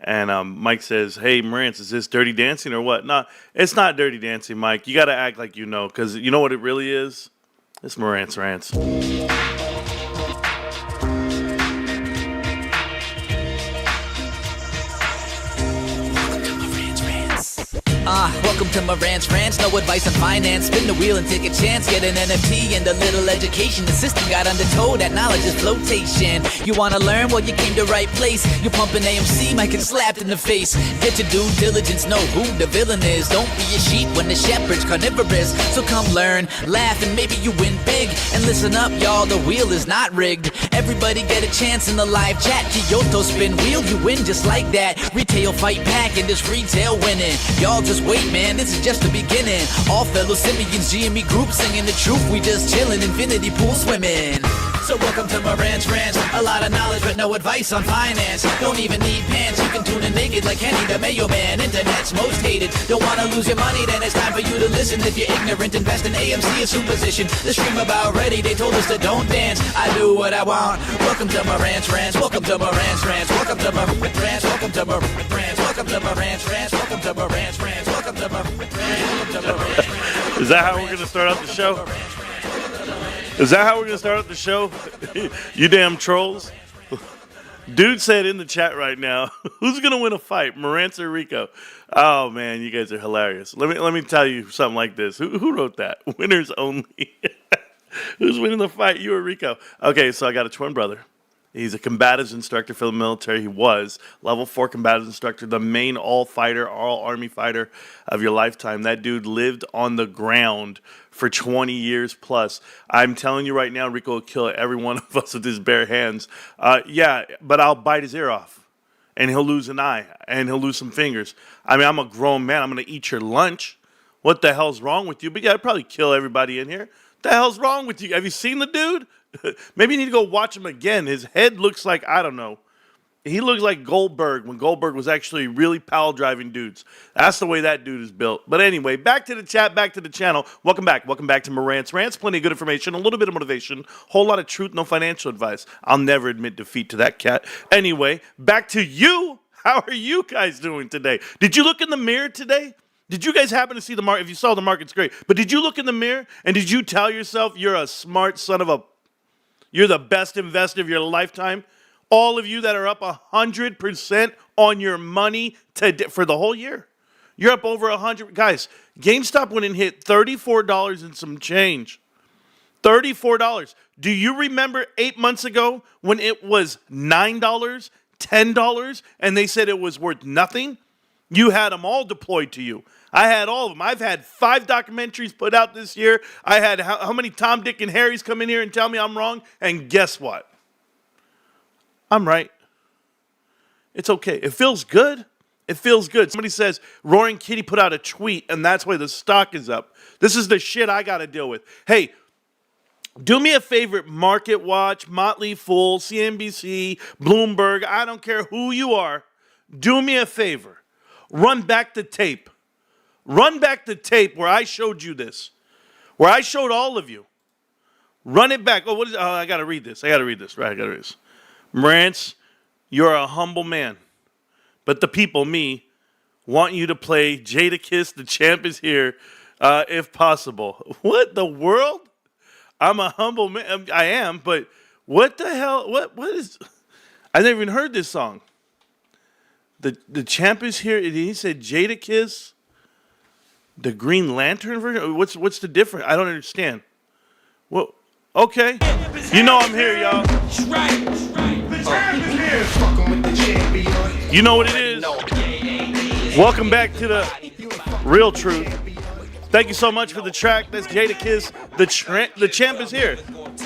And Mike says, "Hey, Marantz, is this Dirty Dancing or what?" No, it's not Dirty Dancing, Mike. You got to act like you know, because you know what it really is? It's Marantz Rantz. Welcome to Marantz Rantz, no advice on finance. Spin the wheel and take a chance. Get an NFT and a little education. The system got undertow, that knowledge is flotation. You wanna learn? Well, you came to right place. You pumping AMC, might get slapped in the face. Get your due diligence, know who the villain is. Don't be a sheep when the shepherd's carnivorous. So come learn, laugh, and maybe you win big. And listen up, y'all, the wheel is not rigged. Everybody get a chance in the live chat. Kyoto spin wheel, you win just like that. Retail fight back and this retail winning. Y'all just wait, man, this is just the beginning. All fellow simians, GME group singing the truth. We just chillin', infinity pool swimming. So welcome to Marantz Rantz. A lot of knowledge but no advice on finance. Don't even need pants, you can tune in naked like Henny the Mayo Man. Internet's most hated. Don't wanna lose your money, then it's time for you to listen. If you're ignorant, invest in AMC, a superstition. The stream about ready, they told us to don't dance. I do what I want. Welcome to Marantz Rantz. Welcome to Marantz Rantz. Welcome to Marantz Rantz. Welcome to Marantz Rantz. Welcome to Marantz Rantz. Welcome to Marantz Rantz. Welcome to Marantz Rantz. Is that how we're going to start out the show? Is that how we're going to start out the show? You damn trolls. Dude said in the chat right now, who's going to win a fight, Marantz or Rico? Oh, man, you guys are hilarious. Let me tell you something like this. Who wrote that? Winners only. Who's winning the fight, you or Rico? Okay, so I got a twin brother. He's a combatives instructor for the military. He was level 4 combatives instructor, the main all-fighter, all-army fighter of your lifetime. That dude lived on the ground for 20 years plus. I'm telling you right now, Rico will kill every one of us with his bare hands. Yeah, but I'll bite his ear off, and he'll lose an eye, and he'll lose some fingers. I mean, I'm a grown man. I'm going to eat your lunch. What the hell's wrong with you? But yeah, I'd probably kill everybody in here. What the hell's wrong with you? Have you seen the dude? Maybe you need to go watch him again. His head looks like, I don't know. He looks like Goldberg when Goldberg was actually really pile driving dudes. That's the way that dude is built. But anyway, back to the chat, back to the channel. Welcome back. Welcome back to Marantz Rantz. Plenty of good information, a little bit of motivation, whole lot of truth, no financial advice. I'll never admit defeat to that cat. Anyway, back to you. How are you guys doing today? Did you look in the mirror today? Did you guys happen to see the market? If you saw the market's great. But did you look in the mirror and did you tell yourself you're a smart son of a... You're the best investor of your lifetime? All of you that are up 100% on your money for the whole year. You're up over 100. Guys, GameStop went and hit $34 and some change. $34. Do you remember 8 months ago when it was $9, $10, and they said it was worth nothing? You had them all deployed to you. I had all of them. I've had 5 documentaries put out this year. I had how many Tom, Dick, and Harrys come in here and tell me I'm wrong? And guess what? I'm right. It's okay. It feels good. It feels good. Somebody says, Roaring Kitty put out a tweet, and that's why the stock is up. This is the shit I got to deal with. Hey, do me a favor, Market Watch, Motley Fool, CNBC, Bloomberg, I don't care who you are. Do me a favor. Run back the tape. Run back the tape where I showed you this, where I showed all of you. Run it back. Oh, I got to read this. Right, I got to read this. Marantz, you're a humble man, but the people, me, want you to play Jadakiss, the champ is here, if possible. What the world? I'm a humble man. I am, but what the hell? What is? I never even heard this song. The champ is here. He said Jadakiss. The Green Lantern version? What's the difference? I don't understand. Well, okay. You know I'm here, y'all. You know what it is. Welcome back to the Real Truth. Thank you so much for the track. That's Jadakiss. The champ is here.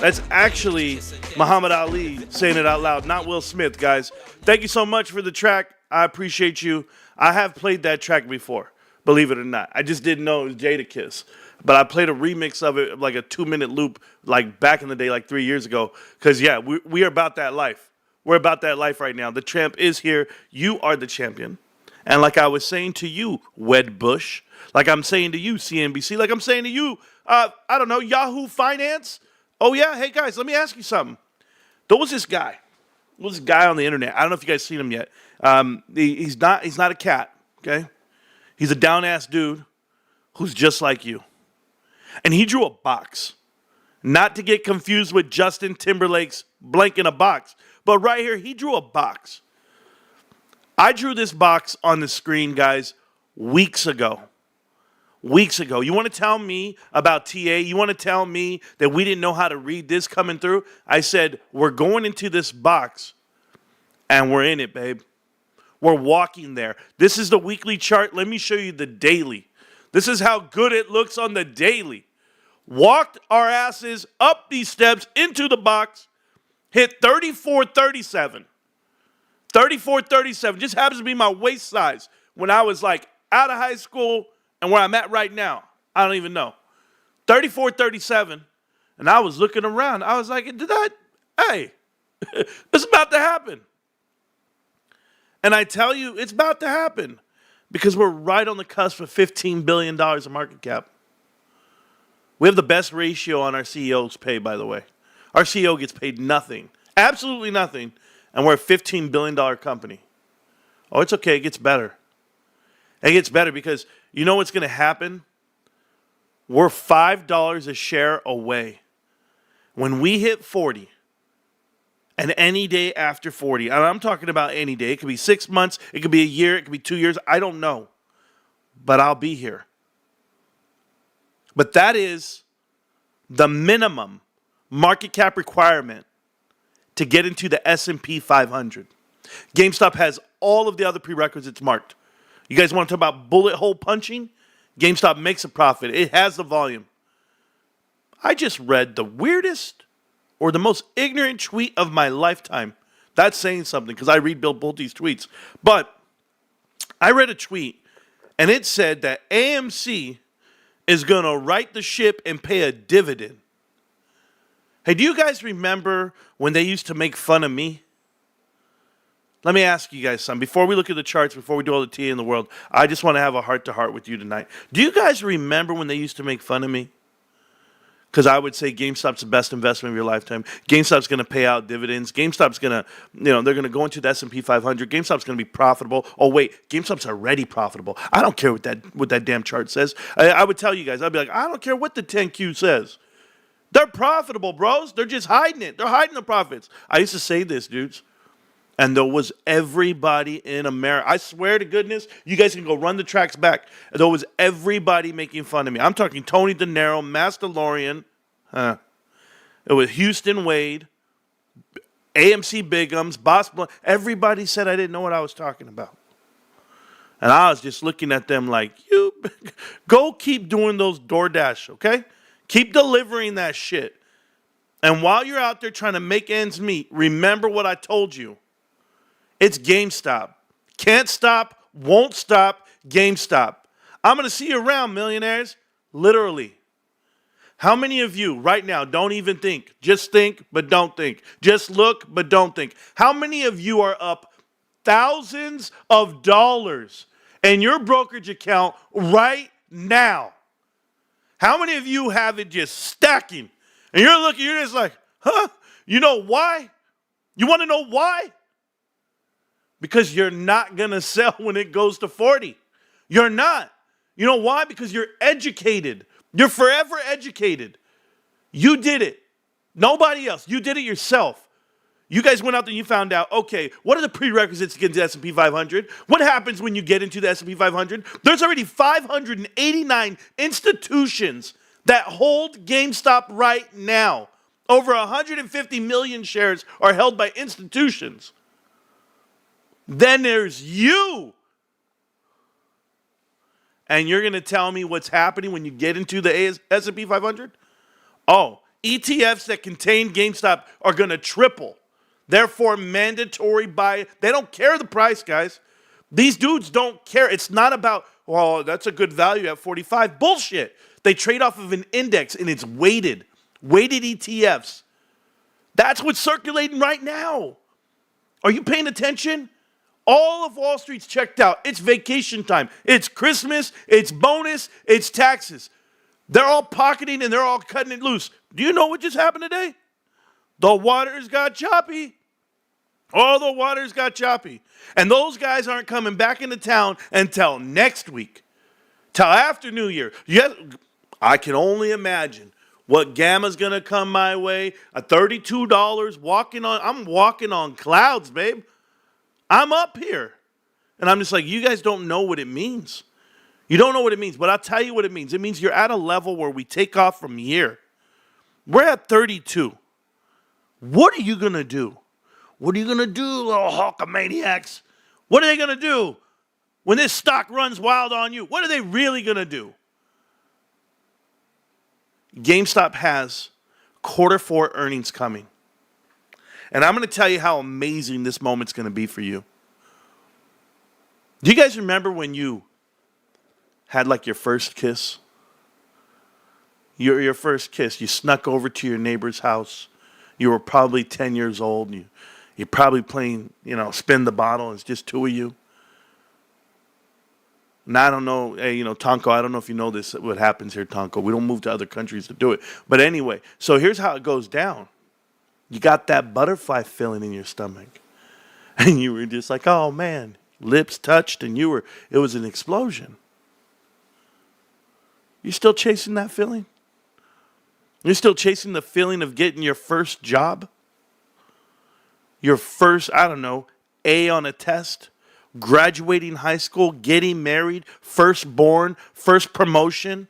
That's actually Muhammad Ali saying it out loud, not Will Smith, guys. Thank you so much for the track. I appreciate you. I have played that track before. Believe it or not. I just didn't know it was Jadakiss. But I played a remix of it, like a 2-minute loop, like back in the day, like 3 years ago. Because, yeah, we are about that life. We're about that life right now. The champ is here. You are the champion. And like I was saying to you, Wed Bush, like I'm saying to you, CNBC, like I'm saying to you, I don't know, Yahoo Finance. Oh, yeah, hey, guys, let me ask you something. There was this guy. this guy on the internet. I don't know if you guys seen him yet. He's not a cat, okay? He's a down-ass dude who's just like you. And he drew a box. Not to get confused with Justin Timberlake's blank in a box. But right here, he drew a box. I drew this box on the screen, guys, weeks ago. Weeks ago. You want to tell me about TA? You want to tell me that we didn't know how to read this coming through? I said, we're going into this box, and we're in it, babe. We're walking there. This is the weekly chart. Let me show you the daily. This is how good it looks on the daily. Walked our asses up these steps into the box, hit 34.37. 34.37 just happens to be my waist size when I was like out of high school and where I'm at right now. I don't even know. 34.37. And I was looking around. I was like, hey, it's about to happen. And I tell you, it's about to happen because we're right on the cusp of $15 billion of market cap. We have the best ratio on our CEO's pay, by the way. Our CEO gets paid nothing, absolutely nothing, and we're a $15 billion company. Oh, it's okay. It gets better. It gets better because you know what's going to happen? We're $5 a share away. When we hit 40, and any day after 40, and I'm talking about any day. It could be 6 months. It could be a year. It could be 2 years. I don't know. But I'll be here. But that is the minimum market cap requirement to get into the S&P 500. GameStop has all of the other prerequisites marked. You guys want to talk about bullet hole punching? GameStop makes a profit. It has the volume. I just read the weirdest or the most ignorant tweet of my lifetime. That's saying something because I read Bill Pulte's tweets. But I read a tweet, and it said that AMC is going to right the ship and pay a dividend. Hey, do you guys remember when they used to make fun of me? Let me ask you guys something. Before we look at the charts, before we do all the TA in the world, I just want to have a heart-to-heart with you tonight. Do you guys remember when they used to make fun of me? Because I would say GameStop's the best investment of your lifetime. GameStop's going to pay out dividends. GameStop's going to, they're going to go into the S&P 500. GameStop's going to be profitable. Oh, wait, GameStop's already profitable. I don't care what that damn chart says. I would tell you guys, I'd be like, I don't care what the 10Q says. They're profitable, bros. They're just hiding it. They're hiding the profits. I used to say this, dudes. And there was everybody in America. I swear to goodness, you guys can go run the tracks back. There was everybody making fun of me. I'm talking Tony De Niro, Master DeLorean. It was Houston Wade, AMC Bigums, Boss Blunt. Everybody said I didn't know what I was talking about. And I was just looking at them like, you go keep doing those DoorDash, okay? Keep delivering that shit. And while you're out there trying to make ends meet, remember what I told you. It's GameStop. Can't stop, won't stop, GameStop. I'm going to see you around, millionaires. Literally. How many of you right now don't even think? Just think, but don't think. Just look, but don't think. How many of you are up thousands of dollars in your brokerage account right now? How many of you have it just stacking? And you're looking, you're just like, huh? You know why? You want to know why? Because you're not going to sell when it goes to 40. You're not. You know why? Because you're educated. You're forever educated. You did it. Nobody else. You did it yourself. You guys went out there and you found out, okay, what are the prerequisites to get into the S&P 500? What happens when you get into the S&P 500? There's already 589 institutions that hold GameStop right now. Over 150 million shares are held by institutions. Then there's you. And you're going to tell me what's happening when you get into the S&P 500? Oh, ETFs that contain GameStop are going to triple. Therefore, mandatory buy. They don't care the price, guys. These dudes don't care. It's not about, well, that's a good value at 45. Bullshit. They trade off of an index, and it's weighted ETFs. That's what's circulating right now. Are you paying attention? All of Wall Street's checked out. It's vacation time. It's Christmas. It's bonus. It's taxes. They're all pocketing and they're all cutting it loose. Do you know what just happened today? The waters got choppy. All the waters got choppy. And those guys aren't coming back into town until next week. Till after New Year. Yes, I can only imagine what gamma's going to come my way. At $32, I'm walking on clouds, babe. I'm up here. And I'm just like, you guys don't know what it means. You don't know what it means, but I'll tell you what it means. It means you're at a level where we take off from here. We're at 32. What are you going to do? What are you going to do, little Hulkamaniacs? What are they going to do when this stock runs wild on you? What are they really going to do? GameStop has Q4 earnings coming. And I'm going to tell you how amazing this moment's going to be for you. Do you guys remember when you had like your first kiss? Your first kiss. You snuck over to your neighbor's house. You were probably 10 years old. You're probably playing, spin the bottle. It's just two of you. And I don't know, hey, Tonko, I don't know if you know this, what happens here, Tonko. We don't move to other countries to do it. But anyway, so here's how it goes down. You got that butterfly feeling in your stomach. And you were just like, oh, man. Lips touched, and it was an explosion. You're still chasing that feeling? You're still chasing the feeling of getting your first job? Your first, A on a test? Graduating high school, getting married, firstborn, first promotion,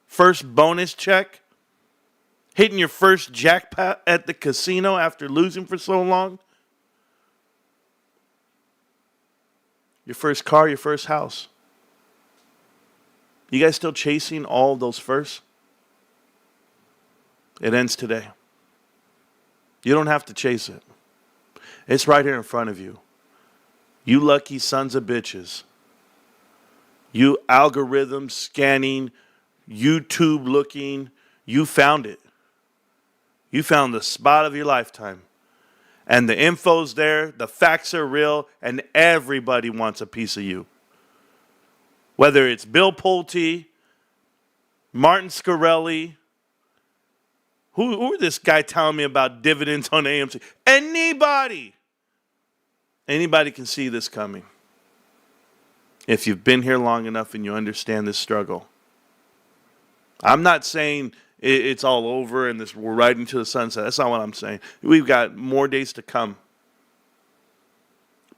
first bonus check, hitting your first jackpot at the casino after losing for so long, your first car, your first house. You guys still chasing all those firsts? It ends today. You don't have to chase it. It's right here in front of you. You lucky sons of bitches. You algorithm scanning, YouTube looking, you found it. You found the spot of your lifetime. And the info's there, the facts are real, and everybody wants a piece of you. Whether it's Bill Pulte, Martin Scarelli, who is this guy telling me about dividends on AMC? Anybody can see this coming. If you've been here long enough and you understand this struggle. I'm not saying it's all over and we're riding to the sunset. That's not what I'm saying. We've got more days to come.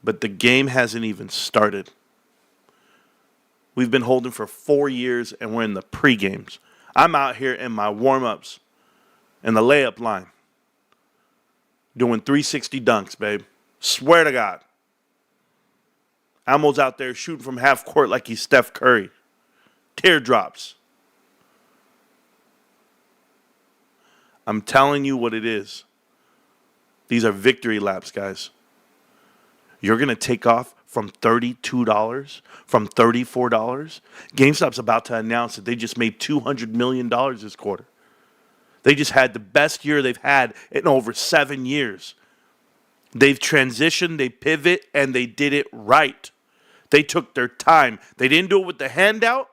But the game hasn't even started. We've been holding for 4 years and we're in the pre-games. I'm out here in my warm-ups in the layup line doing 360 dunks, babe. Swear to God. Amo's out there shooting from half court like he's Steph Curry. Teardrops. I'm telling you what it is. These are victory laps, guys. You're going to take off from $32, from $34. GameStop's about to announce that they just made $200 million this quarter. They just had the best year they've had in over 7 years. They've transitioned, they pivot, and they did it right. They took their time. They didn't do it with the handout.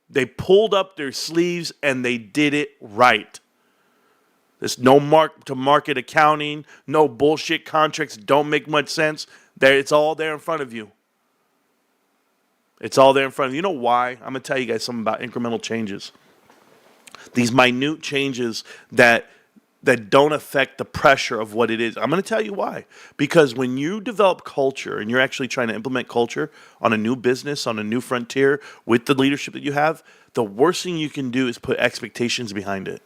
They pulled up their sleeves, and they did it right. There's no mark-to-market accounting, no bullshit contracts, don't make much sense. It's all there in front of you. It's all there in front of you. You know why? I'm going to tell you guys something about incremental changes. These minute changes that don't affect the pressure of what it is. I'm going to tell you why. Because when you develop culture and you're actually trying to implement culture on a new business, on a new frontier with the leadership that you have, the worst thing you can do is put expectations behind it.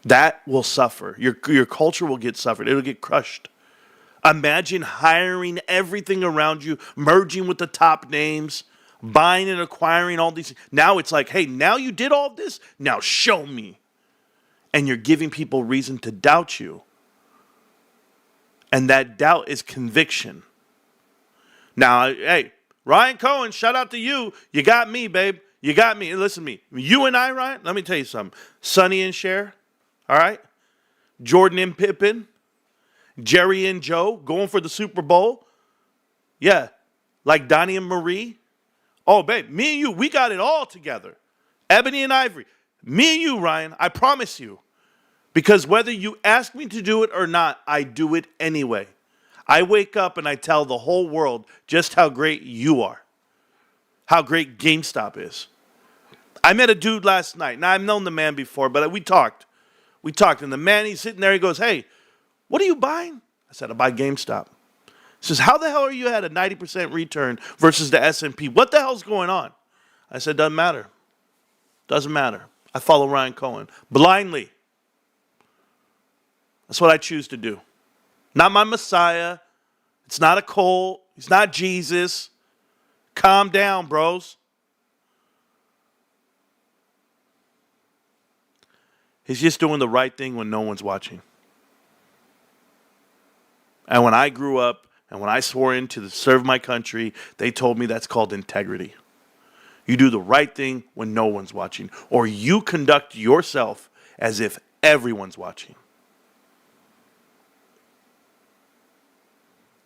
That will suffer. Your culture will get suffered. It'll get crushed. Imagine hiring everything around you, merging with the top names, buying and acquiring all these. Now it's like, hey, now you did all this. Now show me. And you're giving people reason to doubt you. And that doubt is conviction. Now, hey, Ryan Cohen, shout out to you. You got me, babe. You got me. Listen to me. You and I, Ryan, let me tell you something. Sonny and Cher, all right? Jordan and Pippen, Jerry and Joe going for the Super Bowl. Yeah, like Donnie and Marie. Oh, babe, me and you, we got it all together. Ebony and Ivory. Me and you, Ryan, I promise you. Because whether you ask me to do it or not, I do it anyway. I wake up and I tell the whole world just how great you are. How great GameStop is. I met a dude last night. Now, I've known the man before, but we talked. And the man, he's sitting there, he goes, hey, what are you buying? I said, I buy GameStop. He says, how the hell are you at a 90% return versus the S&P? What the hell's going on? I said, doesn't matter. Doesn't matter. I follow Ryan Cohen blindly. That's what I choose to do. Not my Messiah. It's not a cult. He's not Jesus. Calm down, bros. He's just doing the right thing when no one's watching. And when I grew up and when I swore in to serve my country, they told me that's called integrity. You do the right thing when no one's watching, or you conduct yourself as if everyone's watching.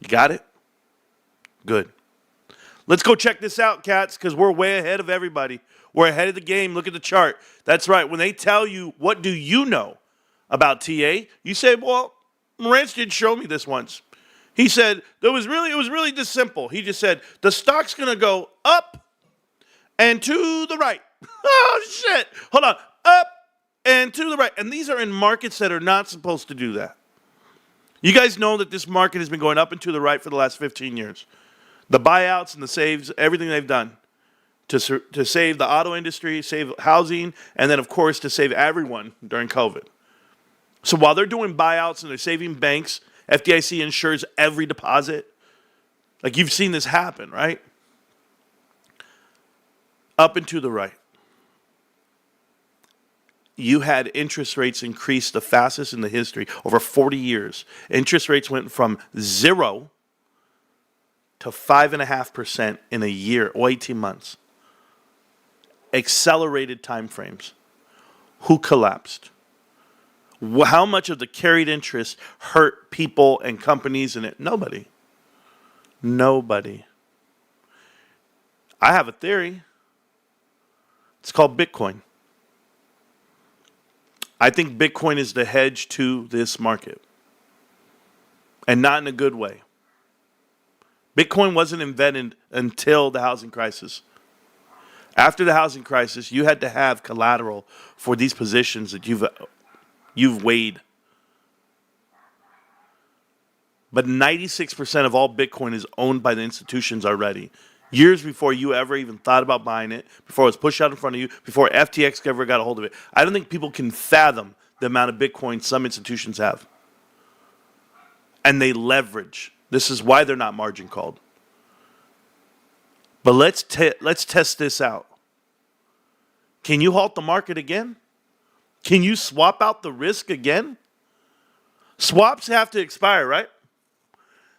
You got it? Good. Let's go check this out, cats, because we're way ahead of everybody. We're ahead of the game. Look at the chart. That's right. When they tell you, what do you know about TA? You say, well, Marantz did show me this once. He said, it was really this simple. He just said, the stock's going to go up and to the right. Oh, shit. Hold on. Up and to the right. And these are in markets that are not supposed to do that. You guys know that this market has been going up and to the right for the last 15 years. The buyouts and the saves, everything they've done to save the auto industry, save housing, and then, of course, to save everyone during COVID. So while they're doing buyouts and they're saving banks, FDIC insures every deposit. Like, you've seen this happen, right? Up and to the right. You had interest rates increase the fastest in the history. Over 40 years, interest rates went from 0 to 5.5% in a year, or 18 months. Accelerated time frames. Who collapsed? How much of the carried interest hurt people and companies in it? Nobody. Nobody. I have a theory. It's called Bitcoin. I think Bitcoin is the hedge to this market. And not in a good way. Bitcoin wasn't invented until the housing crisis. After the housing crisis, you had to have collateral for these positions that you've weighed. But 96% of all Bitcoin is owned by the institutions already. Years before you ever even thought about buying it, before it was pushed out in front of you, before FTX ever got a hold of it. I don't think people can fathom the amount of Bitcoin some institutions have. And they leverage. This is why they're not margin called. But let's test this out. Can you halt the market again? Can you swap out the risk again? Swaps have to expire, right?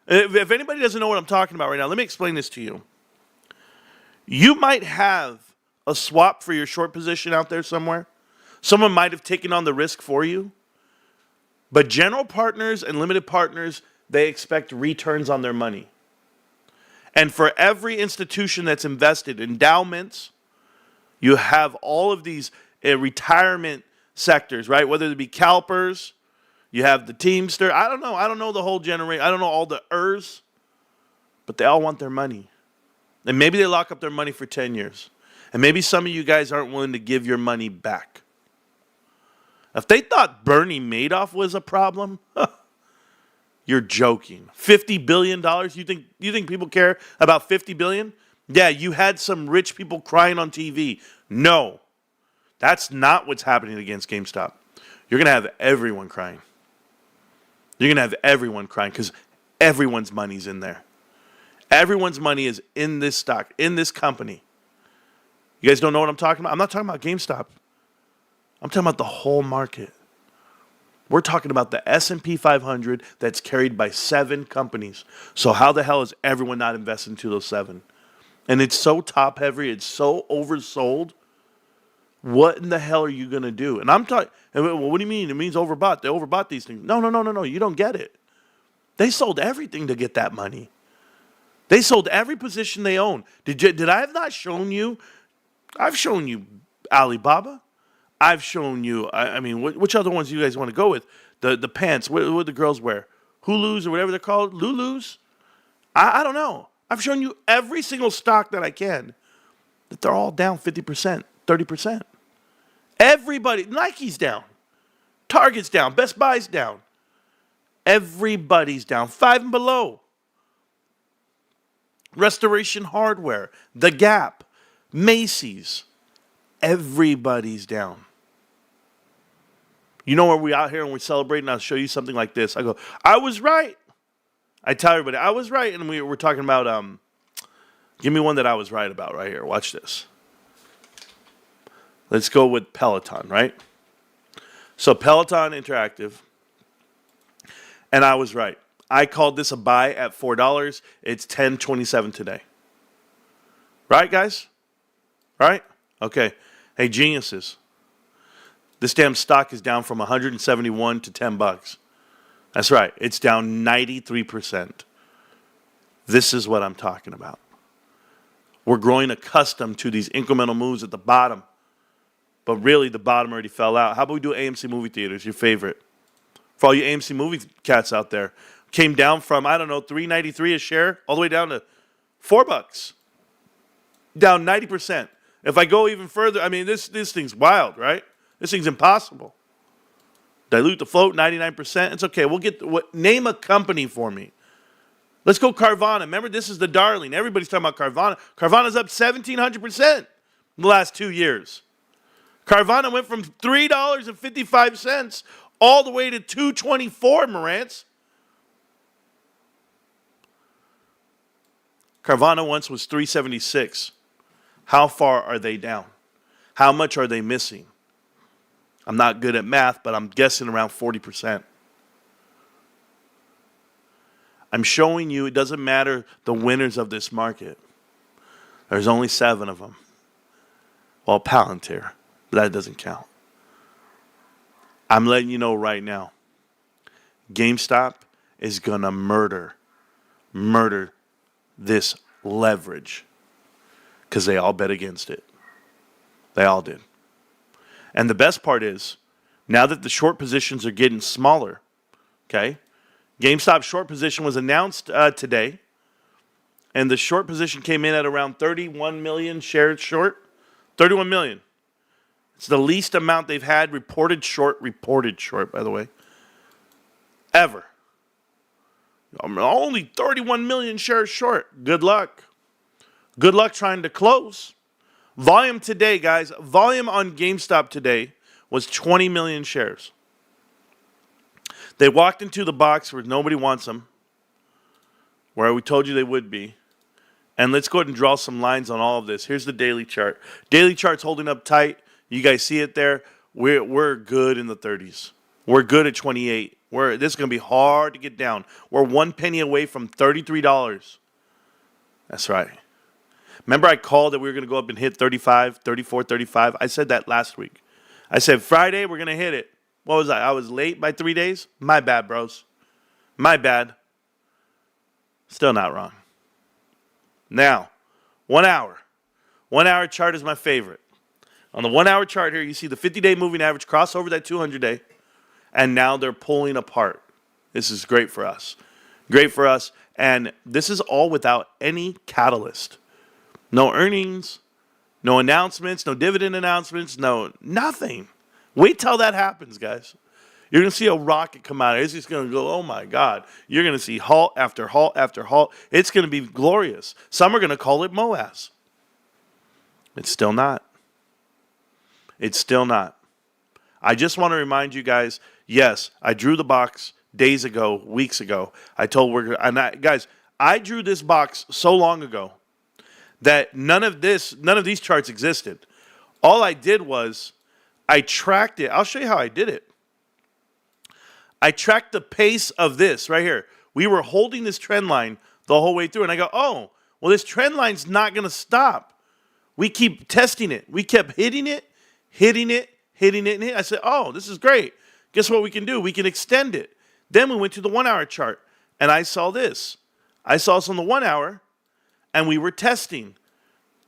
If anybody doesn't know what I'm talking about right now, let me explain this to you. You might have a swap for your short position out there somewhere. Someone might have taken on the risk for you. But general partners and limited partners, they expect returns on their money. And for every institution that's invested, endowments, you have all of these retirement sectors, right? Whether it be CalPERS, you have the Teamster. I don't know the whole generation. I don't know all the ERS. But they all want their money. And maybe they lock up their money for 10 years. And maybe some of you guys aren't willing to give your money back. If they thought Bernie Madoff was a problem, you're joking. $50 billion? You think people care about $50 billion? Yeah, you had some rich people crying on TV. No, that's not what's happening against GameStop. You're going to have everyone crying. You're going to have everyone crying because everyone's money's in there. Everyone's money is in this stock, in this company. You guys don't know what I'm talking about? I'm not talking about GameStop. I'm talking about the whole market. We're talking about the S&P 500 that's carried by 7 companies. So how the hell is everyone not investing into those 7? And it's so top heavy, it's so oversold. What in the hell are you going to do? And I'm talking, well, what do you mean? It means overbought. They overbought these things. No. You don't get it. They sold everything to get that money. They sold every position they own. Did I have not shown you? I've shown you Alibaba. I've shown you. I mean, which other ones do you guys want to go with? The pants. What the girls wear? Hulus or whatever they're called. Lulus. I don't know. I've shown you every single stock that I can. That they're all down 50%, 30%. Everybody. Nike's down. Target's down. Best Buy's down. Everybody's down. 5 and below. Restoration Hardware. The Gap. Macy's. Everybody's down. You know where we out here and we're celebrating? I'll show you something like this. I go, I was right. I tell everybody, I was right. And we're talking about, give me one that I was right about right here. Watch this. Let's go with Peloton, right? So Peloton Interactive. And I was right. I called this a buy at $4. It's $10.27 today. Right, guys? Right? Okay. Hey, geniuses. This damn stock is down from 171 to $10. That's right. It's down 93%. This is what I'm talking about. We're growing accustomed to these incremental moves at the bottom. But really, the bottom already fell out. How about we do AMC movie theaters, your favorite? For all you AMC movie cats out there. Came down from, I don't know, $3.93 a share, all the way down to $4. Down 90%. If I go even further, I mean, this thing's wild, right? This thing's impossible. Dilute the float, 99%. It's okay. We'll get name a company for me. Let's go Carvana. Remember, this is the darling. Everybody's talking about Carvana. Carvana's up 1,700% in the last 2 years. Carvana went from $3.55 all the way to $2.24, Marantz. Carvana once was $3.76. How far are they down? How much are they missing? I'm not good at math, but I'm guessing around 40%. I'm showing you it doesn't matter the winners of this market. There's only 7 of them. Well, Palantir, but that doesn't count. I'm letting you know right now, GameStop is going to murder this leverage because they all bet against it. They all did. And the best part is, now that the short positions are getting smaller, okay, GameStop's short position was announced today, and the short position came in at around 31 million shares short. 31 million. It's the least amount they've had reported short, by the way, ever. Only 31 million shares short. Good luck. Good luck trying to close. Volume today, guys, volume on GameStop today was 20 million shares. They walked into the box where nobody wants them, where we told you they would be. And let's go ahead and draw some lines on all of this. Here's the daily chart. Daily chart's holding up tight. You guys see it there? We're good in the 30s. We're good at 28. This is going to be hard to get down. We're 1 penny away from $33. That's right. Remember I called that we were going to go up and hit 35, 34, 35? I said that last week. I said Friday we're going to hit it. What was I? I was late by 3 days? My bad, bros. My bad. Still not wrong. Now, 1 hour. 1 hour chart is my favorite. On the 1 hour chart here, you see the 50-day moving average cross over that 200-day, and now they're pulling apart. This is great for us. Great for us, and this is all without any catalyst. No earnings, no announcements, no dividend announcements, nothing. Wait till that happens, guys. You're going to see a rocket come out. It's just going to go, oh my God. You're going to see halt after halt after halt. It's going to be glorious. Some are going to call it moass. It's still not. It's still not. I just want to remind you guys, yes, I drew the box days ago, weeks ago. I drew this box so long ago that none of these charts existed. All I did was I tracked it. I'll show you how I did it. I tracked the pace of this right here. We were holding this trend line the whole way through, and I go, oh, well, this trend line's not going to stop. We keep testing it. We kept hitting it. I said, oh, this is great. Guess what we can do? We can extend it. Then we went to the 1 hour chart, and I saw this. I saw this on the 1 hour, and we were testing.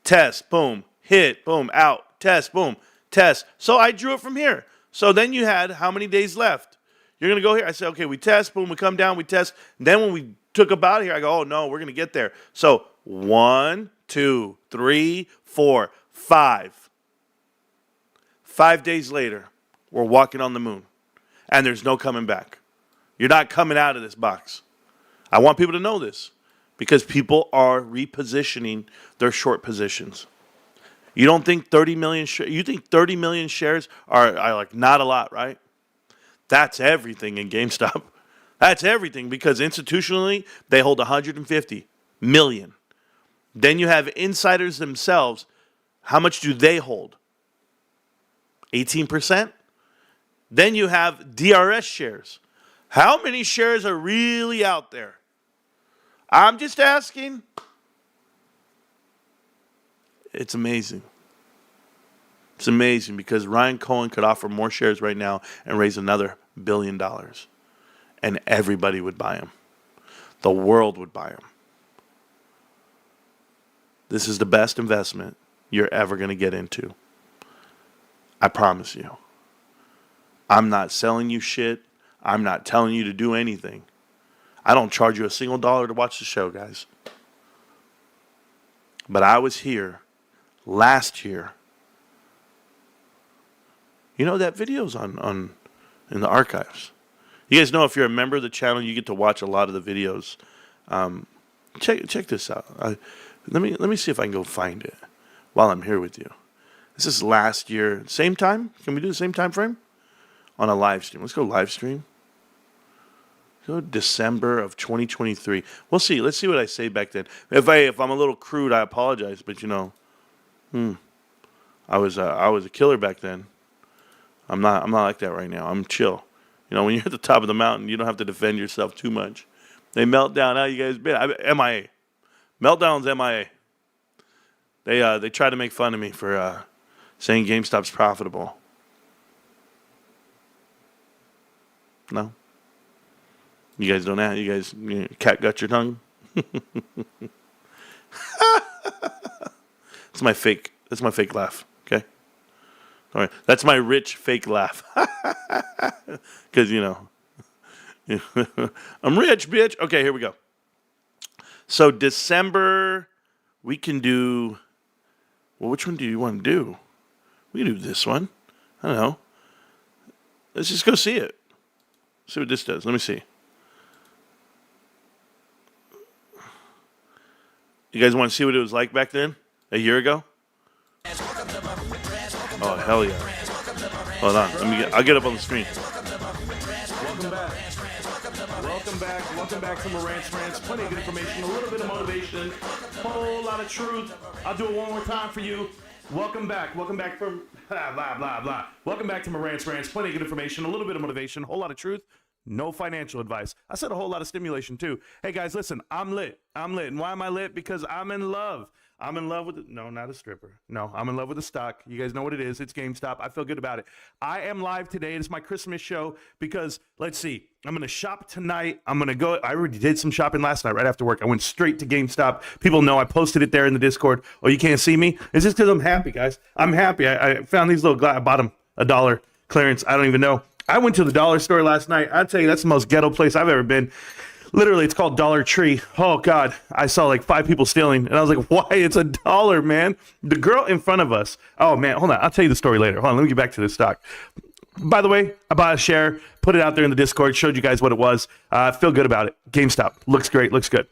Test, boom, hit, boom, out, test, boom. test. So I drew it from here. So then you had how many days left? You're going to go here. I said, okay, we test. Boom, we come down, we test. And then when we took about here, I go, oh, no, we're going to get there. So 1, 2, 3, 4, 5. 5 days later, we're walking on the moon. And there's no coming back. You're not coming out of this box. I want people to know this because people are repositioning their short positions. You don't think 30 million you think 30 million shares are like not a lot, right? That's everything in GameStop. That's everything because institutionally they hold 150 million. Then you have insiders themselves. How much do they hold? 18%? Then you have DRS shares. How many shares are really out there? I'm just asking. It's amazing. It's amazing because Ryan Cohen could offer more shares right now and raise another $1 billion. And everybody would buy him. The world would buy him. This is the best investment you're ever going to get into. I promise you. I'm not selling you shit. I'm not telling you to do anything. I don't charge you a single dollar to watch the show, guys. But I was here last year. You know, that video's on in the archives. You guys know if you're a member of the channel, you get to watch a lot of the videos. Check this out. Let me see if I can go find it while I'm here with you. This is last year. Same time? Can we do the same time frame? On a live stream. Let's go live stream. Go December of 2023. We'll see. Let's see what I say back then. If I'm a little crude, I apologize. But you know, I was a killer back then. I'm not like that right now. I'm chill. You know, when you're at the top of the mountain, you don't have to defend yourself too much. They melt down. How you guys been? MIA. Meltdowns MIA. They try to make fun of me for saying GameStop's profitable. No? You guys don't have, cat got your tongue? That's my fake laugh, okay? All right, that's my rich fake laugh. Because, you know, I'm rich, bitch. Okay, here we go. So December, we can do, well, which one do you want to do? We can do this one. I don't know. Let's just go see it. See what this does. Let me see. You guys want to see what it was like back then? A year ago? Oh, hell yeah. Hold on. I'll get up on the screen. Welcome back to Marantz Rantz. Plenty of good information, a little bit of motivation, whole lot of truth. I'll do it one more time for you. Welcome back from blah, blah, blah. Welcome back to Marantz Rantz. Plenty of good information, a little bit of motivation, a whole lot of truth. No financial advice. I said a whole lot of stimulation too. Hey guys, listen, I'm lit. And why am I lit? Because I'm in love. I'm in love with no, not a stripper. No, I'm in love with the stock. You guys know what it is. It's GameStop. I feel good about it. I am live today. It's my Christmas show because let's see. I'm going to shop tonight. I'm going to go. I already did some shopping last night right after work. I went straight to GameStop. People know I posted it there in the Discord. Oh, you can't see me? It's just because I'm happy, guys. I'm happy. I found these little I bought them $1 clearance. I don't even know. I went to the dollar store last night. I'd tell you that's the most ghetto place I've ever been. Literally, it's called Dollar Tree. Oh, God. I saw like 5 people stealing. And I was like, why? It's $1, man. The girl in front of us. Oh, man. Hold on. I'll tell you the story later. Hold on. Let me get back to this stock. By the way, I bought a share, put it out there in the Discord, showed you guys what it was. Feel good about it. GameStop. Looks great. Looks good.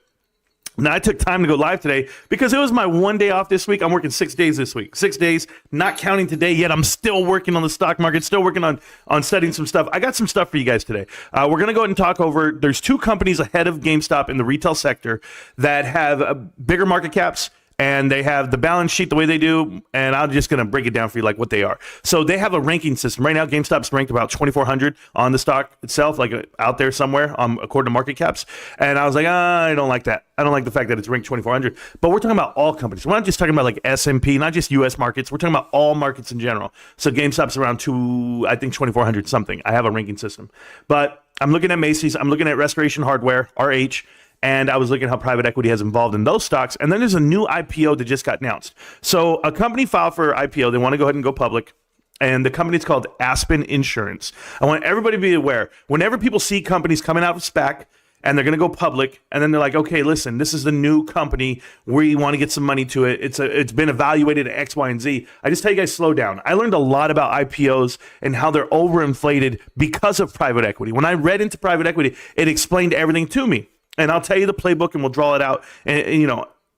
Now, I took time to go live today because it was my one day off this week. I'm working 6 days this week. 6 days, not counting today yet. I'm still working on the stock market, still working on studying some stuff. I got some stuff for you guys today. We're going to go ahead and talk over. There's 2 companies ahead of GameStop in the retail sector that have bigger market caps. And they have the balance sheet the way they do, and I'm just going to break it down for you like what they are. So they have a ranking system. Right now, GameStop's ranked about 2,400 on the stock itself, like out there somewhere, according to market caps. And I was like, I don't like that. I don't like the fact that it's ranked 2,400. But we're talking about all companies. We're not just talking about like S&P, not just U.S. markets. We're talking about all markets in general. So GameStop's around 2,400 something. I have a ranking system. But I'm looking at Macy's. I'm looking at Restoration Hardware, RH. And I was looking at how private equity has involved in those stocks. And then there's a new IPO that just got announced. So a company filed for IPO. They want to go ahead and go public. And the company's called Aspen Insurance. I want everybody to be aware. Whenever people see companies coming out of SPAC and they're going to go public, and then they're like, okay, listen, this is the new company. We want to get some money to it. It's been evaluated at X, Y, and Z. I just tell you guys, slow down. I learned a lot about IPOs and how they're overinflated because of private equity. When I read into private equity, it explained everything to me. And I'll tell you the playbook, and we'll draw it out. And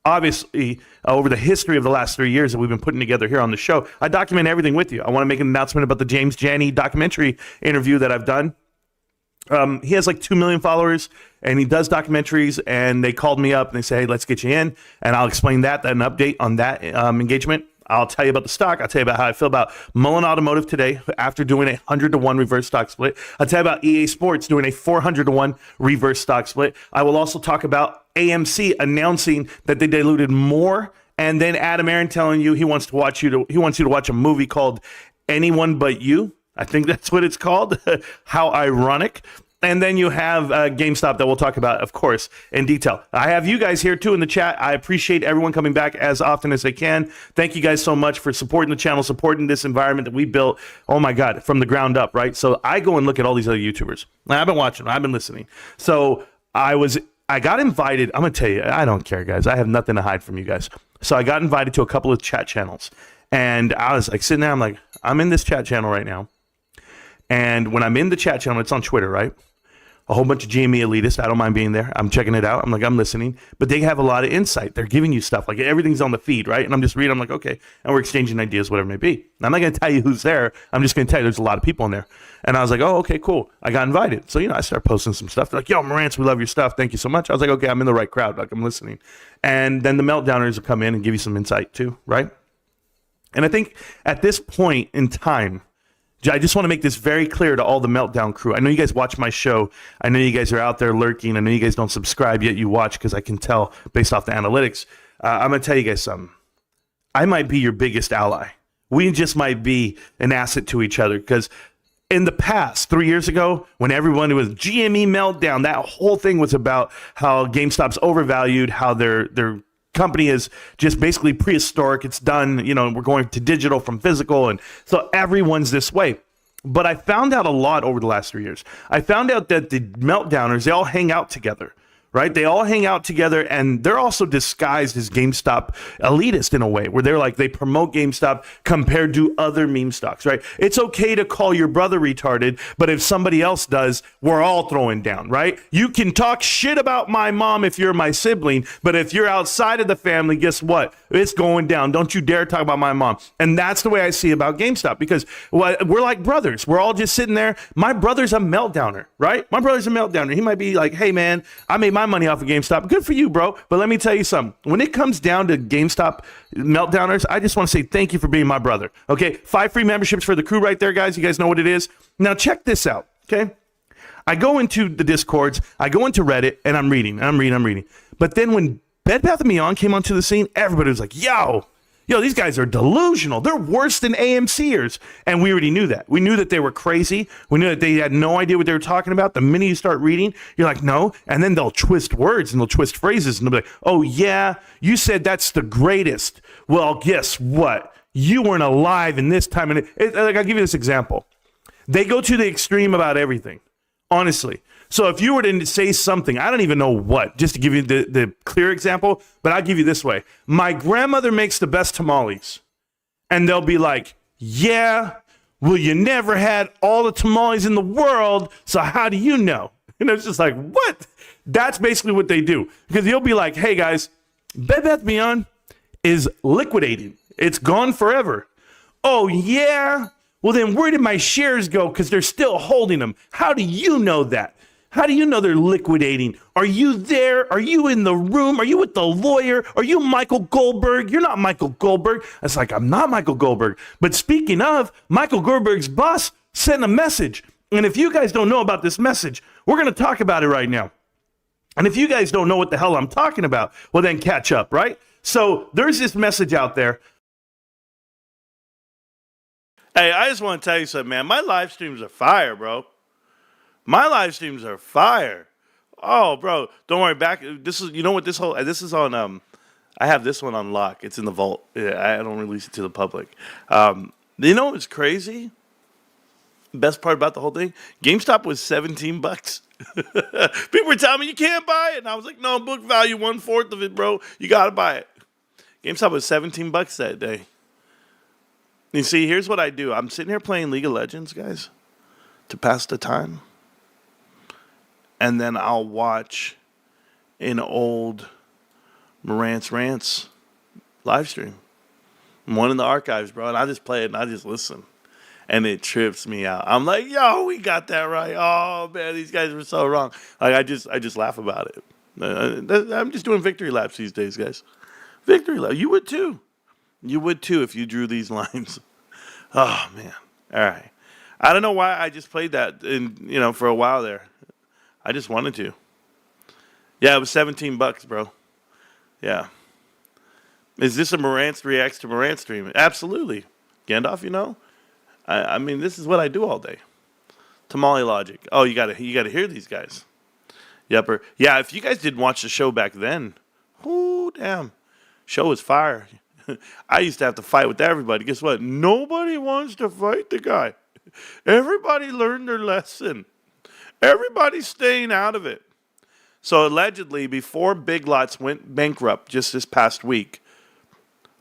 obviously, over the history of the last 3 years that we've been putting together here on the show, I document everything with you. I want to make an announcement about the James Janney documentary interview that I've done. He has like 2 million followers, and he does documentaries, and they called me up, and they say, hey, let's get you in, and I'll explain that an update on that engagement. I'll tell you about the stock. I'll tell you about how I feel about Mullen Automotive today after doing a 100-to-1 reverse stock split. I'll tell you about EA Sports doing a 400-to-1 reverse stock split. I will also talk about AMC announcing that they diluted more, and then Adam Aaron telling you he wants you to watch a movie called Anyone But You. I think that's what it's called. How ironic. And then you have GameStop that we'll talk about, of course, in detail. I have you guys here, too, in the chat. I appreciate everyone coming back as often as they can. Thank you guys so much for supporting the channel, supporting this environment that we built, oh, my God, from the ground up, right? So I go and look at all these other YouTubers. I've been watching them. I've been listening. So I got invited. I'm going to tell you, I don't care, guys. I have nothing to hide from you guys. So I got invited to a couple of chat channels. And I was like sitting there. I'm like, I'm in this chat channel right now. And when I'm in the chat channel, it's on Twitter, right? A whole bunch of GME elitists. I don't mind being there. I'm checking it out. I'm listening. But they have a lot of insight. They're giving you stuff. Like everything's on the feed, right? And I'm just reading. I'm like, okay. And we're exchanging ideas, whatever it may be. And I'm not going to tell you who's there. I'm just going to tell you there's a lot of people in there. And I was like, oh, okay, cool. I got invited. So, I started posting some stuff. They're like, yo, Marantz, we love your stuff. Thank you so much. I was like, okay, I'm in the right crowd. Like, I'm listening. And then the meltdowners will come in and give you some insight too, right? And I think at this point in time, I just want to make this very clear to all the Meltdown crew. I know you guys watch my show. I know you guys are out there lurking. I know you guys don't subscribe yet. You watch because I can tell based off the analytics. I'm going to tell you guys something. I might be your biggest ally. We just might be an asset to each other because in the past, 3 years ago, when everyone was GME meltdown, that whole thing was about how GameStop's overvalued, how their company is just basically prehistoric. It's done, we're going to digital from physical. And so everyone's this way. But I found out a lot over the last 3 years. I found out that the meltdowners, they all hang out together, right? They all hang out together, and they're also disguised as GameStop elitist in a way, where they promote GameStop compared to other meme stocks, right? It's okay to call your brother retarded, but if somebody else does, we're all throwing down, right? You can talk shit about my mom if you're my sibling, but if you're outside of the family, guess what? It's going down. Don't you dare talk about my mom. And that's the way I see about GameStop, because we're like brothers. We're all just sitting there. My brother's a meltdowner, right? My brother's a meltdowner. He might be like, hey, man, I made my money off of GameStop. Good for you, bro. But let me tell you something. When it comes down to GameStop meltdowners, I just want to say thank you for being my brother. Okay, 5 free memberships for the crew right there, guys. You guys know what it is. Now check this out, okay? I go into the Discords, I go into Reddit, and I'm reading. But then when Bed Bath & Beyond came onto the scene, everybody was like, yo, these guys are delusional. They're worse than AMCers. And we already knew that. We knew that they were crazy. We knew that they had no idea what they were talking about. The minute you start reading, you're like, no. And then they'll twist words and they'll twist phrases. And they'll be like, oh, yeah, you said that's the greatest. Well, guess what? You weren't alive in this time. And I'll give you this example. They go to the extreme about everything, honestly. So if you were to say something, I don't even know what, just to give you the clear example, but I'll give you this way. My grandmother makes the best tamales. And they'll be like, yeah, well, you never had all the tamales in the world, so how do you know? And it's just like, what? That's basically what they do. Because you'll be like, hey, guys, Bed Bath & Beyond is liquidating. It's gone forever. Oh, yeah? Well, then where did my shares go? Because they're still holding them. How do you know that? How do you know they're liquidating? Are you there? Are you in the room? Are you with the lawyer? Are you Michael Goldberg? You're not Michael Goldberg. It's like, I'm not Michael Goldberg. But speaking of, Michael Goldberg's boss sent a message. And if you guys don't know about this message, we're going to talk about it right now. And if you guys don't know what the hell I'm talking about, well, then catch up, right? So there's this message out there. Hey, I just want to tell you something, man. My live streams are fire, bro. My live streams are fire. Oh, bro, don't worry. This is on. I have this one on lock. It's in the vault. I don't release it to the public. You know what's crazy? Best part about the whole thing, GameStop was $17. People were telling me you can't buy it, and I was like, no, book value 1/4 of it, bro. You gotta buy it. GameStop was $17 that day. You see, here's what I do. I'm sitting here playing League of Legends, guys, to pass the time, and then I'll watch an old Marantz Rantz live stream, one in the archives, bro, and I just play it and I just listen. And it trips me out. I'm like, yo, we got that right. Oh man, these guys were so wrong. Like I just laugh about it. I'm just doing victory laps these days, guys. Victory lap. You would too. You would too if you drew these lines. Oh man. All right. I don't know why I just played that for a while there. I just wanted to. Yeah, it was $17, bro. Yeah. Is this a Marantz reacts to Marantz stream? Absolutely. Gandalf, I mean, this is what I do all day. Tamale logic. Oh, you gotta hear these guys. Yepper. Yeah, if you guys didn't watch the show back then, oh damn, show was fire. I used to have to fight with everybody. Guess what? Nobody wants to fight the guy. Everybody learned their lesson. Everybody's staying out of it. So allegedly, before Big Lots went bankrupt just this past week,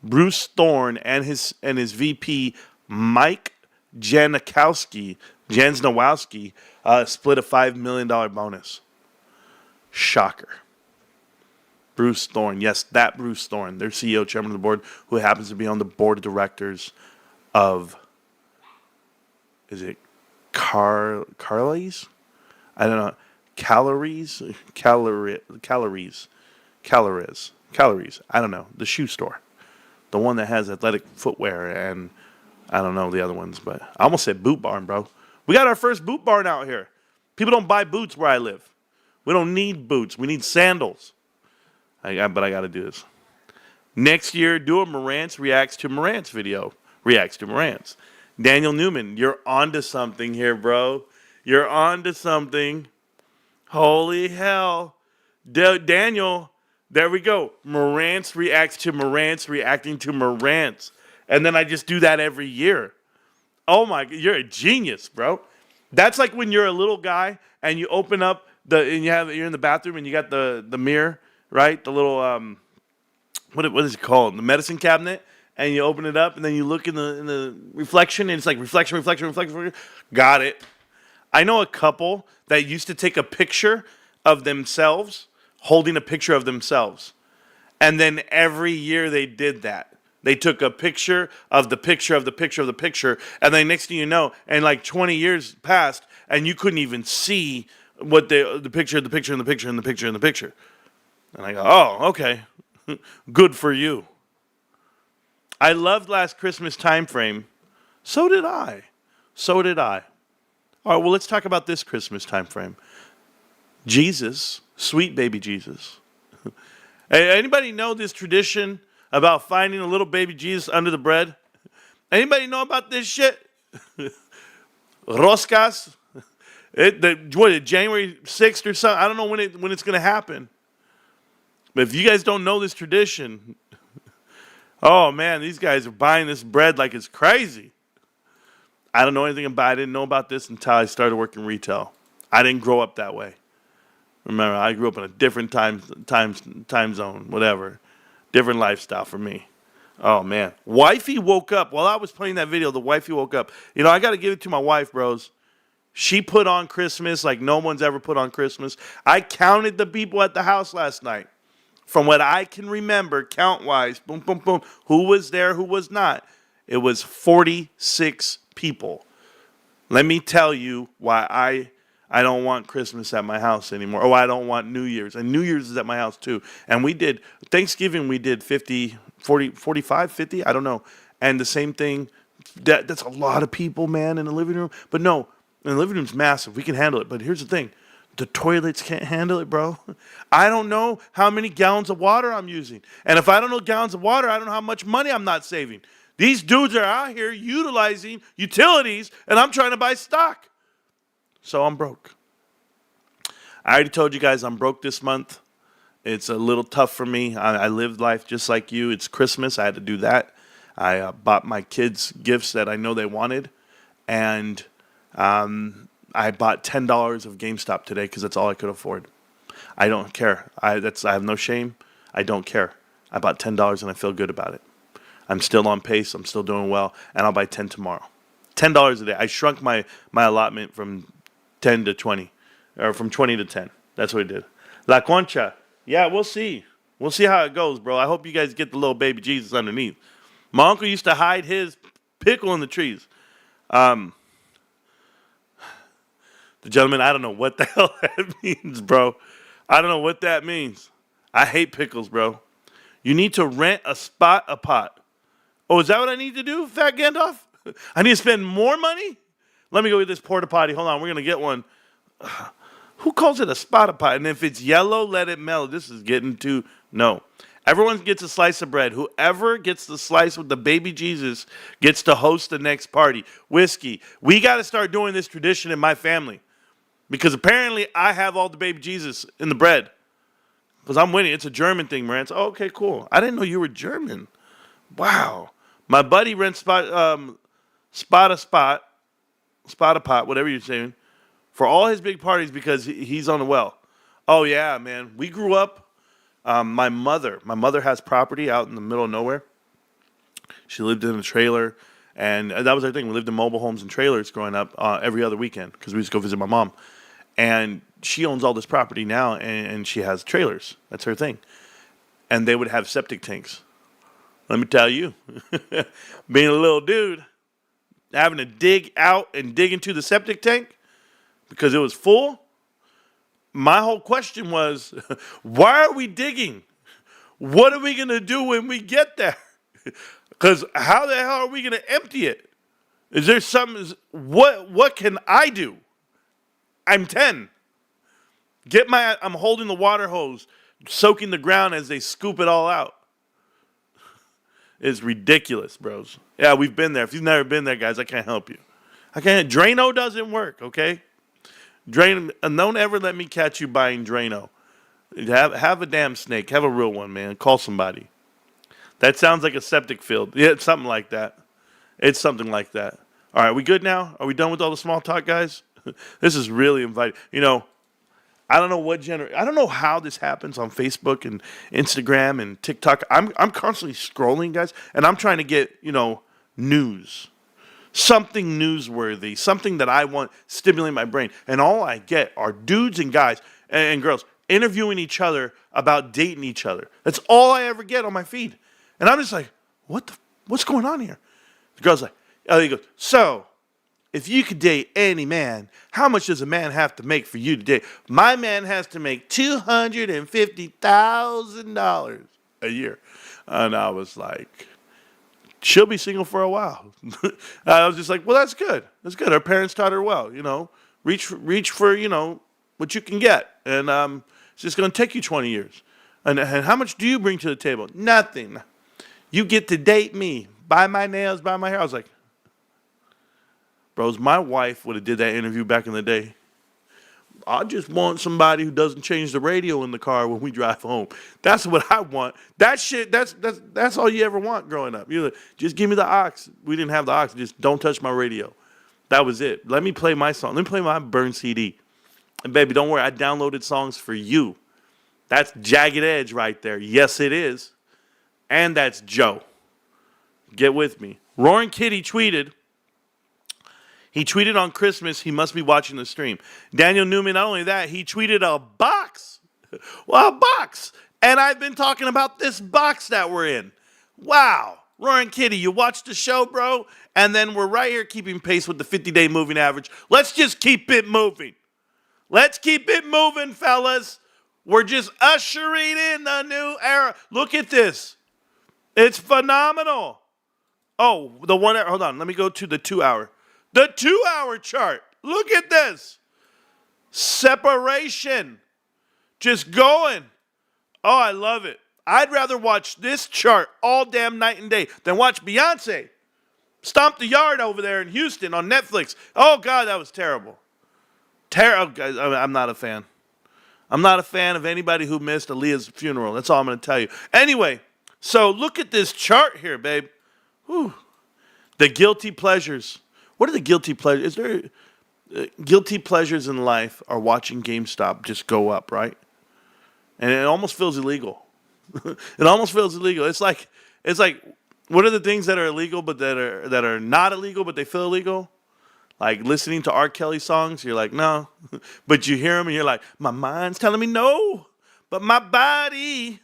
Bruce Thorne and his VP Mike Jankowski split a $5 million bonus. Shocker. Bruce Thorne, yes, that Bruce Thorne, their CEO, chairman of the board, who happens to be on the board of directors of, is it Carly's? I don't know. Calories. I don't know. The shoe store. The one that has athletic footwear and I don't know the other ones, but I almost said Boot Barn, bro. We got our first Boot Barn out here. People don't buy boots where I live. We don't need boots. We need sandals. But I got to do this. Next year, do a Marantz reacts to Marantz video. Reacts to Marantz. Daniel Newman, you're onto something here, bro. You're onto something. Holy hell. Daniel, there we go. Marantz reacts to Marantz reacting to Marantz. And then I just do that every year. Oh my, you're a genius, bro. That's like when you're a little guy and you open up you're in the bathroom and you got the mirror, right? The little what is it called? The medicine cabinet, and you open it up and then you look in the reflection and it's like reflection. Got it. I know a couple that used to take a picture of themselves holding a picture of themselves. And then every year they did that. They took a picture of the picture of the picture of the picture, and then next thing you know, and like 20 years passed, and you couldn't even see what the picture, the picture, and the picture, and the picture, and the picture. And I go, oh, okay, good for you. I loved last Christmas time frame. So did I. All right, well, let's talk about this Christmas time frame. Jesus, sweet baby Jesus. Hey, anybody know this tradition about finding a little baby Jesus under the bread? Anybody know about this shit? Roscas? January 6th or something? I don't know when it's going to happen. But if you guys don't know this tradition, oh man, these guys are buying this bread like it's crazy. I don't know anything about it. I didn't know about this until I started working retail. I didn't grow up that way. Remember, I grew up in a different time zone, whatever. Different lifestyle for me. Oh, man. Wifey woke up. While I was playing that video, the wifey woke up. I got to give it to my wife, bros. She put on Christmas like no one's ever put on Christmas. I counted the people at the house last night. From what I can remember, count-wise, boom, boom, boom, who was there, who was not. It was 46 people. Let me tell you why I don't want Christmas at my house anymore. Oh, I don't want New Year's. And New Year's is at my house too. And we did, Thanksgiving we did 50, 40, 45, 50, I don't know. And the same thing, that's a lot of people, man, in the living room. But no, the living room's massive. We can handle it. But here's the thing. The toilets can't handle it, bro. I don't know how many gallons of water I'm using. And if I don't know gallons of water, I don't know how much money I'm not saving. These dudes are out here utilizing utilities, and I'm trying to buy stock. So I'm broke. I already told you guys I'm broke this month. It's a little tough for me. I lived life just like you. It's Christmas. I had to do that. I bought my kids gifts that I know they wanted, and I bought $10 of GameStop today because that's all I could afford. I don't care. I have no shame. I don't care. I bought $10 and I feel good about it. I'm still on pace. I'm still doing well, and I'll buy 10 tomorrow. $10 a day. I shrunk my allotment from 10 to 20, or from 20 to 10. That's what I did. La Concha. Yeah, we'll see. We'll see how it goes, bro. I hope you guys get the little baby Jesus underneath. My uncle used to hide his pickle in the trees. The gentleman, I don't know what the hell that means, bro. I don't know what that means. I hate pickles, bro. You need to rent a spot a pot. Oh, is that what I need to do, Fat Gandalf? I need to spend more money? Let me go get this porta potty. Hold on, we're going to get one. Who calls it a spot a pot? And if it's yellow, let it melt. This is getting too... No. Everyone gets a slice of bread. Whoever gets the slice with the baby Jesus gets to host the next party. Whiskey. We got to start doing this tradition in my family. Because apparently I have all the baby Jesus in the bread. Because I'm winning. It's a German thing, Marantz. Oh, okay, cool. I didn't know you were German. Wow. My buddy rents spot a pot, whatever you're saying, for all his big parties because he's on the well. Oh, yeah, man. We grew up. My mother has property out in the middle of nowhere. She lived in a trailer, and that was our thing. We lived in mobile homes and trailers growing up every other weekend because we used to go visit my mom. And she owns all this property now, and she has trailers. That's her thing. And they would have septic tanks. Let me tell you, being a little dude, having to dig out and dig into the septic tank because it was full, my whole question was, why are we digging? What are we going to do when we get there? Because how the hell are we going to empty it? Is there something, what can I do? I'm 10. I'm holding the water hose, soaking the ground as they scoop it all out. It's ridiculous, bros. Yeah, we've been there. If you've never been there, guys, I can't help you. Drano doesn't work, okay? Don't ever let me catch you buying Drano. Have a damn snake. Have a real one, man. Call somebody. That sounds like a septic field. Yeah, it's something like that. It's something like that. All right, we good now? Are we done with all the small talk, guys? This is really inviting. You know, I don't know I don't know how this happens on Facebook and Instagram and TikTok. I'm constantly scrolling, guys, and I'm trying to get, news. Something newsworthy, something that I want stimulate my brain. And all I get are dudes and guys and girls interviewing each other about dating each other. That's all I ever get on my feed. And I'm just like, what's going on here? The girl's like, he goes, so if you could date any man, how much does a man have to make for you to date? My man has to make $250,000 a year. And I was like, she'll be single for a while. I was just like, well, that's good. That's good. Her parents taught her well, reach for, what you can get. And it's just going to take you 20 years. And how much do you bring to the table? Nothing. You get to date me, buy my nails, buy my hair. I was like, bros, my wife would have did that interview back in the day. I just want somebody who doesn't change the radio in the car when we drive home. That's what I want. That shit, that's all you ever want growing up. You just give me the aux. We didn't have the aux. Just don't touch my radio. That was it. Let me play my song. Let me play my burned CD. And baby, don't worry. I downloaded songs for you. That's Jagged Edge right there. Yes, it is. And that's Joe. Get with me. Roaring Kitty tweeted. He tweeted on Christmas, he must be watching the stream. Daniel Newman, not only that, he tweeted a box. Well, a box. And I've been talking about this box that we're in. Wow. Roaring Kitty, you watched the show, bro? And then we're right here keeping pace with the 50-day moving average. Let's just keep it moving. Let's keep it moving, fellas. We're just ushering in a new era. Look at this. It's phenomenal. Oh, the 1 hour. Hold on. Let me go to the 2 hour. The 2 hour chart. Look at this. Separation. Just going. Oh, I love it. I'd rather watch this chart all damn night and day than watch Beyonce stomp the yard over there in Houston on Netflix. Oh, God, that was terrible. Terrible. Guys, I'm not a fan. I'm not a fan of anybody who missed Aaliyah's funeral. That's all I'm going to tell you. Anyway, so look at this chart here, babe. The guilty pleasures. What are the guilty pleasures? Is there guilty pleasures in life are watching GameStop just go up, right? And it almost feels illegal. It almost feels illegal. It's like what are the things that are illegal but that are not illegal but they feel illegal? Like listening to R. Kelly songs, you're like, no. But you hear them and you're like, my mind's telling me no, but my body.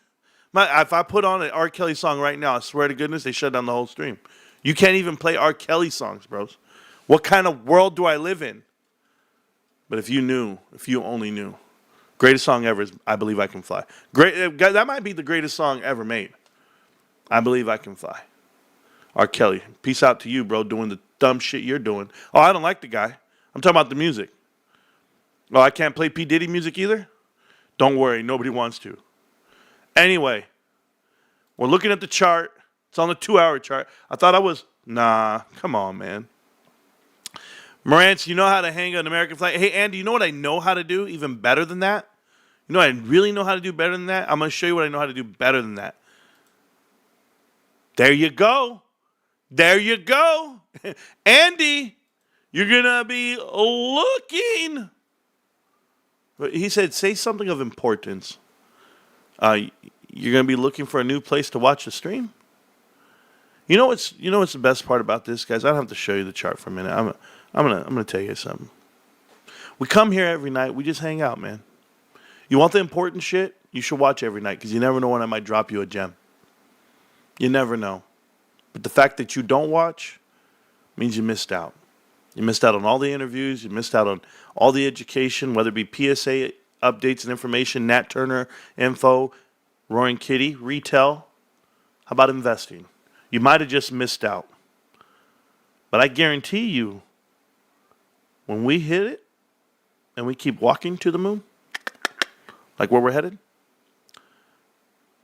If I put on an R. Kelly song right now, I swear to goodness, they shut down the whole stream. You can't even play R. Kelly songs, bros. What kind of world do I live in? But if you only knew. Greatest song ever is I Believe I Can Fly. That might be the greatest song ever made. I Believe I Can Fly. R. Kelly, peace out to you, bro, doing the dumb shit you're doing. Oh, I don't like the guy. I'm talking about the music. Oh, I can't play P. Diddy music either? Don't worry, nobody wants to. Anyway, we're looking at the chart. It's on the 2-hour chart. I thought I was, come on, man. Marantz, you know how to hang an American flag? Hey, Andy, you know what I know how to do even better than that? You know what I really know how to do better than that? I'm going to show you what I know how to do better than that. There you go. There you go. Andy, you're going to be looking. He said, say something of importance. You're going to be looking for a new place to watch the stream? You know what's the best part about this, guys? I don't have to show you the chart for a minute. I'm gonna tell you something. We come here every night. We just hang out, man. You want the important shit? You should watch every night because you never know when I might drop you a gem. You never know. But the fact that you don't watch means you missed out. You missed out on all the interviews. You missed out on all the education, whether it be PSA updates and information, Nat Turner info, Roaring Kitty, retail. How about investing? You might have just missed out. But I guarantee you, when we hit it and we keep walking to the moon, like where we're headed,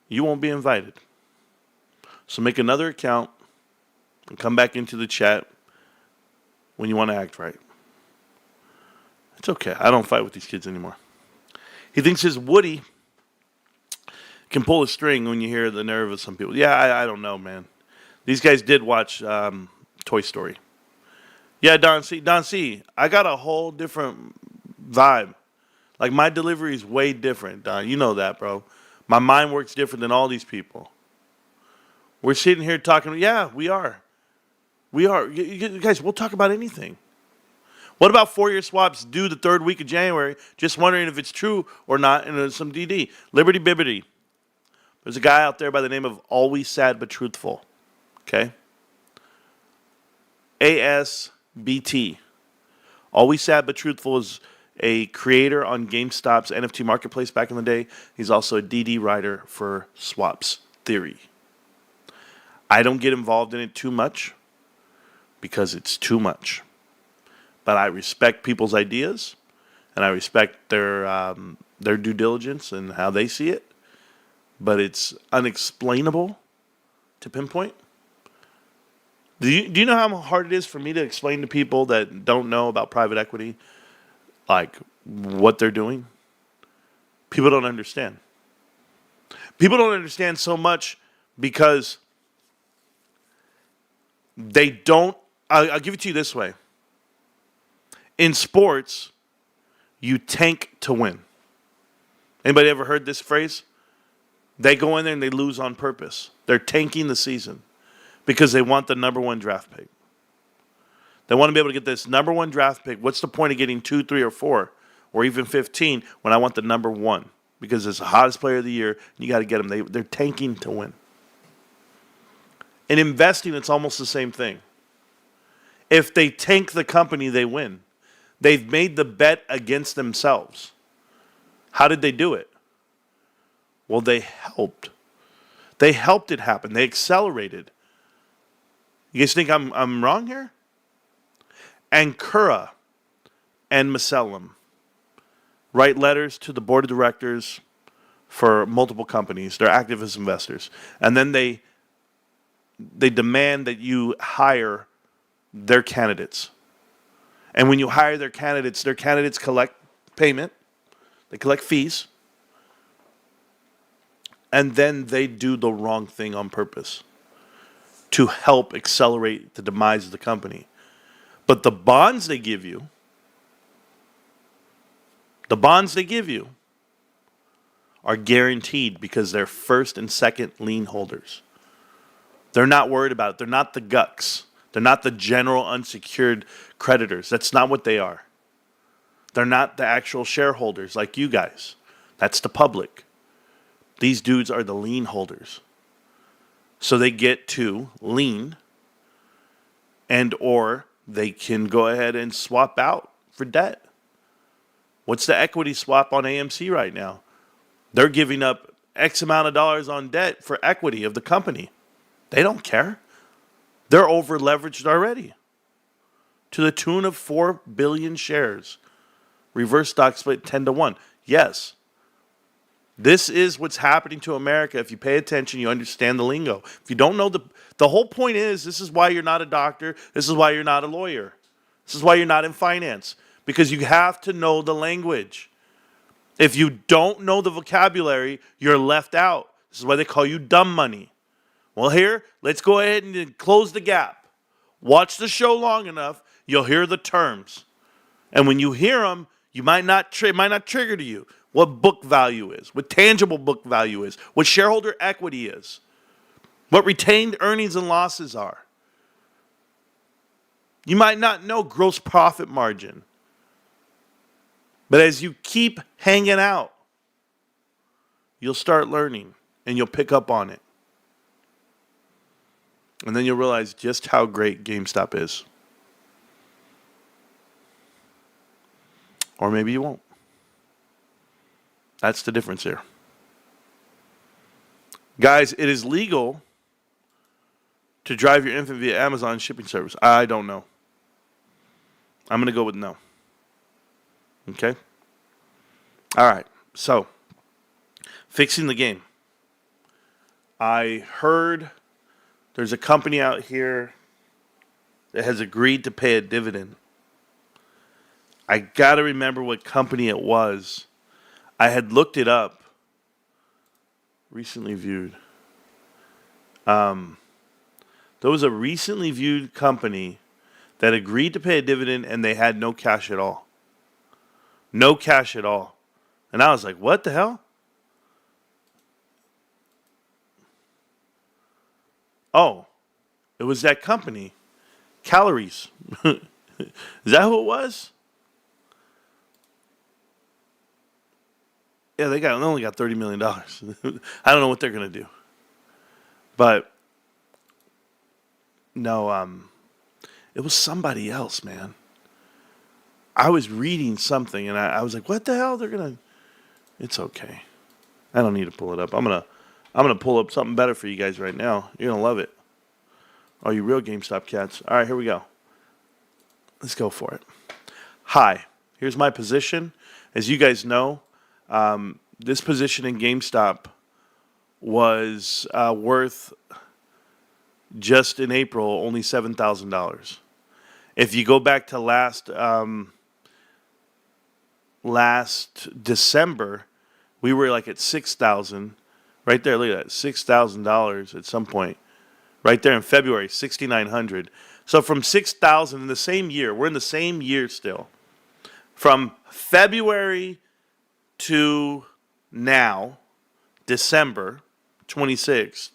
you won't be invited. So make another account and come back into the chat when you want to act right. It's okay. I don't fight with these kids anymore. He thinks his Woody can pull a string when you hear the nerve of some people. Yeah, I don't know, man. These guys did watch Toy Story. Yeah, Don C, I got a whole different vibe. Like, my delivery is way different, Don. You know that, bro. My mind works different than all these people. We're sitting here talking. Yeah, we are. We are. You guys, we'll talk about anything. What about 4-year swaps due the third week of January? Just wondering if it's true or not. And some DD. Liberty Bibbity. There's a guy out there by the name of Always Sad But Truthful. Okay? ASBT. Always Sad But Truthful is a creator on GameStop's NFT marketplace back in the day. He's also a DD writer for Swaps Theory. I don't get involved in it too much because it's too much. But I respect people's ideas, and I respect their due diligence and how they see it. But it's unexplainable to pinpoint. Do you know how hard it is for me to explain to people that don't know about private equity, like what they're doing? People don't understand. People don't understand so much because they don't. I'll give it to you this way. In sports, you tank to win. Anybody ever heard this phrase? They go in there and they lose on purpose. They're tanking the season because they want the number one draft pick. They want to be able to get this number one draft pick. What's the point of getting 2, 3, or 4, or even 15 when I want the number one? Because it's the hottest player of the year. And you got to get them. They're tanking to win. In investing, it's almost the same thing. If they tank the company, they win. They've made the bet against themselves. How did they do it? Well, they helped. They helped it happen. They accelerated. You guys think I'm wrong here? Ankura and Macellum write letters to the board of directors for multiple companies. They're activist investors. And then they demand that you hire their candidates. And when you hire their candidates collect payment. They collect fees. And then they do the wrong thing on purpose. to help accelerate the demise of the company. But the bonds they give you are guaranteed because they're first and second lien holders. They're not worried about it. They're not the GUCs. They're not the general unsecured creditors. That's not what they are. They're not the actual shareholders like you guys. That's the public. These dudes are the lien holders. So they get to lien, and or they can go ahead and swap out for debt. What's the equity swap on AMC right now? They're giving up X amount of dollars on debt for equity of the company. They don't care. They're over leveraged already to the tune of 4 billion shares. Reverse stock split 10-1. Yes. This is what's happening to America. If you pay attention, you understand the lingo. If you don't know the whole point is, this is why you're not a doctor. This is why you're not a lawyer. This is why you're not in finance. Because you have to know the language. If you don't know the vocabulary, you're left out. This is why they call you dumb money. Well, here, let's go ahead and close the gap. Watch the show long enough, you'll hear the terms. And when you hear them, it might not trigger to you what book value is, what tangible book value is, what shareholder equity is, what retained earnings and losses are. You might not know gross profit margin. But as you keep hanging out, you'll start learning and you'll pick up on it. And then you'll realize just how great GameStop is. Or maybe you won't. That's the difference here. Guys, it is legal to drive your infant via Amazon shipping service. I don't know. I'm going to go with no. Okay? All right. So, fixing the game. I heard there's a company out here that has agreed to pay a dividend. I got to remember what company it was. I had looked it up. Recently viewed. There was a recently viewed company that agreed to pay a dividend and they had no cash at all. No cash at all. And I was like, what the hell? Oh, it was that company. Calories. Is that who it was? Yeah, they only got $30 million. I don't know what they're going to do. But, no, it was somebody else, man. I was reading something, and I was like, what the hell? They're going to... It's okay. I don't need to pull it up. I'm gonna pull up something better for you guys right now. You're going to love it. Oh, you real GameStop cats. All right, here we go. Let's go for it. Hi. Here's my position. As you guys know, this position in GameStop was worth, just in April, only $7,000. If you go back to last December, we were like at $6,000. Right there, look at that, $6,000 at some point. Right there in February, $6,900. So from $6,000 in the same year, we're in the same year still. From February to now, December 26th,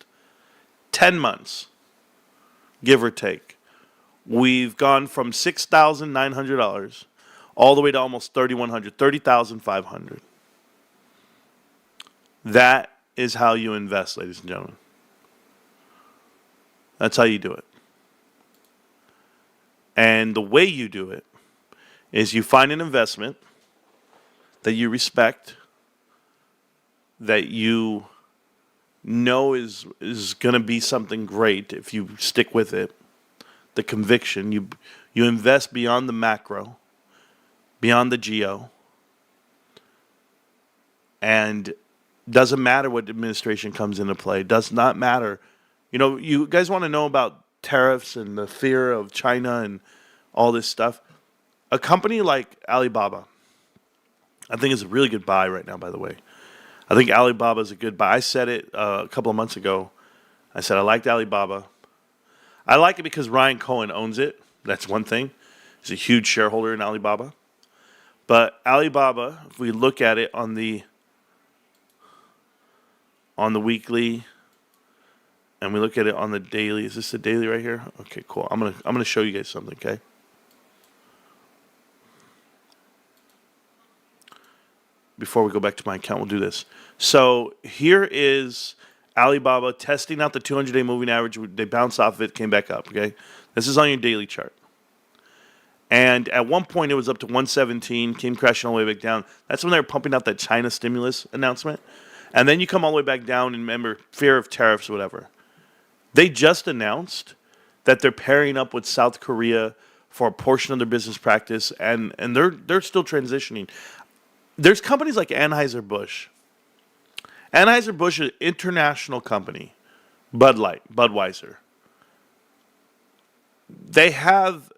10 months, give or take. We've gone from $6,900 all the way to almost $3,100, $30,500. That is how you invest, ladies and gentlemen. That's how you do it. And the way you do it is you find an investment that you respect, that you know is going to be something great if you stick with it. The conviction. You invest beyond the macro, beyond the geo. And doesn't matter what administration comes into play. Does not matter. You know, you guys want to know about tariffs and the fear of China and all this stuff. A company like Alibaba, I think is a really good buy right now, by the way. I think Alibaba is a good buy. I said it a couple of months ago. I said I liked Alibaba. I like it because Ryan Cohen owns it. That's one thing. He's a huge shareholder in Alibaba. But Alibaba, if we look at it on the weekly, and we look at it on the daily. Is this the daily right here? Okay, cool. I'm gonna show you guys something. Okay. Before we go back to my account, we'll do this. So here is Alibaba testing out the 200-day moving average. They bounced off of it, came back up. Okay, this is on your daily chart. And at one point, it was up to 117, came crashing all the way back down. That's when they were pumping out that China stimulus announcement. And then you come all the way back down, and remember, fear of tariffs or whatever. They just announced that they're pairing up with South Korea for a portion of their business practice, and they're still transitioning. There's companies like Anheuser-Busch. Anheuser-Busch is an international company. Bud Light, Budweiser. They have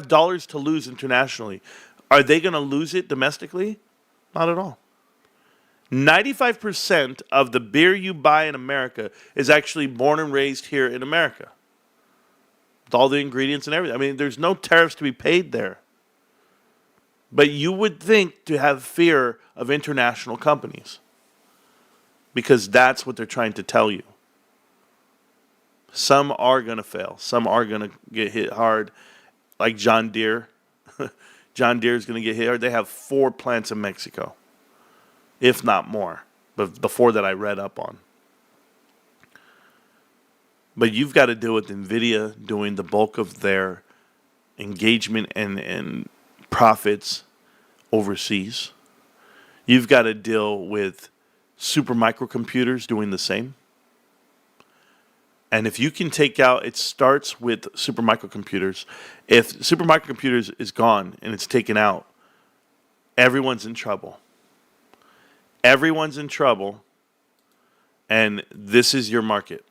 dollars to lose internationally. Are they going to lose it domestically? Not at all. 95% of the beer you buy in America is actually born and raised here in America. With all the ingredients and everything. I mean, there's no tariffs to be paid there. But you would think to have fear of international companies. Because that's what they're trying to tell you. Some are going to fail. Some are going to get hit hard. Like John Deere. John Deere is going to get hit hard. They have 4 plants in Mexico, if not more. But the 4 that I read up on. But you've got to deal with NVIDIA doing the bulk of their engagement and profits overseas. You've got to deal with super microcomputers doing the same. And if you can take out, it starts with super microcomputers. If super microcomputers is gone and it's taken out, everyone's in trouble. Everyone's in trouble. And this is your market.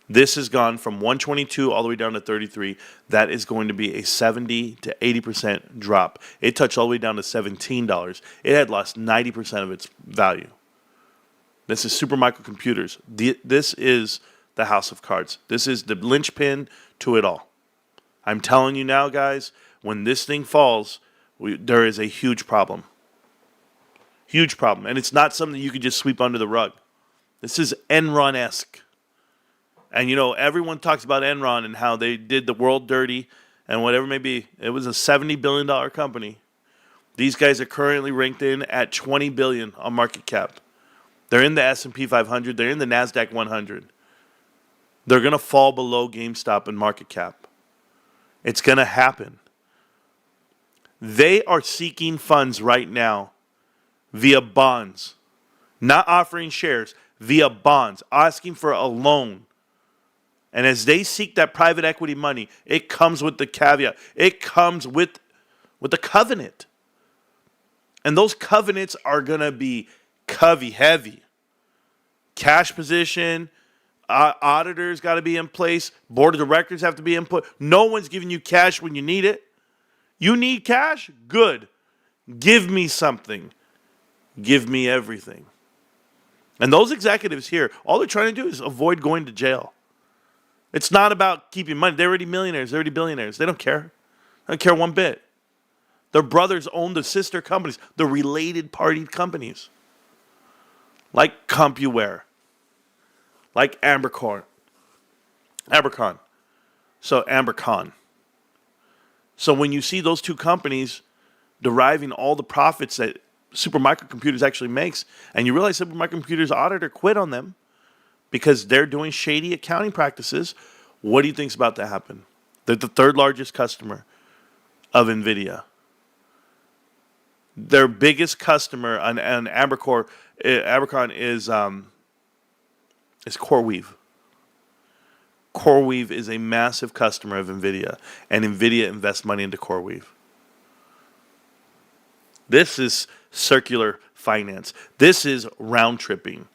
This has gone from 122 all the way down to 33. That is going to be a 70 to 80% drop. It touched all the way down to $17. It had lost 90% of its value. This is super microcomputers. This is the house of cards. This is the linchpin to it all. I'm telling you now, guys, when this thing falls, there is a huge problem. Huge problem. And it's not something you could just sweep under the rug. This is Enron-esque. And, you know, everyone talks about Enron and how they did the world dirty and whatever it may be. It was a $70 billion company. These guys are currently ranked in at $20 billion on market cap. They're in the S&P 500. They're in the NASDAQ 100. They're going to fall below GameStop in market cap. It's going to happen. They are seeking funds right now via bonds, not offering shares, via bonds, asking for a loan. And as they seek that private equity money, it comes with the caveat. It comes with a covenant. And those covenants are going to be heavy. Cash position, auditors got to be in place. Board of directors have to be input. No one's giving you cash when you need it. You need cash? Good. Give me something. Give me everything. And those executives here, all they're trying to do is avoid going to jail. It's not about keeping money. They're already millionaires. They're already billionaires. They don't care. They don't care one bit. Their brothers own the sister companies, the related party companies. Like CompuWare. Like Abercorn. So when you see those two companies deriving all the profits that Super Microcomputers actually makes, and you realize Super Microcomputers auditor quit on them because they're doing shady accounting practices, what do you think's about to happen? They're the 3rd largest customer of NVIDIA. Their biggest customer on Abercorn is CoreWeave. CoreWeave is a massive customer of NVIDIA, and NVIDIA invests money into CoreWeave. This is circular finance. This is round tripping.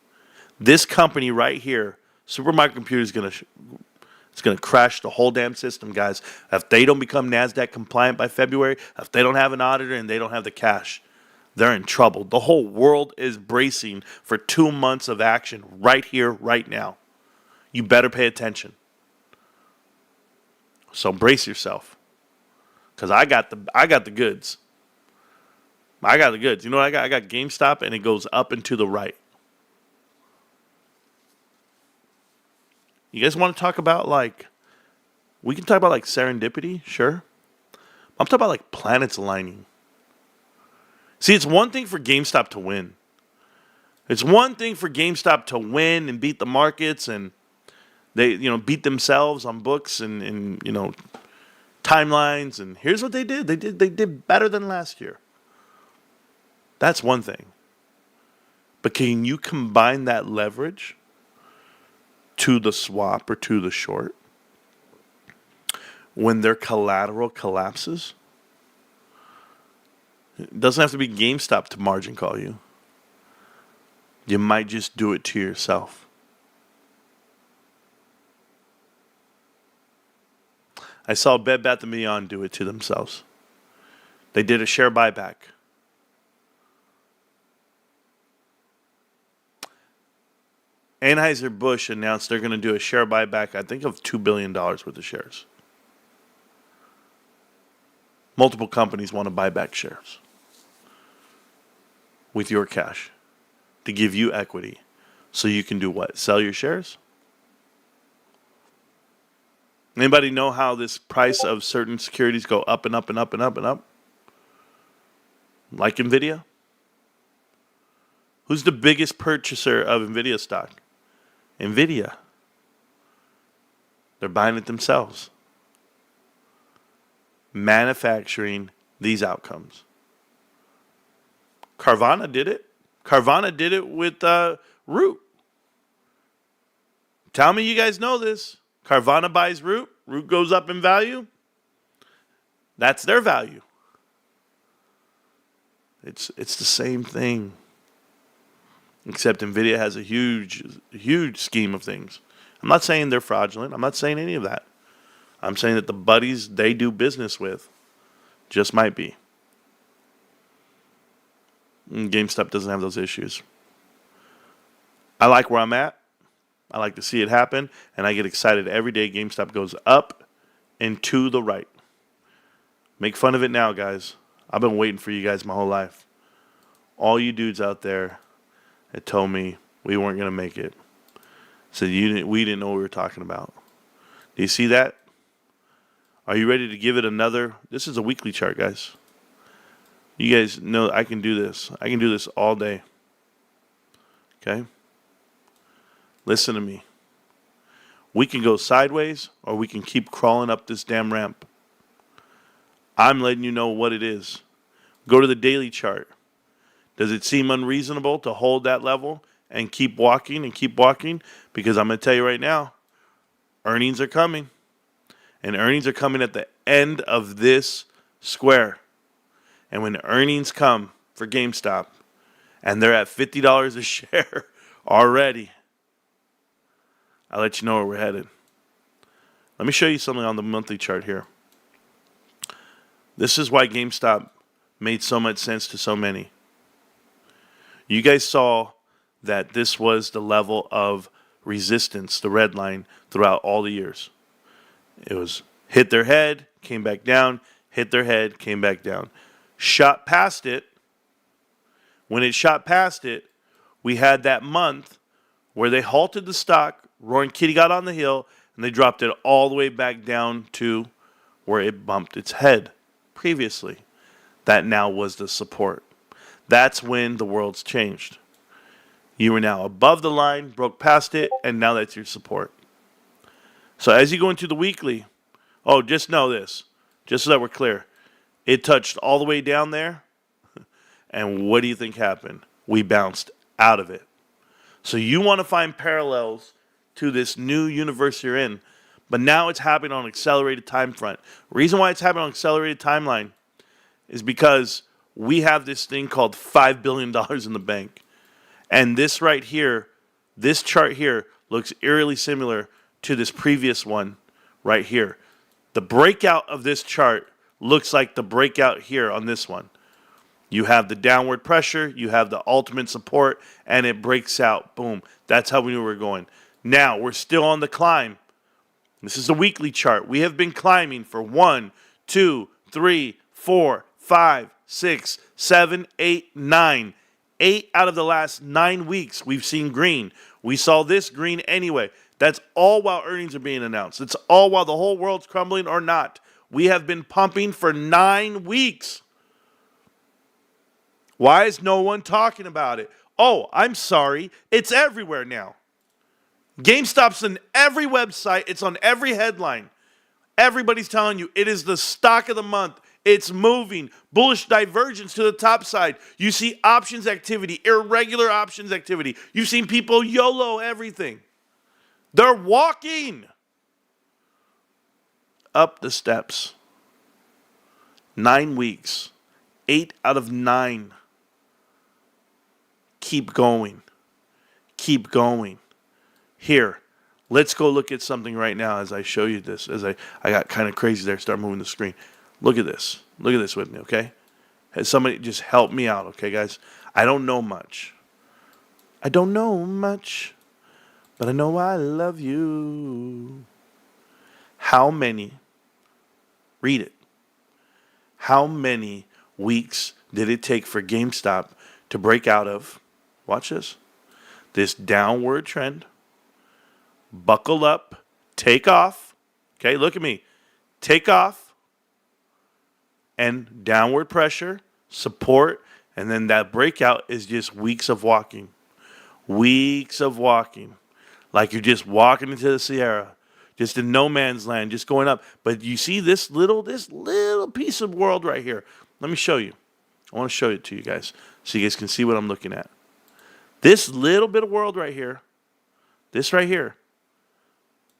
This company right here, Super Microcomputer, it's going to crash the whole damn system, guys. If they don't become NASDAQ compliant by February, if they don't have an auditor and they don't have the cash, they're in trouble. The whole world is bracing for 2 months of action right here, right now. You better pay attention. So brace yourself, because I got the goods. I got the goods. You know what I got? I got GameStop, and it goes up and to the right. You guys want to talk about we can talk about serendipity, sure. I'm talking about planets aligning. See, it's one thing for GameStop to win. It's one thing for GameStop to win and beat the markets, and they, beat themselves on books and timelines. And here's what they did. They did better than last year. That's one thing. But can you combine that leverage to the swap or to the short when their collateral collapses? It doesn't have to be GameStop to margin call you. You might just do it to yourself. I saw Bed Bath & Beyond do it to themselves. They did a share buyback. Anheuser-Busch announced they're going to do a share buyback, I think, of $2 billion worth of shares. Multiple companies want to buy back shares with your cash to give you equity so you can do what? Sell your shares? Anybody know how this price of certain securities go up and up and up and up and up? Like Nvidia? Who's the biggest purchaser of Nvidia stock? Nvidia. They're buying it themselves. Manufacturing these outcomes. Carvana did it. Carvana did it with Root. Tell me you guys know this. Carvana buys Root. Root goes up in value. That's their value. It's the same thing. Except Nvidia has a huge scheme of things. I'm not saying they're fraudulent. I'm not saying any of that. I'm saying that the buddies they do business with just might be. And GameStop doesn't have those issues. I like where I'm at. I like to see it happen. And I get excited every day GameStop goes up and to the right. Make fun of it now, guys. I've been waiting for you guys my whole life. All you dudes out there that told me we weren't going to make it. Said we didn't know what we were talking about. Do you see that? Are you ready to give it another? This is a weekly chart, guys. You guys know I can do this. I can do this all day. Okay? Listen to me. We can go sideways or we can keep crawling up this damn ramp. I'm letting you know what it is. Go to the daily chart. Does it seem unreasonable to hold that level and keep walking and keep walking? Because I'm going to tell you right now, earnings are coming. And earnings are coming at the end of this square. And when earnings come for GameStop, and they're at $50 a share already, I'll let you know where we're headed. Let me show you something on the monthly chart here. This is why GameStop made so much sense to so many. You guys saw that this was the level of resistance, the red line, throughout all the years. It was hit their head, came back down, hit their head, came back down. Shot past it. When it shot past it, we had that month where they halted the stock, Roaring Kitty got on the hill, and they dropped it all the way back down to where it bumped its head previously. That now was the support. That's when the world's changed. You were now above the line, broke past it, and now that's your support. So as you go into the weekly, just know this, just so that we're clear. It touched all the way down there, and what do you think happened? We bounced out of it. So you want to find parallels to this new universe you're in, but now it's happening on accelerated time front. Reason why it's happening on accelerated timeline is because we have this thing called $5 billion in the bank. And this right here, this chart here, looks eerily similar to this previous one right here. The breakout of this chart looks like the breakout here on this one. You have the downward pressure, you have the ultimate support, and it breaks out. Boom. That's how we knew we were going. Now, we're still on the climb. This is the weekly chart. We have been climbing for 1, 2, 3, 4, 5, 6, 7, 8, 9. 8 out of the last 9 weeks we've seen green. We saw this green anyway. That's all while earnings are being announced. It's all while the whole world's crumbling or not. We have been pumping for 9 weeks. Why is no one talking about it? Oh, I'm sorry. It's everywhere now. GameStop's on every website. It's on every headline. Everybody's telling you it is the stock of the month. It's moving. Bullish divergence to the top side. You see options activity, irregular options activity. You've seen people YOLO everything. They're walking up the steps. 9 weeks. 8 out of 9. Keep going. Keep going. Here, let's go look at something right now as I show you this. As I got kind of crazy there, start moving the screen. Look at this. Look at this with me, okay? Has somebody just help me out, okay, guys? I don't know much. I don't know much, but I know I love you. How many, read it, how many weeks did it take for GameStop to break out of, watch this downward trend, buckle up, take off, okay, look at me, take off, and downward pressure, support, and then that breakout is just weeks of walking. Weeks of walking. Like you're just walking into the Sierra, just in no man's land, just going up. But you see this little piece of world right here. Let me show you. I want to show it to you guys so you guys can see what I'm looking at. This little bit of world right here, this right here,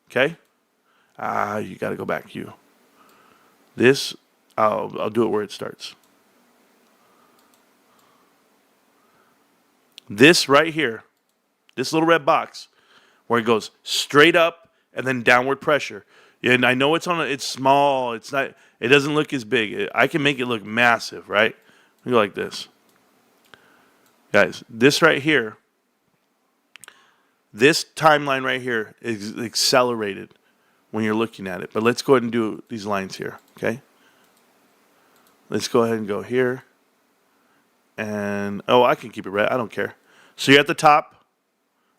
okay? You got to go back, you. This, I'll do it where it starts. This right here, this little red box, where it goes straight up and then downward pressure. And I know it's small. It's not. It doesn't look as big. I can make it look massive, right? Look like this, guys. This right here, this timeline right here is accelerated when you're looking at it. But let's go ahead and do these lines here, okay? Let's go ahead and go here. And, I can keep it red. I don't care. So you're at the top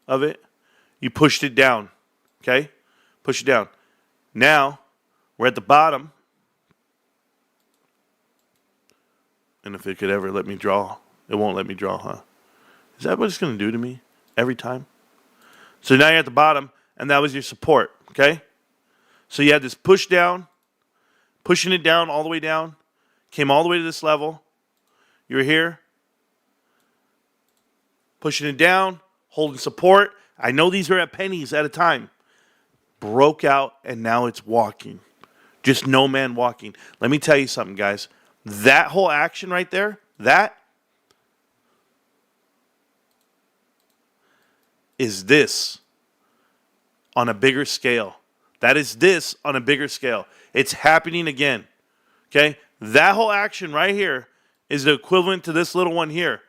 of it. You pushed it down, okay? Push it down. Now, we're at the bottom. And if it could ever let me draw, it won't let me draw, huh? Is that what it's going to do to me every time? So now you're at the bottom, and that was your support, okay? So you had this push down, pushing it down all the way down, came all the way to this level. You were here, pushing it down, holding support. I know these are at pennies at a time. Broke out, and now it's walking. Just no man walking. Let me tell you something, guys. That whole action right there, that is this on a bigger scale. That is this on a bigger scale. It's happening again. Okay? That whole action right here is the equivalent to this little one here.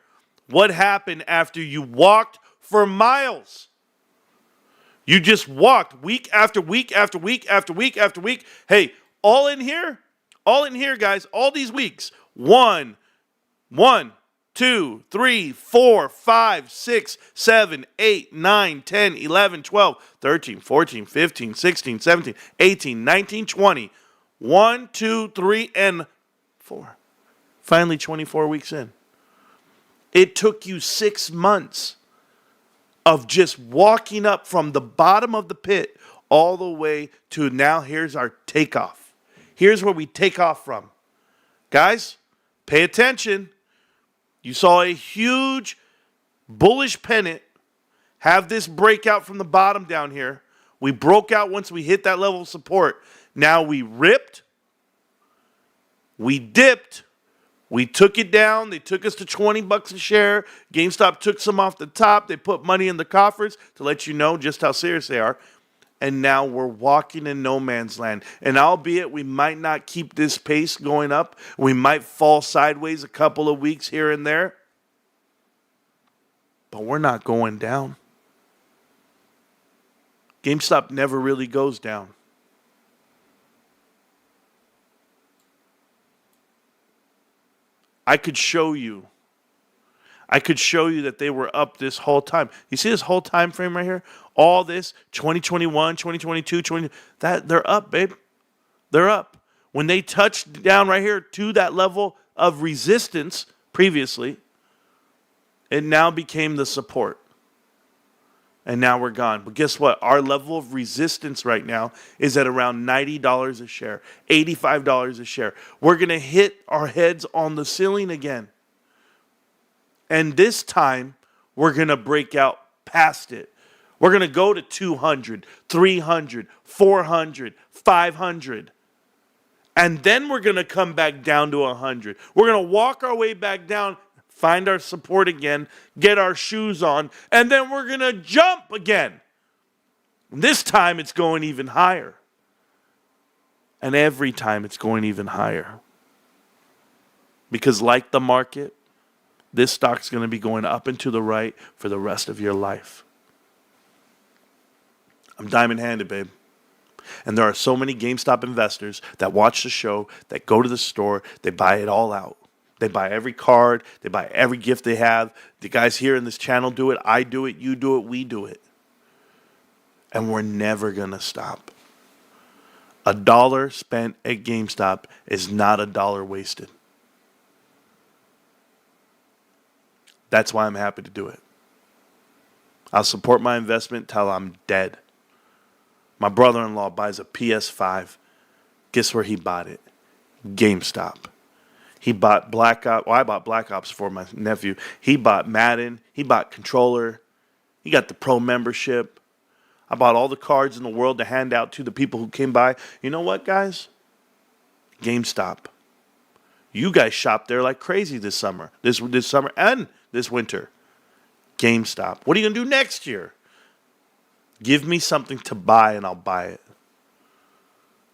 What happened after you walked for miles? You just walked week after week after week after week after week. Hey, all in here, guys, all these weeks. 1, 2, 3, 4, 5, 6, 7, 8, 9, 10, 11, 12, 13, 14, 15, 16, 17, 18, 19, 20. 1, 2, 3, and 4. Finally, 24 weeks in. It took you 6 months of just walking up from the bottom of the pit all the way to now here's our takeoff. Here's where we take off from. Guys, pay attention. You saw a huge bullish pennant have this breakout from the bottom down here. We broke out once we hit that level of support. Now we ripped. We dipped. We took it down. They took us to $20 a share. GameStop took some off the top. They put money in the coffers to let you know just how serious they are. And now we're walking in no man's land. And albeit we might not keep this pace going up, we might fall sideways a couple of weeks here and there, but we're not going down. GameStop never really goes down. I could show you. I could show you that they were up this whole time. You see this whole time frame right here? All this, 2021, 2022, that they're up, babe. They're up. When they touched down right here to that level of resistance previously, it now became the support. And now we're gone. But guess what? Our level of resistance right now is at around $90 a share, $85 a share. We're going to hit our heads on the ceiling again. And this time, we're going to break out past it. We're going to go to 200, 300, 400, 500. And then we're going to come back down to 100. We're going to walk our way back down, find our support again, get our shoes on, and then we're going to jump again. This time, it's going even higher. And every time, it's going even higher. Because like the market, this stock's going to be going up and to the right for the rest of your life. I'm diamond-handed, babe. And there are so many GameStop investors that watch the show, that go to the store, they buy it all out. They buy every card, they buy every gift they have. The guys here in this channel do it, I do it, you do it, we do it. And we're never going to stop. $1 spent at GameStop is not $1 wasted. That's why I'm happy to do it. I'll support my investment till I'm dead. My brother-in-law buys a PS5. Guess where he bought it? GameStop. He bought Black Ops. Well, I bought Black Ops for my nephew. He bought Madden. He bought controller. He got the pro membership. I bought all the cards in the world to hand out to the people who came by. You know what, guys? GameStop. You guys shop there like crazy this summer. This summer and this winter. GameStop. What are you going to do next year? Give me something to buy and I'll buy it.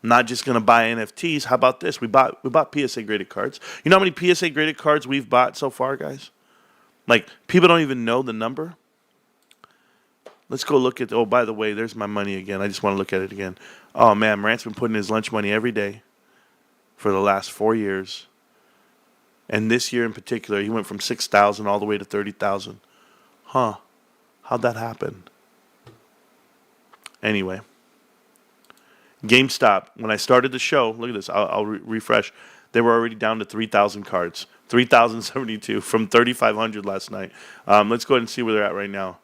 I'm not just going to buy NFTs. How about this? We bought PSA graded cards. You know how many PSA graded cards we've bought so far, guys? Like, people don't even know the number. Let's go look at, oh, by the way, there's my money again. I just want to look at it again. Oh, man, Marantz been putting his lunch money every day for the last 4 years. And this year in particular, he went from 6,000 all the way to 30,000. Huh. How'd that happen? Anyway. GameStop, when I started the show, look at this, I'll refresh. They were already down to 3,000 cards. 3,072 from 3,500 last night. Let's go ahead and see where they're at right now.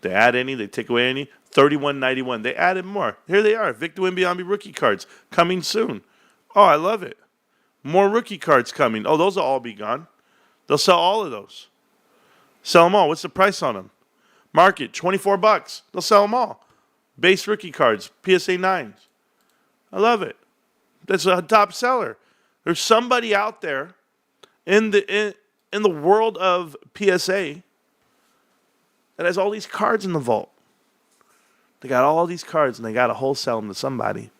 They add any, they take away any. 31.91. They added more. Here they are. Victor Wembanyama rookie cards coming soon. Oh, I love it. More rookie cards coming. Oh, those will all be gone. They'll sell all of those. Sell them all. What's the price on them? Market, $24. They'll sell them all. Base rookie cards, PSA 9s. I love it. That's a top seller. There's somebody out there in the world of PSA that has all these cards in the vault. They got all these cards and they got to wholesale them to somebody.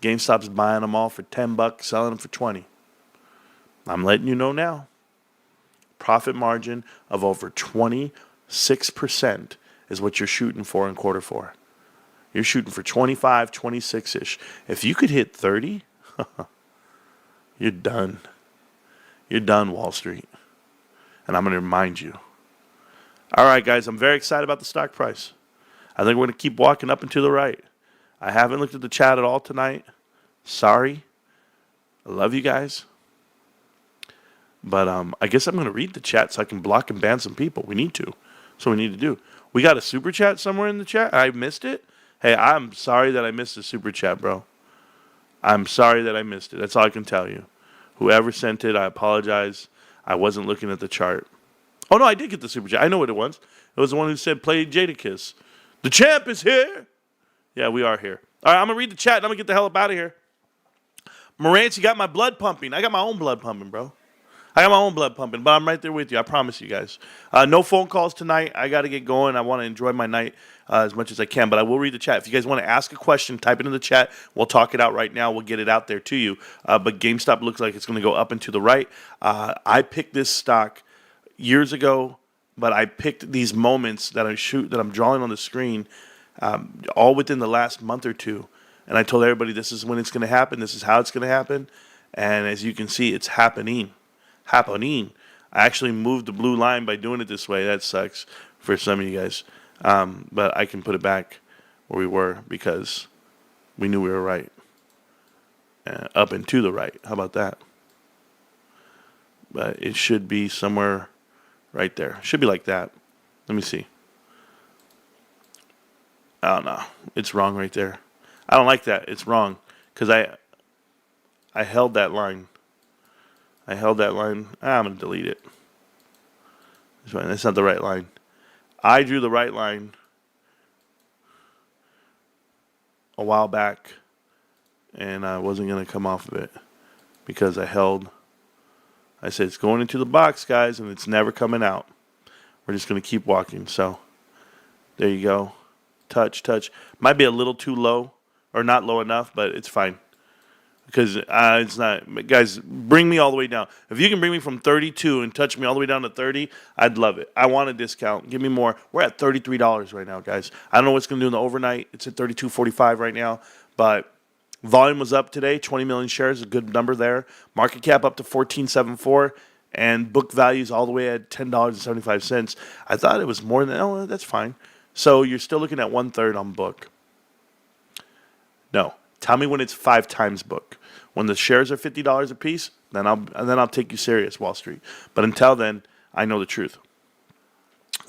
GameStop's buying them all for $10, selling them for $20. I'm letting you know now. Profit margin of over 26% is what you're shooting for in quarter four. You're shooting for 25, 26-ish. If you could hit 30, you're done. You're done, Wall Street. And I'm going to remind you. All right, guys, I'm very excited about the stock price. I think we're going to keep walking up and to the right. I haven't looked at the chat at all tonight. Sorry. I love you guys. But I guess I'm going to read the chat so I can block and ban some people. We need to. That's what we need to do. We got a super chat somewhere in the chat. I missed it. Hey, I'm sorry that I missed the super chat, bro. I'm sorry that I missed it. That's all I can tell you. Whoever sent it, I apologize. I wasn't looking at the chart. Oh, no, I did get the super chat. I know what it was. It was the one who said, play Jadakiss. The champ is here. Yeah, we are here. All right, I'm going to read the chat and I'm going to get the hell up out of here. Marantz, you got my blood pumping. I got my own blood pumping, bro. I got my own blood pumping, but I'm right there with you. I promise you guys. No phone calls tonight. I got to get going. I want to enjoy my night as much as I can, but I will read the chat. If you guys want to ask a question, type it in the chat. We'll talk it out right now. We'll get it out there to you. But GameStop looks like it's going to go up and to the right. I picked this stock years ago, but I picked these moments that I'm drawing on the screen all within the last month or two. And I told everybody this is when it's going to happen. This is how it's going to happen. And as you can see, it's happening. happening. I actually moved the blue line by doing it this way. That sucks for some of you guys. But I can put it back where we were because we knew we were right. Up and to the right. How about that? But it should be somewhere right there. Should be like that. Let me see. Oh, no. It's wrong right there. I don't like that. It's wrong. Because I held that line. I'm going to delete it. That's not the right line. I drew the right line a while back, and I wasn't going to come off of it because I said it's going into the box, guys, and it's never coming out. We're just going to keep walking. So there you go. Touch. Might be a little too low or not low enough, but it's fine. Because it's not, guys, bring me all the way down. If you can bring me from 32 and touch me all the way down to 30, I'd love it. I want a discount. Give me more. We're at $33 right now, guys. I don't know what's going to do in the overnight. It's at $32.45 right now. But volume was up today, 20 million shares, a good number there. Market cap up to $14.74. And book values all the way at $10.75. I thought it was more than, oh, that's fine. So you're still looking at 1/3 on book. No. Tell me when it's 5 times book. When the shares are $50 a piece, then I'll take you serious, Wall Street. But until then, I know the truth.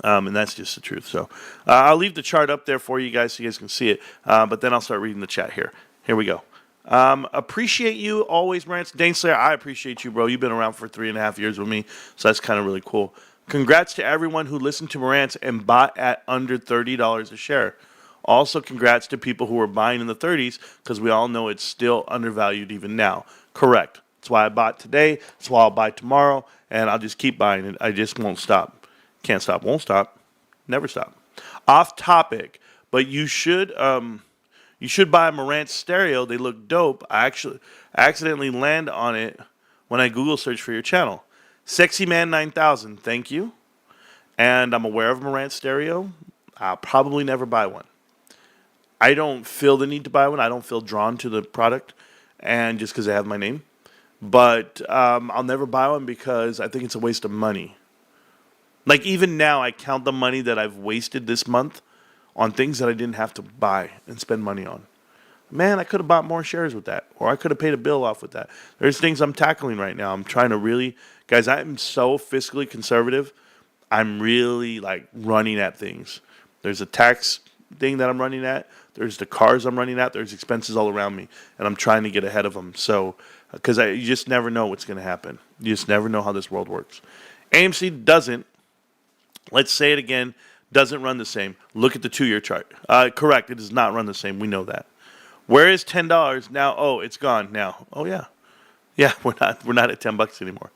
And that's just the truth. So I'll leave the chart up there for you guys so you guys can see it. But then I'll start reading the chat here. Here we go. Appreciate you always, Marantz. Dane Slayer, I appreciate you, bro. You've been around for 3.5 years with me, so that's kind of really cool. Congrats to everyone who listened to Marantz and bought at under $30 a share. Also, congrats to people who are buying in the 30s because we all know it's still undervalued even now. Correct. That's why I bought today. That's why I'll buy tomorrow, and I'll just keep buying it. I just won't stop. Can't stop. Won't stop. Never stop. Off topic, but you should buy a Marantz stereo. They look dope. I actually accidentally land on it when I Google search for your channel. Sexy Man 9000. Thank you. And I'm aware of Marantz stereo. I'll probably never buy one. I don't feel the need to buy one. I don't feel drawn to the product, and just because they have my name. But I'll never buy one because I think it's a waste of money. Like even now, I count the money that I've wasted this month on things that I didn't have to buy and spend money on. Man, I could have bought more shares with that, or I could have paid a bill off with that. There's things I'm tackling right now. I'm trying to really, guys, I'm so fiscally conservative. I'm really like running at things. There's a tax thing that I'm running at. There's the cars I'm running at. There's expenses all around me, and I'm trying to get ahead of them. So, because you just never know what's going to happen. You just never know how this world works. AMC doesn't. Let's say it again. Doesn't run the same. Look at the 2-year chart. Correct. It does not run the same. We know that. Where is $10 now? Oh, it's gone now. Oh yeah, we're not at $10 anymore.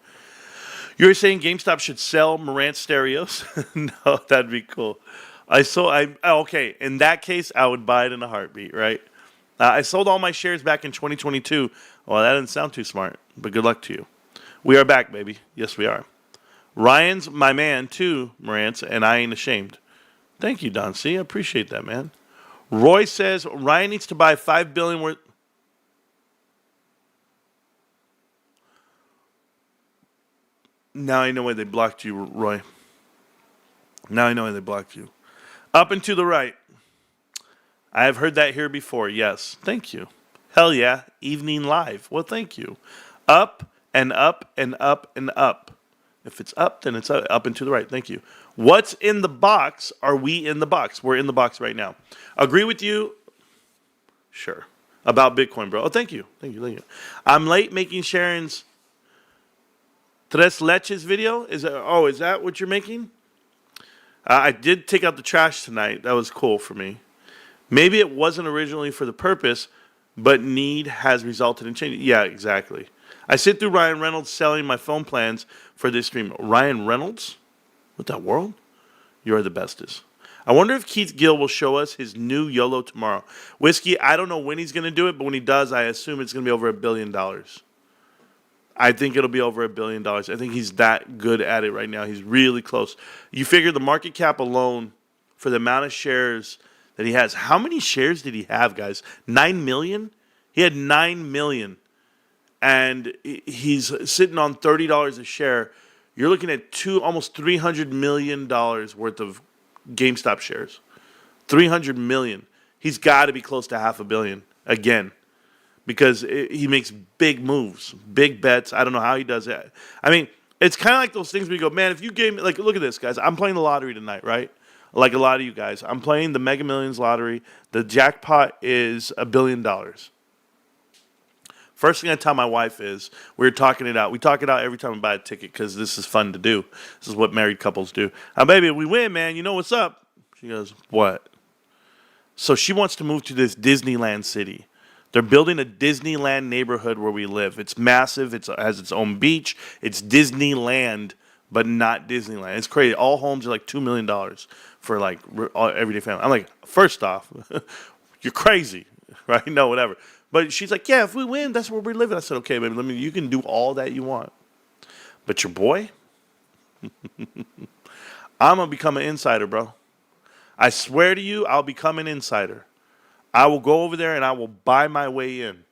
You were saying GameStop should sell Marantz stereos? No, that'd be cool. Okay, in that case, I would buy it in a heartbeat, right? I sold all my shares back in 2022. Well, that didn't sound too smart, but good luck to you. We are back, baby. Yes, we are. Ryan's my man, too, Marantz, and I ain't ashamed. Thank you, Don C. I appreciate that, man. Roy says Ryan needs to buy $5 billion worth. Now I know why they blocked you, Roy. Now I know why they blocked you. Up and to the right. I have heard that here before. Yes. Thank you. Hell yeah. Evening live. Well, thank you. Up and up and up and up. If it's up, then it's up and to the right. Thank you. What's in the box? Are we in the box? We're in the box right now. Agree with you? Sure. About Bitcoin, bro. Oh, thank you. Thank you. I'm late making Sharon's Tres Leches video. Is that what you're making? I did take out the trash tonight. That was cool for me. Maybe it wasn't originally for the purpose, but need has resulted in change. Yeah, exactly. I sit through Ryan Reynolds selling my phone plans for this stream. Ryan Reynolds? What that world? You're the bestest. I wonder if Keith Gill will show us his new YOLO tomorrow. Whiskey, I don't know when he's going to do it, but when he does, I assume it's going to be over $1 billion. I think it'll be over $1 billion. I think he's that good at it right now. He's really close. You figure the market cap alone for the amount of shares that he has. How many shares did he have, guys? 9 million? He had 9 million. and he's sitting on $30 a share. You're looking at almost $300 million worth of GameStop shares. $300 million. He's got to be close to $500 million again, because he makes big moves, big bets. I don't know how he does it. I mean, it's kind of like those things where you go, man, if you gave me, like, look at this, guys. I'm playing the lottery tonight, right? Like a lot of you guys. I'm playing the Mega Millions lottery. The jackpot is $1 billion. First thing I tell my wife is, we're talking it out. We talk it out every time we buy a ticket because this is fun to do. This is what married couples do. Baby, if we win, man, you know what's up? She goes, what? So she wants to move to this Disneyland city. They're building a Disneyland neighborhood where we live. It's massive. It has its own beach. It's Disneyland, but not Disneyland. It's crazy. All homes are like $2 million for like everyday family. I'm like, first off, you're crazy, right? No, whatever. But she's like, yeah, if we win, that's where we're living. I said, okay, baby, you can do all that you want. But your boy, I'm going to become an insider, bro. I swear to you, I'll become an insider. I will go over there and I will buy my way in.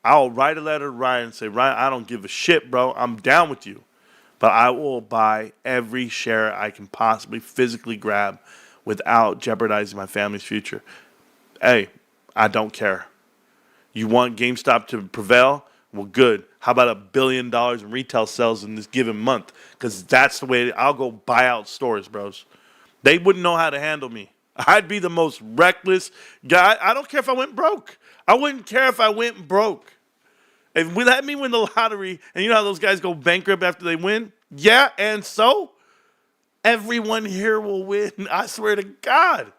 I'll write a letter to Ryan and say, Ryan, I don't give a shit, bro. I'm down with you. But I will buy every share I can possibly physically grab without jeopardizing my family's future. Hey, I don't care. You want GameStop to prevail? Well, good. How about $1 billion in retail sales in this given month? Because that's the way I'll go buy out stores, bros. They wouldn't know how to handle me. I'd be the most reckless guy. I don't care if I went broke. I wouldn't care if I went broke. If would that mean win the lottery, and you know how those guys go bankrupt after they win? Yeah, and so everyone here will win. I swear to God.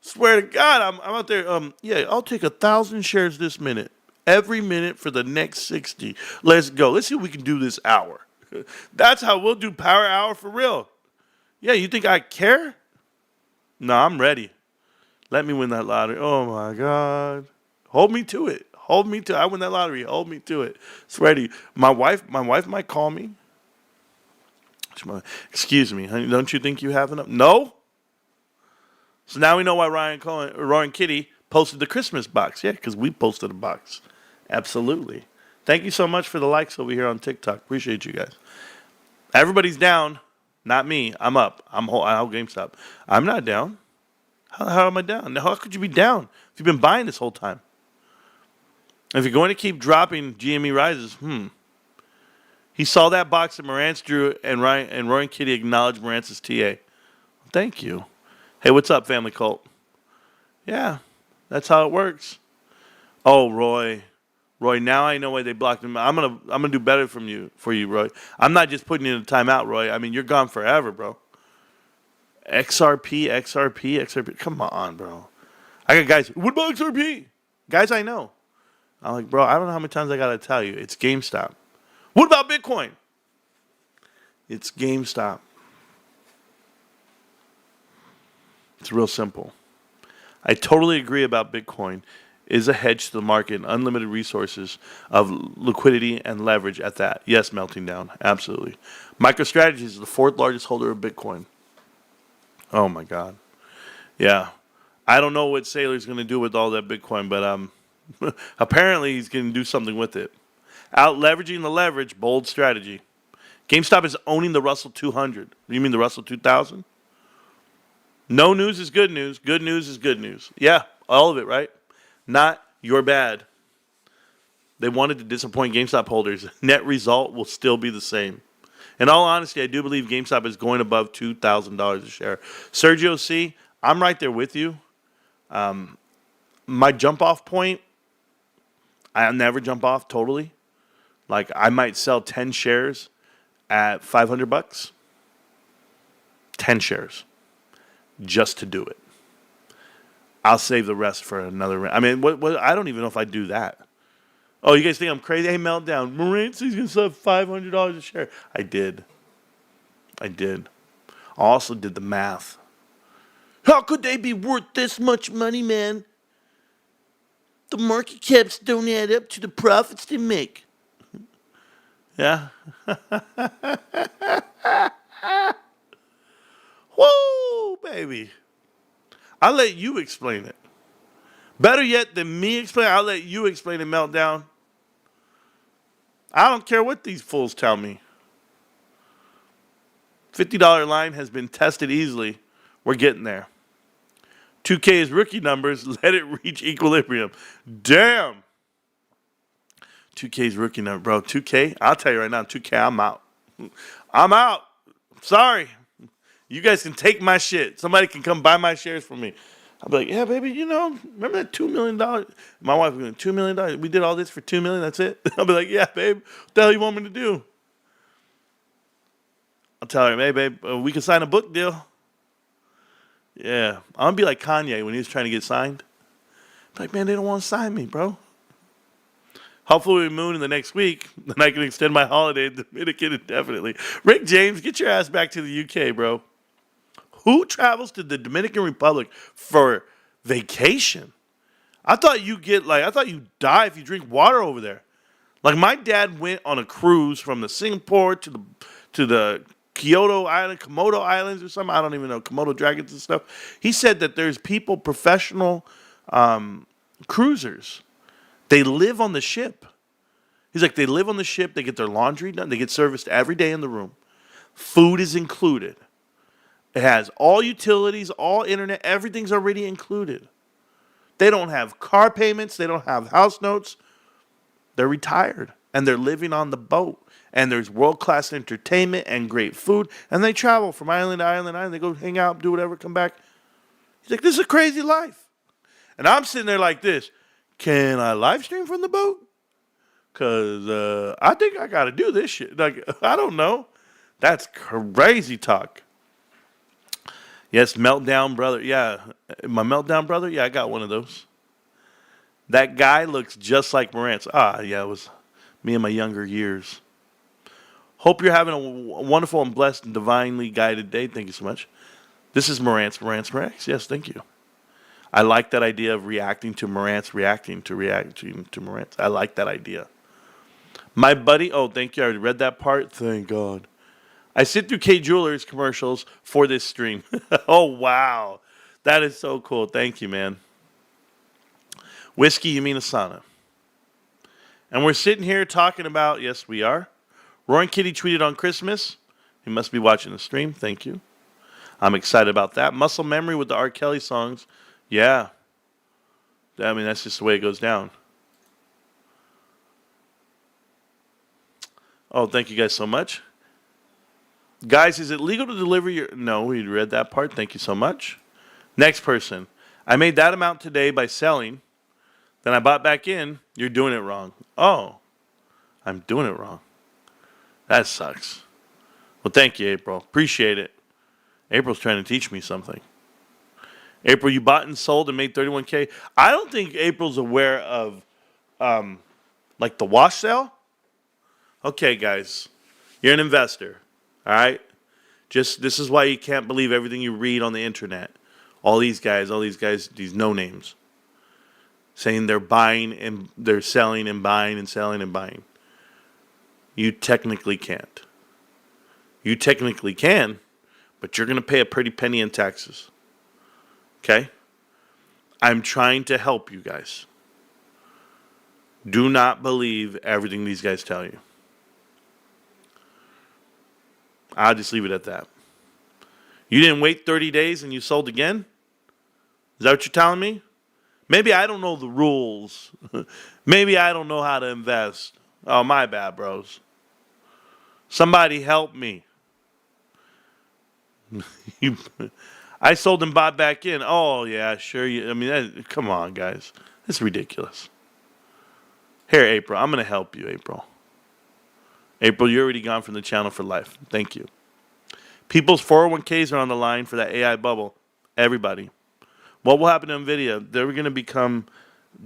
Swear to God, I'm out there. Yeah, I'll take 1,000 shares this minute. Every minute for the next 60. Let's go. Let's see if we can do this hour. That's how we'll do Power Hour for real. Yeah, you think I care? No, I'm ready. Let me win that lottery. Oh, my God. Hold me to it. Hold me to it. I win that lottery. Hold me to it. Swear to you. My wife might call me. Excuse me, honey, don't you think you have enough? No? So now we know why Ryan Kitty posted the Christmas box. Yeah, because we posted a box. Absolutely. Thank you so much for the likes over here on TikTok. Appreciate you guys. Everybody's down. Not me. I'm up. I hold GameStop. I'm not down. How am I down? How could you be down if you've been buying this whole time? If you're going to keep dropping GME rises, He saw that box that Marantz drew, and Roy and Kitty acknowledged Marantz's TA. Thank you. Hey, what's up, family cult? Yeah, that's how it works. Oh, Roy, now I know why they blocked him. I'm gonna do better for you, Roy. I'm not just putting you in a timeout, Roy. I mean, you're gone forever, bro. XRP. Come on, bro. I got guys. What about XRP? Guys, I know. I'm like, bro, I don't know how many times I gotta tell you. It's GameStop. What about Bitcoin? It's GameStop. It's real simple. I totally agree about Bitcoin is a hedge to the market and unlimited resources of liquidity and leverage at that. Yes, melting down. Absolutely. MicroStrategy is the fourth largest holder of Bitcoin. Oh, my God. Yeah. I don't know what Saylor's going to do with all that Bitcoin, but apparently he's going to do something with it. Out leveraging the leverage, bold strategy. GameStop is owning the Russell 200. You mean the Russell 2000? No news is good news. Good news is good news. Yeah, all of it, right? Not your bad. They wanted to disappoint GameStop holders. Net result will still be the same. In all honesty, I do believe GameStop is going above $2,000 a share. Sergio C., I'm right there with you. My jump-off point, I'll never jump off totally. Like, I might sell 10 shares at $500. 10 shares. Just to do it. I'll save the rest for another. I mean, what? I don't even know if I do that. Oh, you guys think I'm crazy? Hey, Meltdown. Marantz is going to sell $500 a share. I did. I also did the math. How could they be worth this much money, man? The market caps don't add up to the profits they make. Yeah. Whoa, baby. I'll let you explain it. Better yet than me explain, I'll let you explain it, Meltdown. I don't care what these fools tell me. $50 line has been tested easily. We're getting there. 2K's rookie numbers let it reach equilibrium. Damn. 2K's rookie number, bro. 2K, I'll tell you right now, 2K, I'm out. I'm out. Sorry. You guys can take my shit. Somebody can come buy my shares from me. I'll be like, yeah, baby, remember that $2 million? My wife was going, $2 million? We did all this for $2 million, that's it? I'll be like, yeah, babe, what the hell you want me to do? I'll tell her, hey, babe, we can sign a book deal. Yeah, I'm going to be like Kanye when he was trying to get signed. Like, man, they don't want to sign me, bro. Hopefully we moon in the next week, then I can extend my holiday in Dominican indefinitely. Rick James, get your ass back to the UK, bro. Who travels to the Dominican Republic for vacation? I thought you die if you drink water over there. Like, my dad went on a cruise from the Singapore to the Kyoto Island, Komodo Islands or something. I don't even know, Komodo dragons and stuff. He said that there's people, professional cruisers. They live on the ship. He's like, they live on the ship. They get their laundry done. They get serviced every day in the room. Food is included. It has all utilities, all internet. Everything's already included. They don't have car payments. They don't have house notes. They're retired. And they're living on the boat. And there's world-class entertainment and great food. And they travel from island to island to island. They go hang out, do whatever, come back. He's like, this is a crazy life. And I'm sitting there like this. Can I live stream from the boat? Because I think I got to do this shit. Like, I don't know. That's crazy talk. Yes, Meltdown Brother. Yeah, my Meltdown Brother. Yeah, I got one of those. That guy looks just like Marantz. Yeah, it was me in my younger years. Hope you're having a wonderful and blessed and divinely guided day. Thank you so much. This is Marantz. Yes, thank you. I like that idea of reacting to Marantz, reacting to Marantz. I like that idea. My buddy, thank you. I already read that part. Thank God. I sit through K Jewelers commercials for this stream. Oh, wow. That is so cool. Thank you, man. Whiskey, you mean Asana. And we're sitting here talking about, yes, we are. Roy and Kitty tweeted on Christmas. He must be watching the stream. Thank you. I'm excited about that. Muscle memory with the R. Kelly songs. Yeah. I mean, that's just the way it goes down. Oh, thank you guys so much. Guys, is it legal to deliver your... No, we read that part. Thank you so much. Next person. I made that amount today by selling. Then I bought back in. You're doing it wrong. Oh, I'm doing it wrong. That sucks. Well, thank you, April. Appreciate it. April's trying to teach me something. April, you bought and sold and made $31K. I don't think April's aware of, like the wash sale. Okay, guys, you're an investor, all right? This is why you can't believe everything you read on the internet. All these guys, these no names, saying they're buying and they're selling and buying and selling and buying. You technically can't. You technically can, but you're going to pay a pretty penny in taxes. Okay? I'm trying to help you guys. Do not believe everything these guys tell you. I'll just leave it at that. You didn't wait 30 days and you sold again? Is that what you're telling me? Maybe I don't know the rules. Maybe I don't know how to invest. Oh, my bad, bros. Somebody help me. I sold and bought back in. Oh, yeah, sure. Come on, guys. It's ridiculous. Here, April. I'm going to help you, April. April, you're already gone from the channel for life. Thank you. People's 401ks are on the line for that AI bubble. Everybody. What will happen to NVIDIA? They're going to become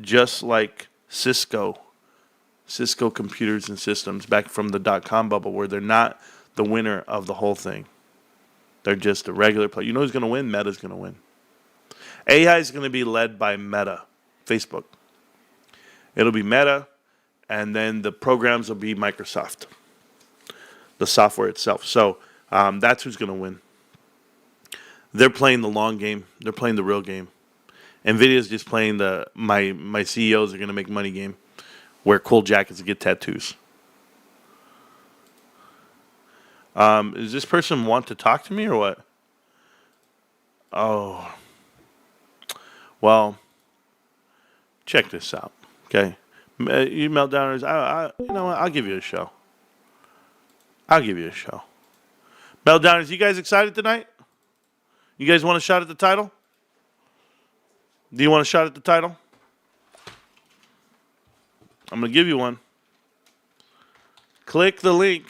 just like Cisco Computers and Systems back from the dot-com bubble, where they're not the winner of the whole thing. They're just a regular player. You know who's going to win? Meta's going to win. AI is going to be led by Meta, Facebook. It'll be Meta, and then the programs will be Microsoft, the software itself. So that's who's going to win. They're playing the long game. They're playing the real game. NVIDIA's just playing the my CEOs are going to make money game. Wear cool jackets and get tattoos. Does this person want to talk to me or what? Oh, well, check this out, okay? You meltdowners, you know what? I'll give you a show. Meltdowners, you guys excited tonight? You guys want a shot at the title? Do you want a shot at the title? I'm going to give you one. Click the link.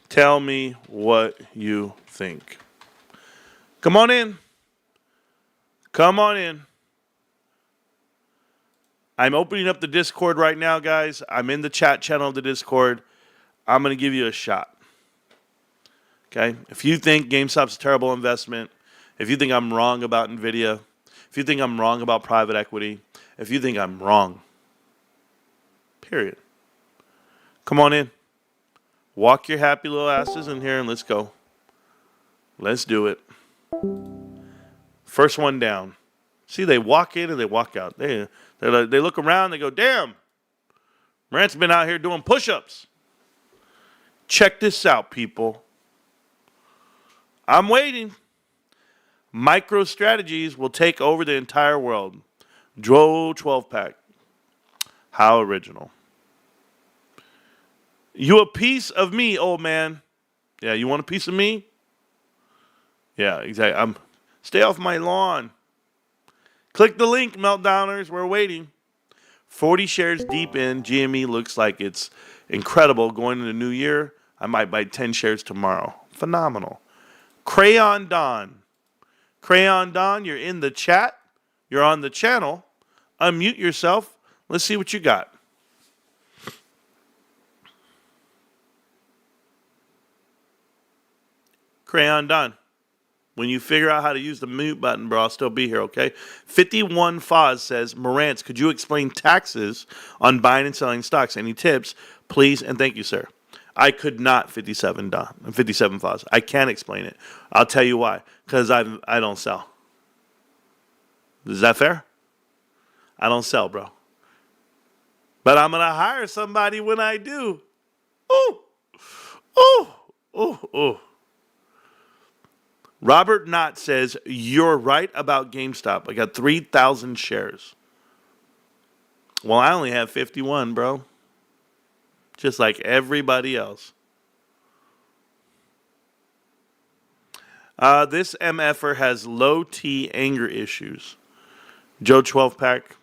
Tell me what you think. Come on in. I'm opening up the Discord right now, guys. I'm in the chat channel of the Discord. I'm going to give you a shot. Okay? If you think GameStop's a terrible investment, if you think I'm wrong about NVIDIA, if you think I'm wrong about private equity, if you think I'm wrong, period. Come on in. Walk your happy little asses in here and let's go. Let's do it. First one down. See, they walk in and they walk out. They look around, they go, damn, Marantz been out here doing push-ups. Check this out, people. I'm waiting. MicroStrategies will take over the entire world. Dro 12-pack. How original. You a piece of me, old man. Yeah, you want a piece of me? Yeah, exactly. Stay off my lawn. Click the link, meltdowners. We're waiting. 40 shares deep in. GME looks like it's incredible going into the new year. I might buy 10 shares tomorrow. Phenomenal. Crayon Don. Crayon Don, you're in the chat. You're on the channel. Unmute yourself. Let's see what you got. Crayon Don. When you figure out how to use the mute button, bro, I'll still be here, okay? 51 Foz says, Marantz, could you explain taxes on buying and selling stocks? Any tips, please? And thank you, sir. I could not, 57 Foz. I can't explain it. I'll tell you why. Because I don't sell. Is that fair? I don't sell, bro. But I'm going to hire somebody when I do. Ooh. Ooh. Ooh. Ooh. Robert Knott says, you're right about GameStop. I got 3,000 shares. Well, I only have 51, bro. Just like everybody else. This MFer has low T anger issues. Joe 12-pack.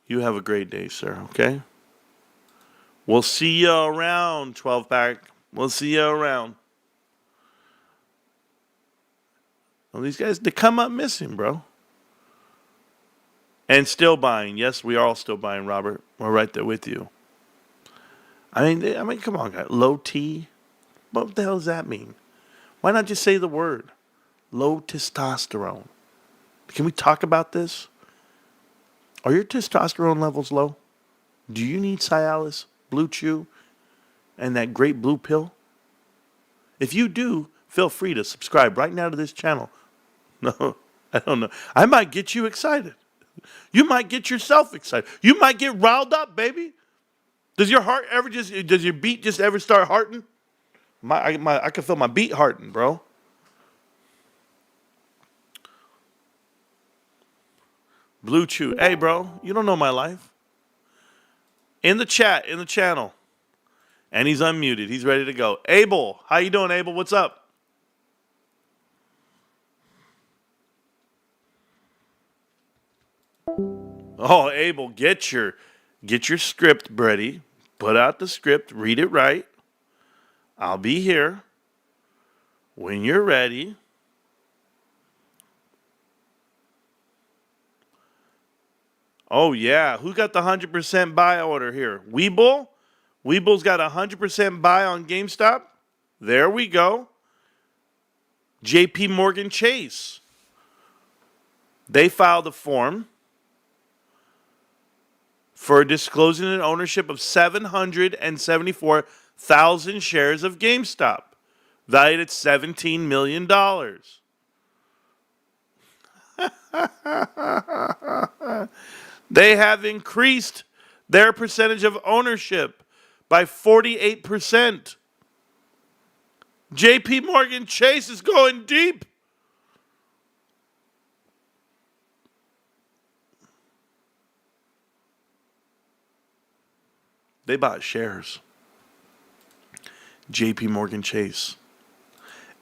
You have a great day, sir, okay? We'll see you around, 12-pack. We'll see you around. Well, these guys, they come up missing, bro. And still buying. Yes, we are all still buying, Robert. We're right there with you. I mean, come on, guys. Low T? What the hell does that mean? Why not just say the word? Low testosterone. Can we talk about this? Are your testosterone levels low? Do you need Cialis, Blue Chew, and that great blue pill? If you do, feel free to subscribe right now to this channel. No, I don't know. I might get you excited. You might get yourself excited. You might get riled up, baby. Does your heart ever does your beat just ever start hearting? I can feel my beat hearting, bro. Blue Chew. Hey, bro, you don't know my life. In the chat, in the channel. And he's unmuted. He's ready to go. Abel. How you doing, Abel? What's up? Oh, Abel, get your script ready. Put out the script. Read it right. I'll be here when you're ready. Oh, yeah. Who got the 100% buy order here? Weeble? Weeble's got 100% buy on GameStop. There we go. JP Morgan Chase. They filed a form for disclosing an ownership of 774,000 shares of GameStop, valued at $17 million. They have increased their percentage of ownership by 48%. JP Morgan Chase is going deep. They bought shares. JP Morgan Chase.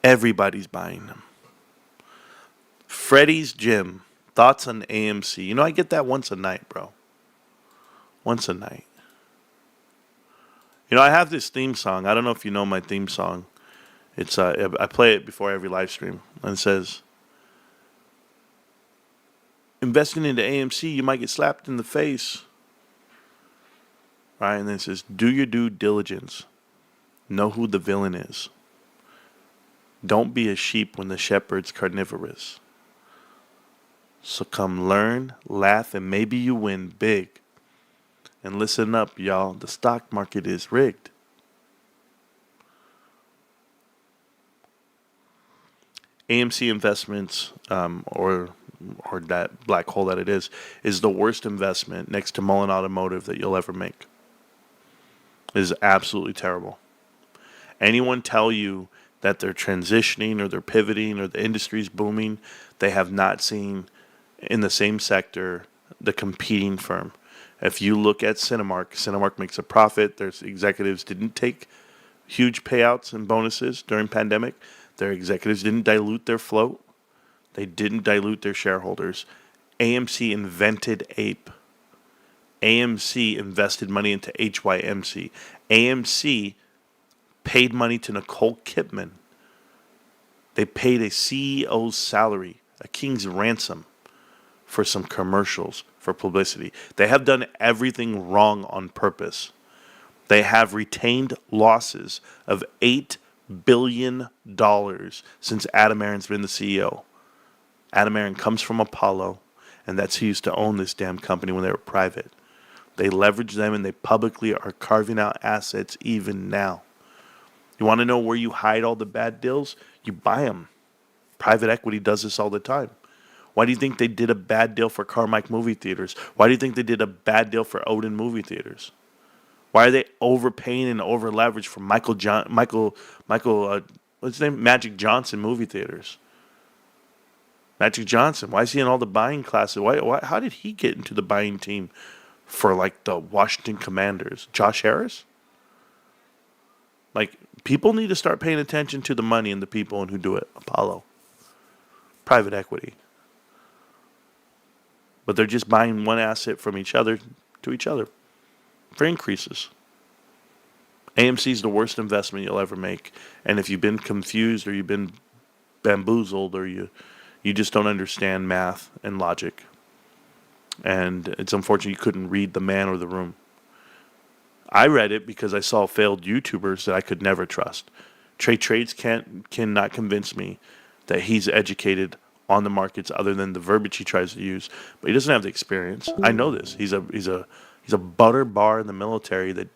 Everybody's buying them. Freddy's Gym. Thoughts on AMC? You know, I get that once a night, bro. Once a night. You know, I have this theme song. I don't know if you know my theme song. It's I play it before every live stream. And it says, investing into AMC, you might get slapped in the face. Right? And then it says, do your due diligence. Know who the villain is. Don't be a sheep when the shepherd's carnivorous. So come learn, laugh, and maybe you win big. And listen up, y'all. The stock market is rigged. AMC Investments, or that black hole that it is the worst investment next to Mullen Automotive that you'll ever make. It is absolutely terrible. Anyone tell you that they're transitioning or they're pivoting or the industry's booming, they have not seen in the same sector the competing firm. If you look at Cinemark makes a profit. Their executives didn't take huge payouts and bonuses during pandemic. Their executives didn't dilute their float. They didn't dilute their shareholders. AMC invented APE. AMC invested money into HYMC. AMC paid money to Nicole Kidman. They paid a CEO's salary, a king's ransom, for some commercials, for publicity. They have done everything wrong on purpose. They have retained losses of $8 billion since Adam Aron's been the CEO. Adam Aron comes from Apollo, and that's who used to own this damn company when they were private. They leverage them, and they publicly are carving out assets even now. You want to know where you hide all the bad deals? You buy them. Private equity does this all the time. Why do you think they did a bad deal for Carmike movie theaters? Why do you think they did a bad deal for Odin movie theaters? Why are they overpaying and over leveraged for what's his name? Magic Johnson movie theaters? Magic Johnson. Why is he in all the buying classes? How did he get into the buying team for like the Washington Commanders? Josh Harris? Like, people need to start paying attention to the money and the people and who do it. Apollo. Private equity. But they're just buying one asset from each other to each other for increases. AMC is the worst investment you'll ever make. And if you've been confused or you've been bamboozled or you just don't understand math and logic, and it's unfortunate you couldn't read The Man or The Room. I read it because I saw failed YouTubers that I could never trust. Trey Trades cannot convince me that he's educated on the markets other than the verbiage he tries to use, but he doesn't have the experience. I know this. He's a butter bar in the military that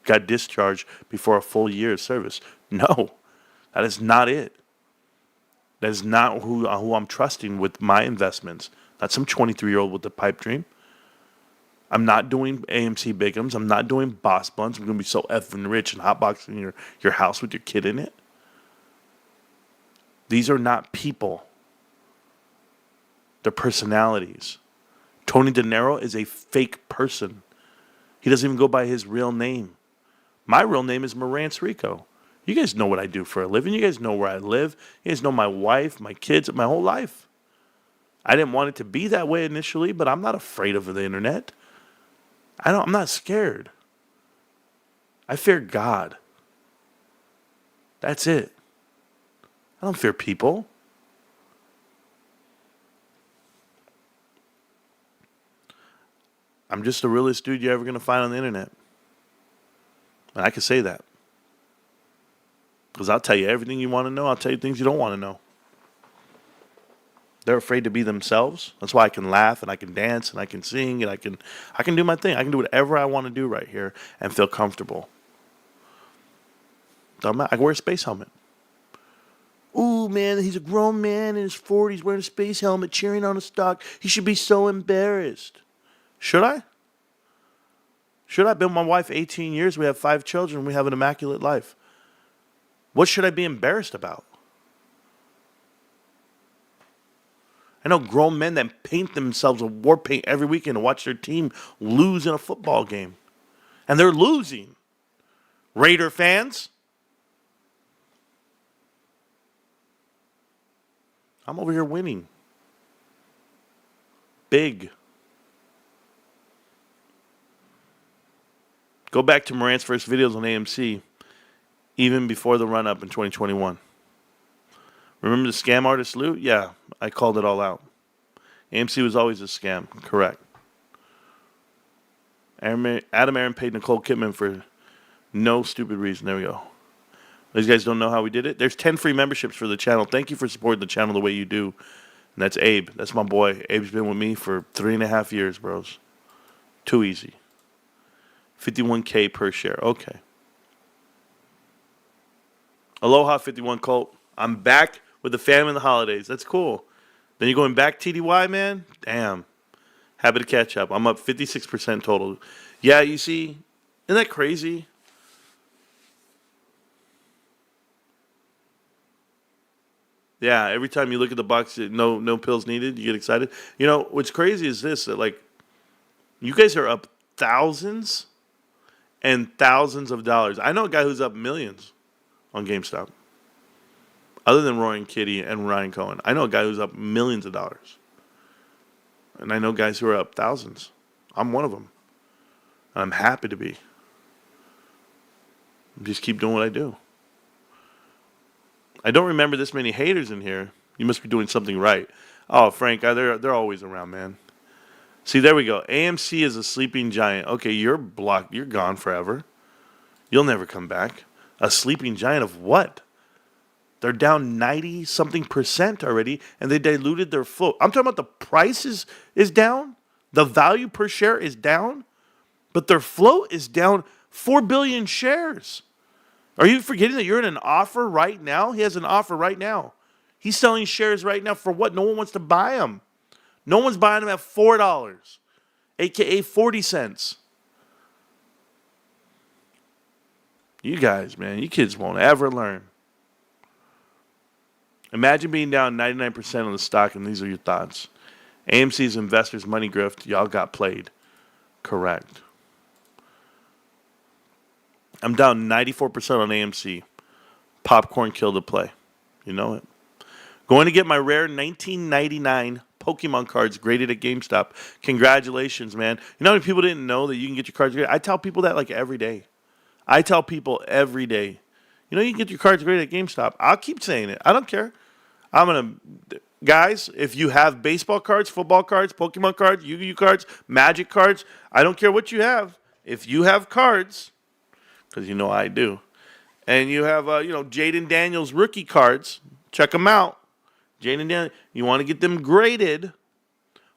got discharged before a full year of service. No, that is not it. That is not who I'm trusting with my investments. Not some 23-year-old with a pipe dream. I'm not doing AMC Bigums. I'm not doing Boss Blunts. I'm going to be so effing rich and hotboxing your house with your kid in it. These are not people. They're personalities. Tony De Niro is a fake person. He doesn't even go by his real name. My real name is Marantz Rico. You guys know what I do for a living. You guys know where I live. You guys know my wife, my kids, my whole life. I didn't want it to be that way initially, but I'm not afraid of the internet. I'm not scared. I fear God. That's it. I don't fear people. I'm just the realest dude you're ever going to find on the internet. And I can say that. Because I'll tell you everything you want to know. I'll tell you things you don't want to know. They're afraid to be themselves. That's why I can laugh and I can dance and I can sing and I can do my thing. I can do whatever I want to do right here and feel comfortable. I can wear a space helmet. Ooh, man, he's a grown man in his 40s wearing a space helmet, cheering on a stock. He should be so embarrassed. Should I? Should I? I've been with my wife 18 years. We have 5 children. We have an immaculate life. What should I be embarrassed about? I know grown men that paint themselves with war paint every weekend to watch their team lose in a football game. And they're losing. Raider fans. I'm over here winning. Big. Go back to Marant's first videos on AMC, even before the run-up in 2021. Remember the scam artist loot? Yeah, I called it all out. AMC was always a scam. Correct. Adam Aaron paid Nicole Kidman for no stupid reason. There we go. These guys don't know how we did it. There's 10 free memberships for the channel. Thank you for supporting the channel the way you do. And that's Abe. That's my boy. Abe's been with me for 3.5 years, bros. Too easy. 51K per share. Okay. Aloha, 51 Colt. I'm back with the fam in the holidays. That's cool. Then you're going back TDY, man? Damn. Happy to catch up. I'm up 56% total. Yeah, you see, isn't that crazy? Yeah, every time you look at the box, no pills needed, you get excited. You know, what's crazy is this, that like, you guys are up thousands and thousands of dollars. I know a guy who's up millions on GameStop. Other than Roy and Kitty and Ryan Cohen. I know a guy who's up millions of dollars. And I know guys who are up thousands. I'm one of them. I'm happy to be. Just keep doing what I do. I don't remember this many haters in here. You must be doing something right. Oh, Frank, they're always around, man. See, there we go. AMC is a sleeping giant. Okay, you're blocked. You're gone forever. You'll never come back. A sleeping giant of what? They're down 90-something% already, and they diluted their float. I'm talking about the price is down. The value per share is down. But their float is down 4 billion shares. Are you forgetting that you're in an offer right now? He has an offer right now. He's selling shares right now for what? No one wants to buy them. No one's buying them at $4, a.k.a. 40 cents. You guys, man, you kids won't ever learn. Imagine being down 99% on the stock, and these are your thoughts. AMC's investors' money grift, y'all got played. Correct. I'm down 94% on AMC. Popcorn killed the play. You know it. Going to get my rare 1999 Pokemon cards graded at GameStop. Congratulations, man. You know how many people didn't know that you can get your cards graded? I tell people that like every day. I tell people every day. You know you can get your cards graded at GameStop. I'll keep saying it. I don't care. Guys, if you have baseball cards, football cards, Pokemon cards, Yu-Gi-Oh cards, Magic cards, I don't care what you have. If you have cards, because you know I do, and you have, Jaden Daniels rookie cards, check them out. Jaden Daniels, you want to get them graded,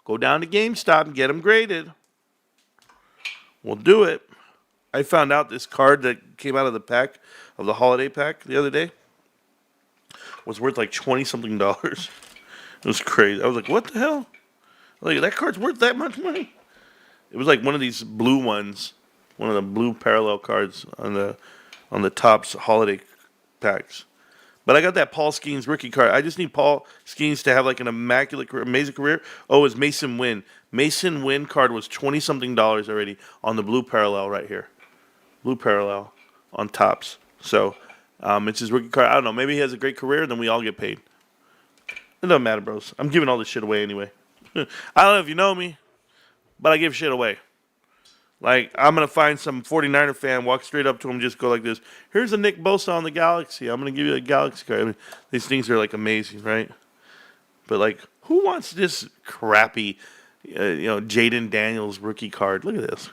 go down to GameStop and get them graded. We'll do it. I found out this card that came out of the pack, of the holiday pack the other day, was worth like $20-something. It was crazy. I was like, what the hell? Like, that card's worth that much money? It was like one of these blue ones, one of the blue parallel cards on the Topps holiday packs. But I got that Paul Skeens rookie card. I just need Paul Skeens to have like an immaculate, amazing career. Oh, it's Mason Wynn. Mason Wynn card was $20-something already on the blue parallel right here. Blue parallel on Topps. So it's his rookie card. I don't know. Maybe he has a great career, then we all get paid. It doesn't matter, bros. I'm giving all this shit away anyway. I don't know if you know me, but I give shit away. Like, I'm going to find some 49er fan, walk straight up to him, just go like this. Here's a Nick Bosa on the Galaxy. I'm going to give you a Galaxy card. I mean, these things are, like, amazing, right? But, like, who wants this crappy, Jaden Daniels rookie card? Look at this.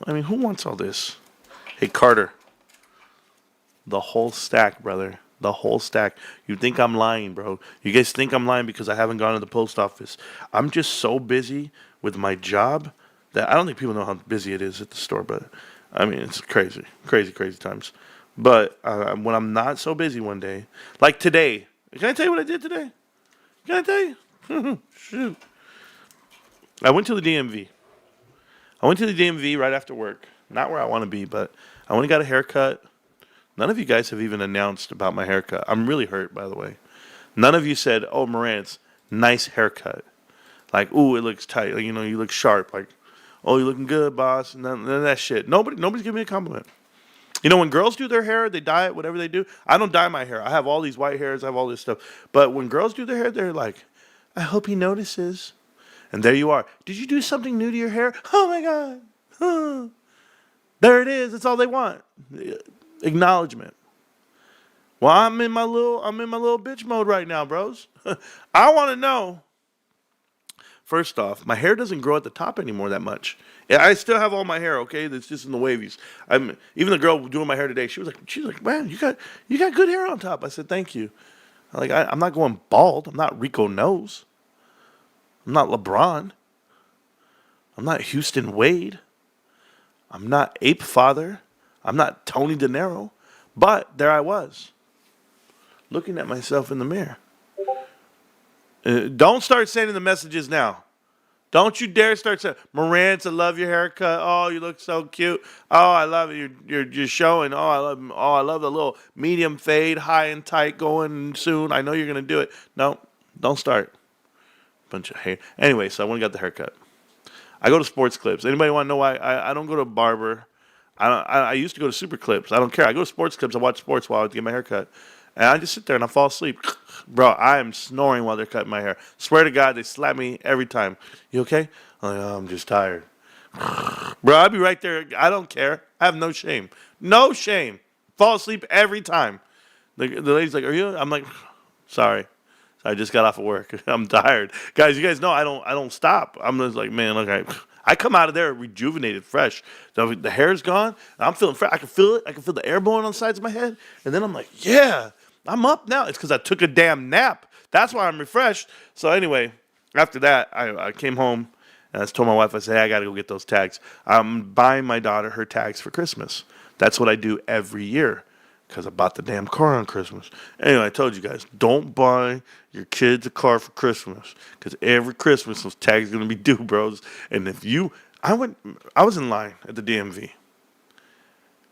I mean, who wants all this? Hey, Carter. The whole stack, brother. The whole stack. You think I'm lying, bro. You guys think I'm lying because I haven't gone to the post office. I'm just so busy with my job that I don't think people know how busy it is at the store, but I mean, it's crazy. Crazy, crazy times. But when I'm not so busy one day, like today, can I tell you what I did today? Can I tell you? Shoot. I went to the DMV. I went to the DMV right after work. Not where I want to be, but I went and got a haircut. None of you guys have even announced about my haircut. I'm really hurt, by the way. None of you said, "Oh, Marantz, nice haircut." Like, "Ooh, it looks tight. Like, you look sharp." Like, "Oh, you looking good, boss." None of that shit. Nobody's giving me a compliment. When girls do their hair, they dye it, whatever they do. I don't dye my hair. I have all these white hairs. I have all this stuff. But when girls do their hair, they're like, "I hope he notices." And there you are. Did you do something new to your hair? Oh my God. Huh. There it is. That's all they want. Acknowledgement. Well, I'm in my little bitch mode right now, bros. I want to know. First off, my hair doesn't grow at the top anymore that much. Yeah, I still have all my hair, okay? That's just in the wavies. Even the girl doing my hair today, she was like, "Man, you got good hair on top." I said, "Thank you." I'm not going bald. I'm not Rico Nose. I'm not LeBron. I'm not Houston Wade. I'm not Ape Father. I'm not Tony De Niro. But there I was, looking at myself in the mirror. Don't start sending the messages now. Don't you dare start saying, "Marantz, I love your haircut. Oh, you look so cute. Oh, I love it. You're showing. Oh, I love the little medium fade, high and tight going soon. I know you're gonna do it." No, don't start. Bunch of hair. Anyway, so I went and got the haircut. I go to Sports Clips. Anybody want to know why I don't go to a barber? I used to go to Super Clips. I don't care. I go to Sports Clips. I watch sports while I get my hair cut. And I just sit there and I fall asleep. Bro, I am snoring while they're cutting my hair. Swear to God, they slap me every time. "You okay?" I'm like, "Oh, I'm just tired." Bro, I'll be right there. I don't care. I have no shame. No shame. Fall asleep every time. The lady's like, "Are you?" I'm like, "Sorry. I just got off of work. I'm tired." Guys, you guys know I don't stop. I'm just like, man, okay. I come out of there rejuvenated, fresh. The hair's gone. I'm feeling fresh. I can feel it. I can feel the air blowing on the sides of my head. And then I'm like, yeah, I'm up now. It's because I took a damn nap. That's why I'm refreshed. So anyway, after that, I came home and I told my wife, I said, "Hey, I got to go get those tags." I'm buying my daughter her tags for Christmas. That's what I do every year, because I bought the damn car on Christmas. Anyway, I told you guys, don't buy your kids a car for Christmas, because every Christmas those tags are going to be due, bros. And I was in line at the DMV,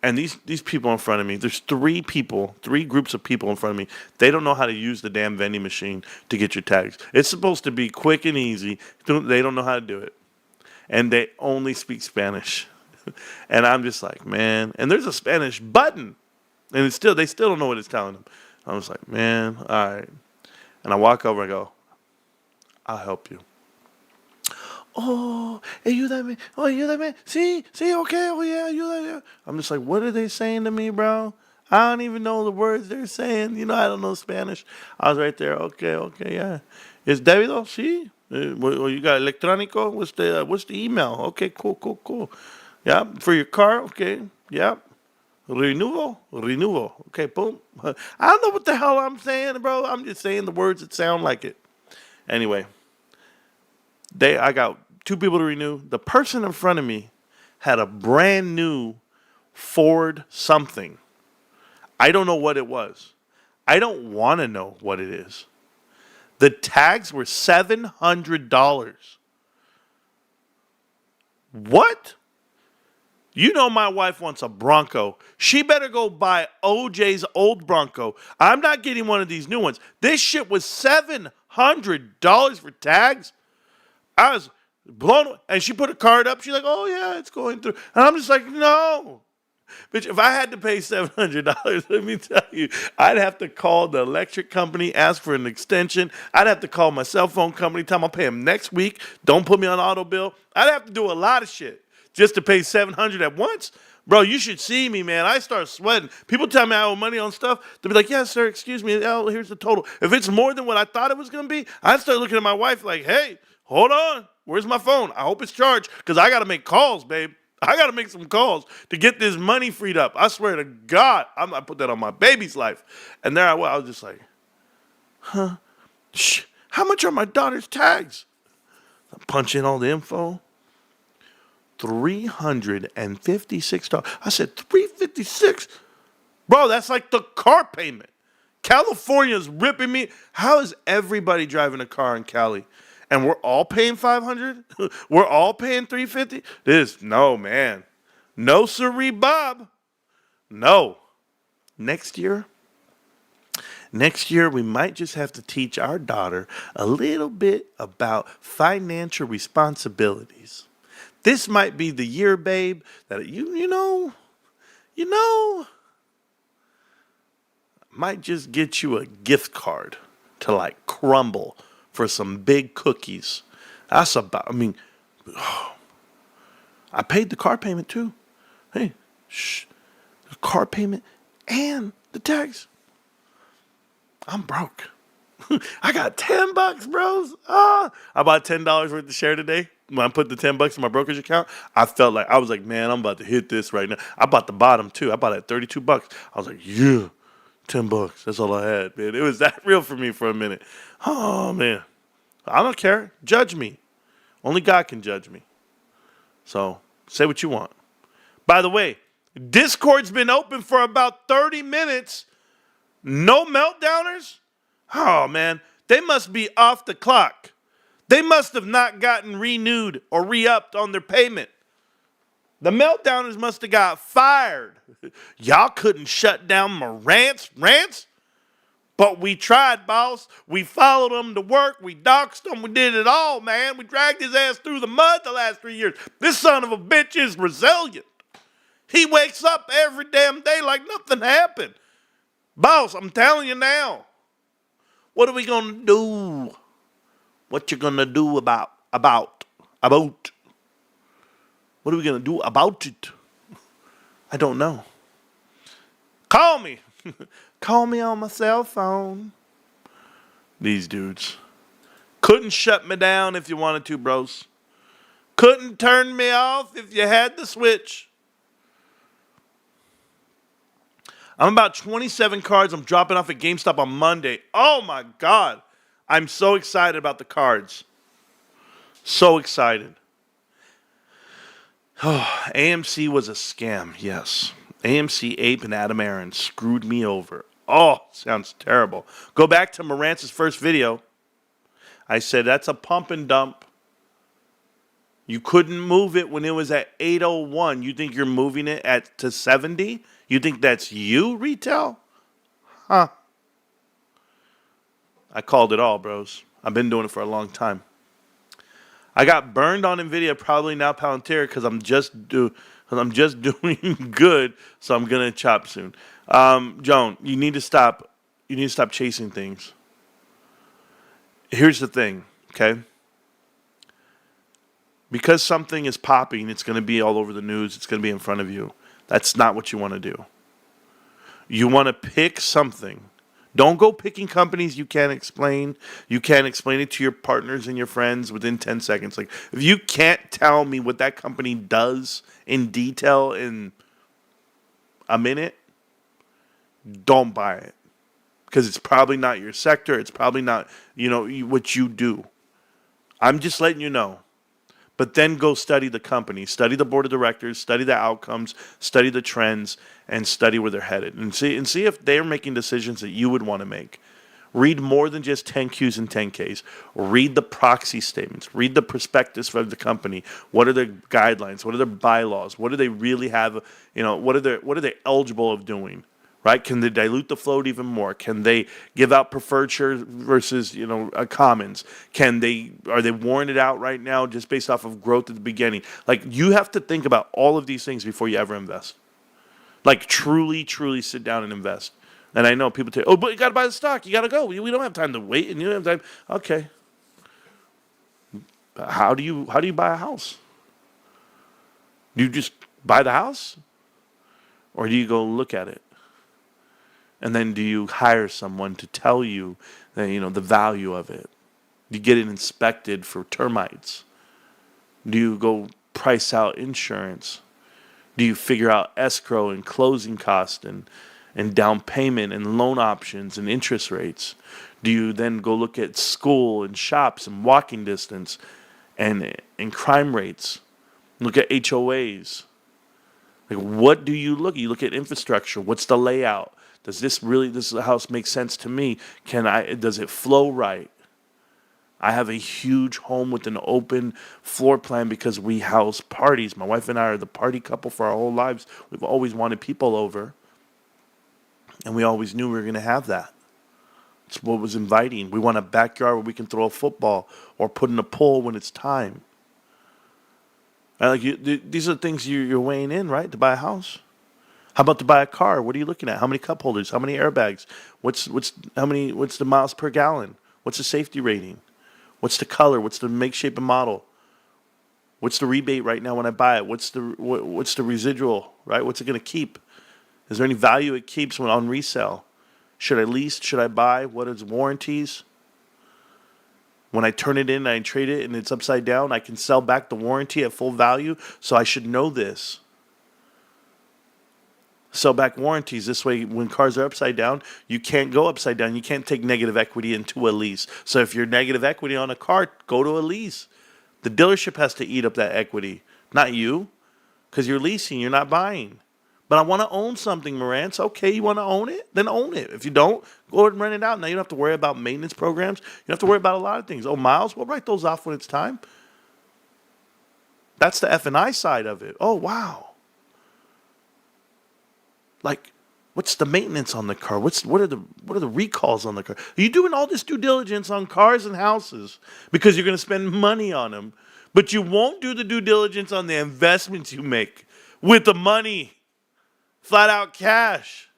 and these people in front of me, there's three groups of people in front of me. They don't know how to use the damn vending machine to get your tags. It's supposed to be quick and easy. They don't know how to do it, and they only speak Spanish. And I'm just like, man, and there's a Spanish button. And they still don't know what it's telling them. I was like, man, all right. And I walk over and I go, "I'll help you." "Oh, ayúdame. Oh, ayúdame. Sí, okay. Oh, yeah, ayúdame." I'm just like, what are they saying to me, bro? I don't even know the words they're saying. I don't know Spanish. I was right there. Okay, yeah. "¿Es debido? Sí. Well, you got electrónico? What's the email? Okay, cool. Yeah, for your car? Okay, yeah. Renewal. Okay, boom. I don't know what the hell I'm saying, bro. I'm just saying the words that sound like it. Anyway, I got two people to renew. The person in front of me had a brand new Ford something. I don't know what it was. I don't want to know what it is. The tags were $700. What? My wife wants a Bronco. She better go buy OJ's old Bronco. I'm not getting one of these new ones. This shit was $700 for tags. I was blown away. And she put a card up. She's like, "Oh, yeah, it's going through." And I'm just like, no. Bitch, if I had to pay $700, let me tell you, I'd have to call the electric company, ask for an extension. I'd have to call my cell phone company, tell them I'll pay them next week. Don't put me on auto bill. I'd have to do a lot of shit just to pay $700 at once. Bro, you should see me, man. I start sweating. People tell me I owe money on stuff. They'll be like, "Yes, sir, excuse me. Oh, here's the total." If it's more than what I thought it was going to be, I start looking at my wife like, "Hey, hold on. Where's my phone? I hope it's charged, because I got to make calls, babe. I got to make some calls to get this money freed up." I swear to God, I'm not put that on my baby's life. And there I was just like, huh? How much are my daughter's tags? I punch in all the info. $356. I said, $356? Bro, that's like the car payment. California's ripping me. How is everybody driving a car in Cali? and we're all paying 500. We're all paying 350. No, man. No, sirree, Bob. No. Next year, we might just have to teach our daughter a little bit about financial responsibilities. This might be the year, babe, that you know, might just get you a gift card to like Crumble for some big cookies. That's about, I paid the car payment too. Hey, the car payment and the tax. I'm broke. I got $10, bros. I bought $10 worth of share today. When I put the $10 in my brokerage account, I was like, man, I'm about to hit this right now. I bought the bottom too. I bought it at $32. I was like, yeah, $10. That's all I had, man. It was that real for me for a minute. Oh man, I don't care. Judge me. Only God can judge me. So say what you want. By the way, Discord's been open for about 30 minutes. No meltdowners? Oh, man. They must be off the clock. They must have not gotten renewed or re-upped on their payment. The meltdowners must have got fired. Y'all couldn't shut down Marantz Rantz? But we tried, boss. We followed him to work. We doxed him. We did it all, man. We dragged his ass through the mud the last 3 years. This son of a bitch is resilient. He wakes up every damn day like nothing happened. Boss, I'm telling you now. What are we going to do? What you going to do about? What are we going to do about it? I don't know. Call me. Call me on my cell phone. These dudes. Couldn't shut me down if you wanted to, bros. Couldn't turn me off if you had the switch. I'm about 27 cards. I'm dropping off at GameStop on Monday. Oh my God. I'm so excited about the cards. So excited. Oh, AMC was a scam. Yes. AMC, Ape, and Adam Aaron screwed me over. Oh, sounds terrible. Go back to Marantz's first video. I said, that's a pump and dump. You couldn't move it when it was at 801. You think you're moving it to 70? You think that's you, retail? Huh. I called it all, bros. I've been doing it for a long time. I got burned on NVIDIA, probably now Palantir, because I'm just doing good, so I'm gonna chop soon. Joan, you need to stop. You need to stop chasing things. Here's the thing, okay? Because something is popping, it's going to be all over the news. It's going to be in front of you. That's not what you want to do. You want to pick something. Don't go picking companies you can't explain. You can't explain it to your partners and your friends within 10 seconds. Like, if you can't tell me what that company does in detail in a minute, don't buy it. Because it's probably not your sector. It's probably not, what you do. I'm just letting you know. But then go study the company, study the board of directors, study the outcomes, study the trends, and study where they're headed. And see if they're making decisions that you would want to make. Read more than just 10Qs and 10Ks. Read the proxy statements. Read the prospectus of the company. What are their guidelines? What are their bylaws? What do they really have? What are they eligible of doing? Right? Can they dilute the float even more? Can they give out preferred shares versus, commons? Are they warranted out right now just based off of growth at the beginning? Like, you have to think about all of these things before you ever invest. Like, truly, truly sit down and invest. And I know people say, oh, but you got to buy the stock. You got to go. We don't have time to wait. And you don't have time. Okay. How do you buy a house? Do you just buy the house? Or do you go look at it? And then do you hire someone to tell you that, the value of it? Do you get it inspected for termites? Do you go price out insurance? Do you figure out escrow and closing cost and down payment and loan options and interest rates? Do you then go look at school and shops and walking distance and crime rates? Look at HOAs. Like, what do you look at? You look at infrastructure. What's the layout? Does this house make sense to me? Does it flow right? I have a huge home with an open floor plan because we house parties. My wife and I are the party couple for our whole lives. We've always wanted people over, and we always knew we were going to have that. It's what was inviting. We want a backyard where we can throw a football or put in a pool when it's time. These are things you're weighing in, right, to buy a house. How about to buy a car? What are you looking at? How many cup holders? How many airbags? What's the miles per gallon? What's the safety rating? What's the color? What's the make, shape, and model? What's the rebate right now when I buy it? What's the residual, right? What's it going to keep? Is there any value it keeps when on resale? Should I lease? Should I buy? What is warranties? When I turn it in and I trade it and it's upside down, I can sell back the warranty at full value. So I should know this. Sell back warranties. This way, when cars are upside down, you can't go upside down. You can't take negative equity into a lease. So if you're negative equity on a car, go to a lease. The dealership has to eat up that equity, not you, because you're leasing, you're not buying. But I want to own something, Marantz. Okay, you want to own it? Then own it. If you don't, go ahead and rent it out. Now you don't have to worry about maintenance programs. You don't have to worry about a lot of things. Oh, miles? Well, write those off when it's time. That's the F&I side of it. Oh, wow. Like, what's the maintenance on the car? What are the recalls on the car? Are you doing all this due diligence on cars and houses because you're going to spend money on them, but you won't do the due diligence on the investments you make with the money, flat out cash.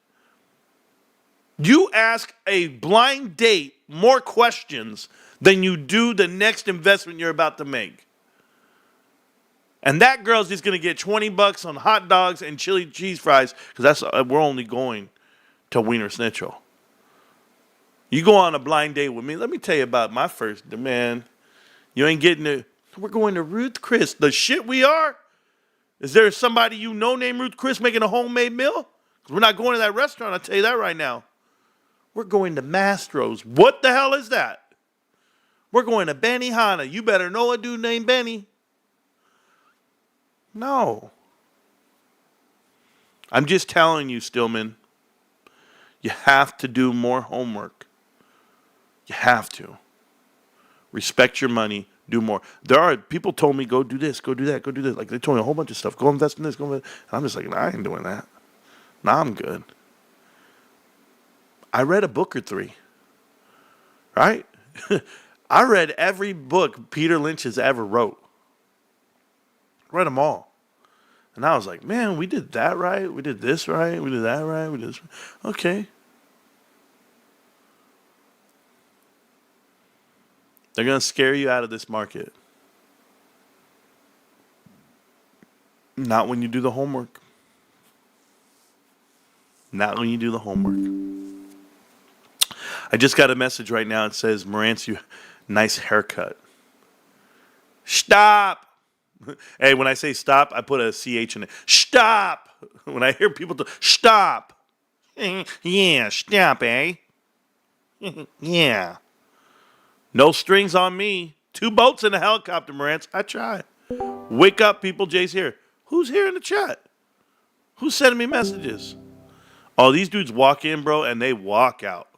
You ask a blind date more questions than you do the next investment you're about to make. And that girl's just going to get $20 on hot dogs and chili cheese fries because we're only going to Wiener Schnitzel. You go on a blind date with me. Let me tell you about my first, man. You ain't getting it. We're going to Ruth Chris. The shit we are? Is there somebody you know named Ruth Chris making a homemade meal? Because we're not going to that restaurant, I'll tell you that right now. We're going to Mastro's. What the hell is that? We're going to Benihana. You better know a dude named Benny. No. I'm just telling you, Stillman, you have to do more homework. You have to. Respect your money. Do more. There are people told me, go do this, go do that, go do this. Like they told me a whole bunch of stuff. Go invest in this, go invest. And I'm just like, I ain't doing that. Nah, I'm good. I read a book or three. Right? I read every book Peter Lynch has ever wrote. Read them all. And I was like, man, we did that right. We did this right. We did that right. We did this right. Okay. They're going to scare you out of this market. Not when you do the homework. Not when you do the homework. I just got a message right now. It says, Marantz, you nice haircut. Stop. Hey, when I say stop, I put a CH in it. Stop. When I hear people stop. Yeah, stop, eh? Yeah. No strings on me. 2 boats in a helicopter, Marantz. I try. Wake up, people. Jay's here. Who's here in the chat? Who's sending me messages? Oh, these dudes walk in, bro, and they walk out.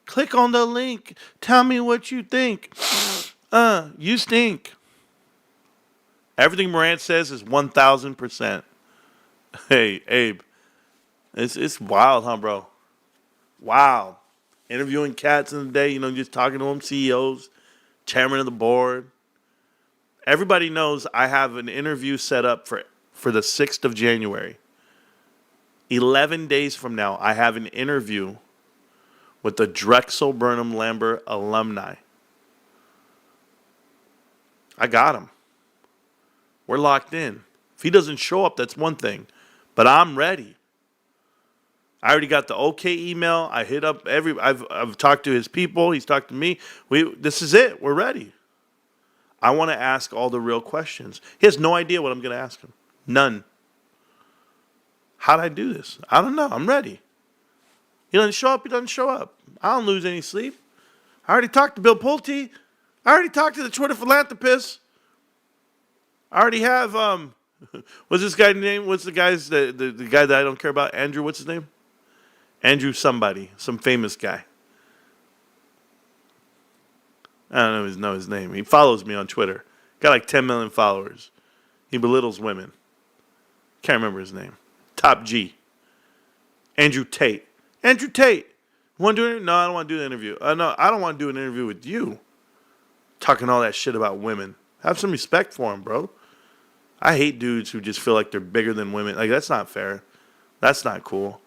Click on the link. Tell me what you think. You stink. Everything Marantz says is 1,000%. Hey, Abe. It's wild, huh, bro? Wow. Interviewing cats in the day, just talking to them, CEOs, chairman of the board. Everybody knows I have an interview set up for the 6th of January. 11 days from now, I have an interview with the Drexel Burnham Lambert alumni. I got him. We're locked in. If he doesn't show up, that's one thing. But I'm ready. I already got the okay email. I hit up I've talked to his people. He's talked to me. This is it. We're ready. I want to ask all the real questions. He has no idea what I'm going to ask him. None. How'd I do this? I don't know. I'm ready. He doesn't show up. He doesn't show up. I don't lose any sleep. I already talked to Bill Pulte. I already talked to the Twitter philanthropist. I already have, what's this guy's name? What's the guy that I don't care about? Andrew, what's his name? Andrew somebody, some famous guy. I don't know his name. He follows me on Twitter. Got like 10 million followers. He belittles women. Can't remember his name. Top G. Andrew Tate. Andrew Tate. Want to do it? No, I don't want to do the interview. No, I don't want to do an interview with you. Talking all that shit about women. Have some respect for him, bro. I hate dudes who just feel like they're bigger than women. Like, that's not fair. That's not cool.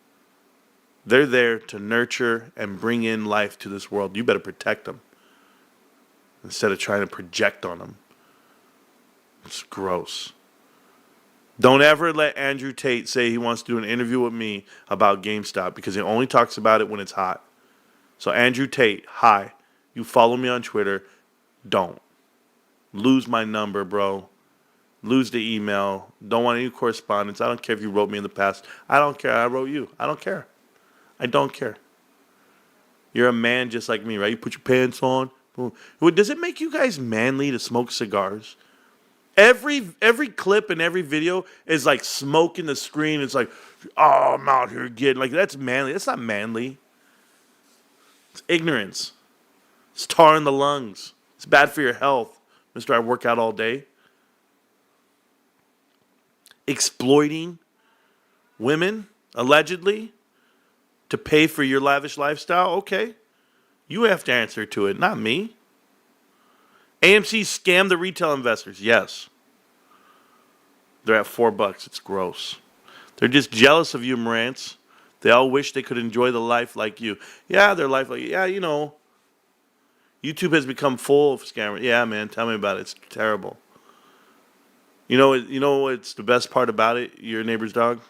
They're there to nurture and bring in life to this world. You better protect them instead of trying to project on them. It's gross. Don't ever let Andrew Tate say he wants to do an interview with me about GameStop because he only talks about it when it's hot. So Andrew Tate, hi. You follow me on Twitter. Don't. Lose my number, bro. Lose the email. Don't want any correspondence. I don't care if you wrote me in the past. I don't care. I wrote you. I don't care. I don't care. You're a man just like me, right? You put your pants on. Does it make you guys manly to smoke cigars? Every clip and every video is like smoking the screen. It's like, oh, I'm out here getting like that's manly. That's not manly. It's ignorance. It's tar in the lungs. It's bad for your health, Mr. I work out all day. Exploiting women, allegedly, to pay for your lavish lifestyle. Okay. You have to answer to it, not me. AMC scammed the retail investors. Yes. They're at $4. It's gross. They're just jealous of you, Marantz. They all wish they could enjoy the life like you. Yeah, their life like you. Yeah, you know. YouTube has become full of scammers. Yeah, man, tell me about it. It's terrible. You know what's the best part about it, your neighbor's dog?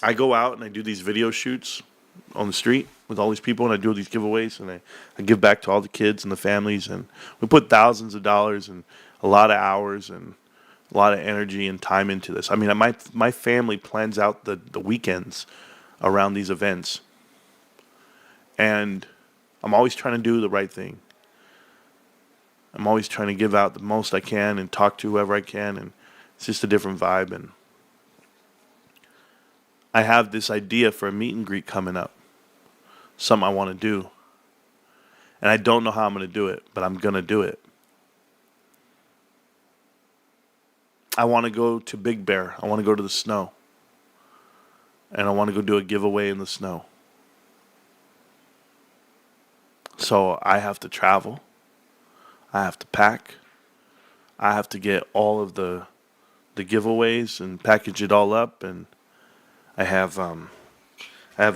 I go out and I do these video shoots on the street with all these people, and I do these giveaways, and I give back to all the kids and the families, and we put thousands of dollars and a lot of hours and a lot of energy and time into this. I mean, my family plans out the weekends around these events, and I'm always trying to do the right thing. I'm always trying to give out the most I can and talk to whoever I can, and it's just a different vibe. And I have this idea for a meet and greet coming up, something I want to do, and I don't know how I'm going to do it, but I'm going to do it. I want to go to Big Bear. I want to go to the snow, and I want to go do a giveaway in the snow. So I have to travel. I have to pack. I have to get all of the giveaways and package it all up. And I have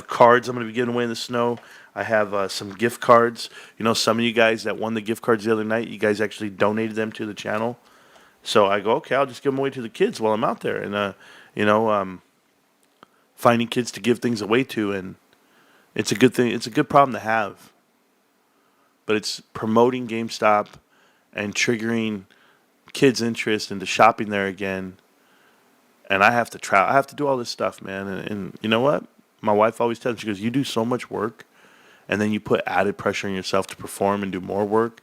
cards I'm going to be giving away in the snow. I have some gift cards. You know, some of you guys that won the gift cards the other night, you guys actually donated them to the channel. So I go, okay, I'll just give them away to the kids while I'm out there. And, finding kids to give things away to. And it's a good thing. It's a good problem to have. But it's promoting GameStop and triggering kids' interest into shopping there again. And I have to travel. I have to do all this stuff, man. And you know what? My wife always tells me, she goes, you do so much work, and then you put added pressure on yourself to perform and do more work.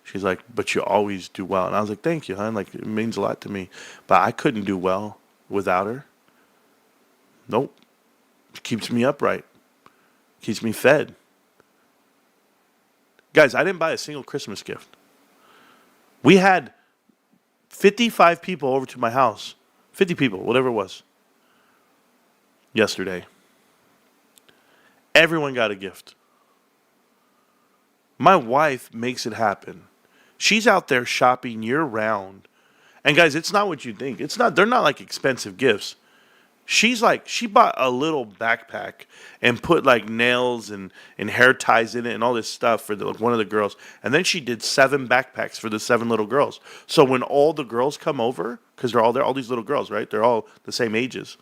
She's like, but you always do well. And I was like, thank you, hon. Like, it means a lot to me. But I couldn't do well without her. Nope. It keeps me upright. Keeps me fed. Guys, I didn't buy a single Christmas gift. We had 55 people over to my house. 50 people, whatever it was. Yesterday. Everyone got a gift. My wife makes it happen. She's out there shopping year round. And guys, it's not what you think. They're not like expensive gifts. She bought a little backpack and put like nails and hair ties in it and all this stuff for one of the girls. And then she did 7 backpacks for the 7 little girls. So when all the girls come over, because they're all there, all these little girls, right? They're all the same ages.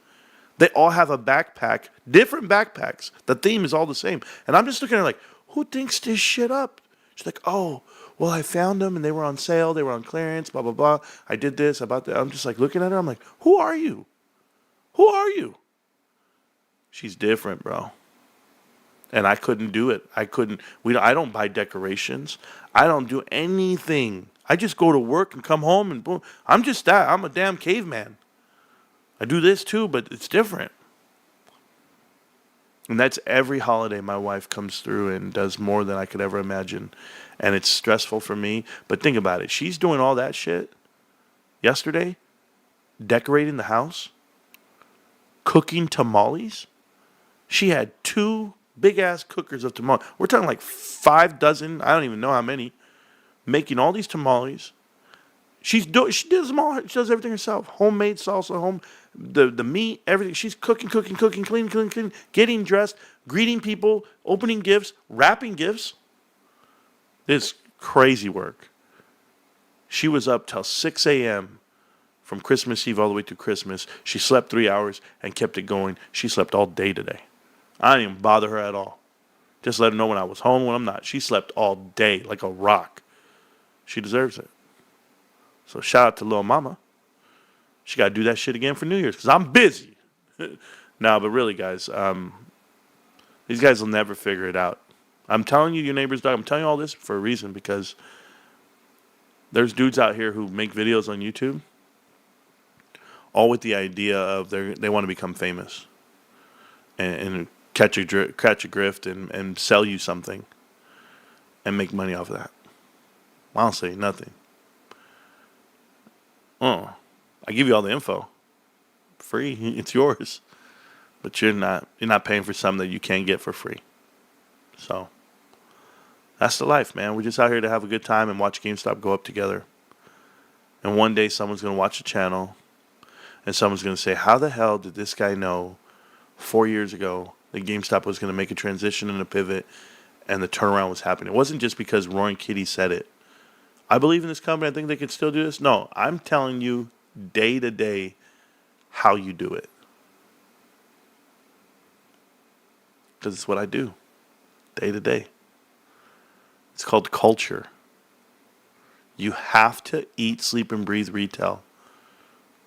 They all have a backpack, different backpacks. The theme is all the same. And I'm just looking at her like, who thinks this shit up? She's like, oh, well, I found them and they were on sale. They were on clearance, blah, blah, blah. I did this, about that. I'm just like looking at her. I'm like, who are you? Who are you? She's different, bro. And I couldn't do it. I don't buy decorations. I don't do anything. I just go to work and come home and boom. I'm just that. I'm a damn caveman. I do this too, but it's different. And that's every holiday my wife comes through and does more than I could ever imagine. And it's stressful for me. But think about it. She's doing all that shit yesterday, decorating the house, cooking tamales. She had 2 big-ass cookers of tamales. We're talking like 5 dozen, I don't even know how many, making all these tamales. She does them all. She does everything herself. Homemade salsa, the meat, everything. She's cooking, cleaning, getting dressed, greeting people, opening gifts, wrapping gifts. It's crazy work. She was up till 6 a.m. from Christmas Eve all the way to Christmas. She slept 3 hours and kept it going. She slept all day today. I didn't even bother her at all. Just let her know when I was home, when I'm not. She slept all day like a rock. She deserves it. So shout out to Lil Mama. She got to do that shit again for New Year's because I'm busy. No, but really, guys, these guys will never figure it out. I'm telling you, your neighbor's dog. I'm telling you all this for a reason because there's dudes out here who make videos on YouTube all with the idea of they want to become famous and catch a grift and sell you something and make money off of that. I'll say nothing. Oh, I give you all the info, free. It's yours, but you're not paying for something that you can't get for free. So that's the life, man. We're just out here to have a good time and watch GameStop go up together. And one day someone's gonna watch the channel, and someone's gonna say, "How the hell did this guy know 4 years ago that GameStop was gonna make a transition and a pivot, and the turnaround was happening?" It wasn't just because Roaring Kitty said it. I believe in this company. I think they can still do this. No, I'm telling you day to day how you do it. Because it's what I do day to day. It's called culture. You have to eat, sleep, and breathe retail.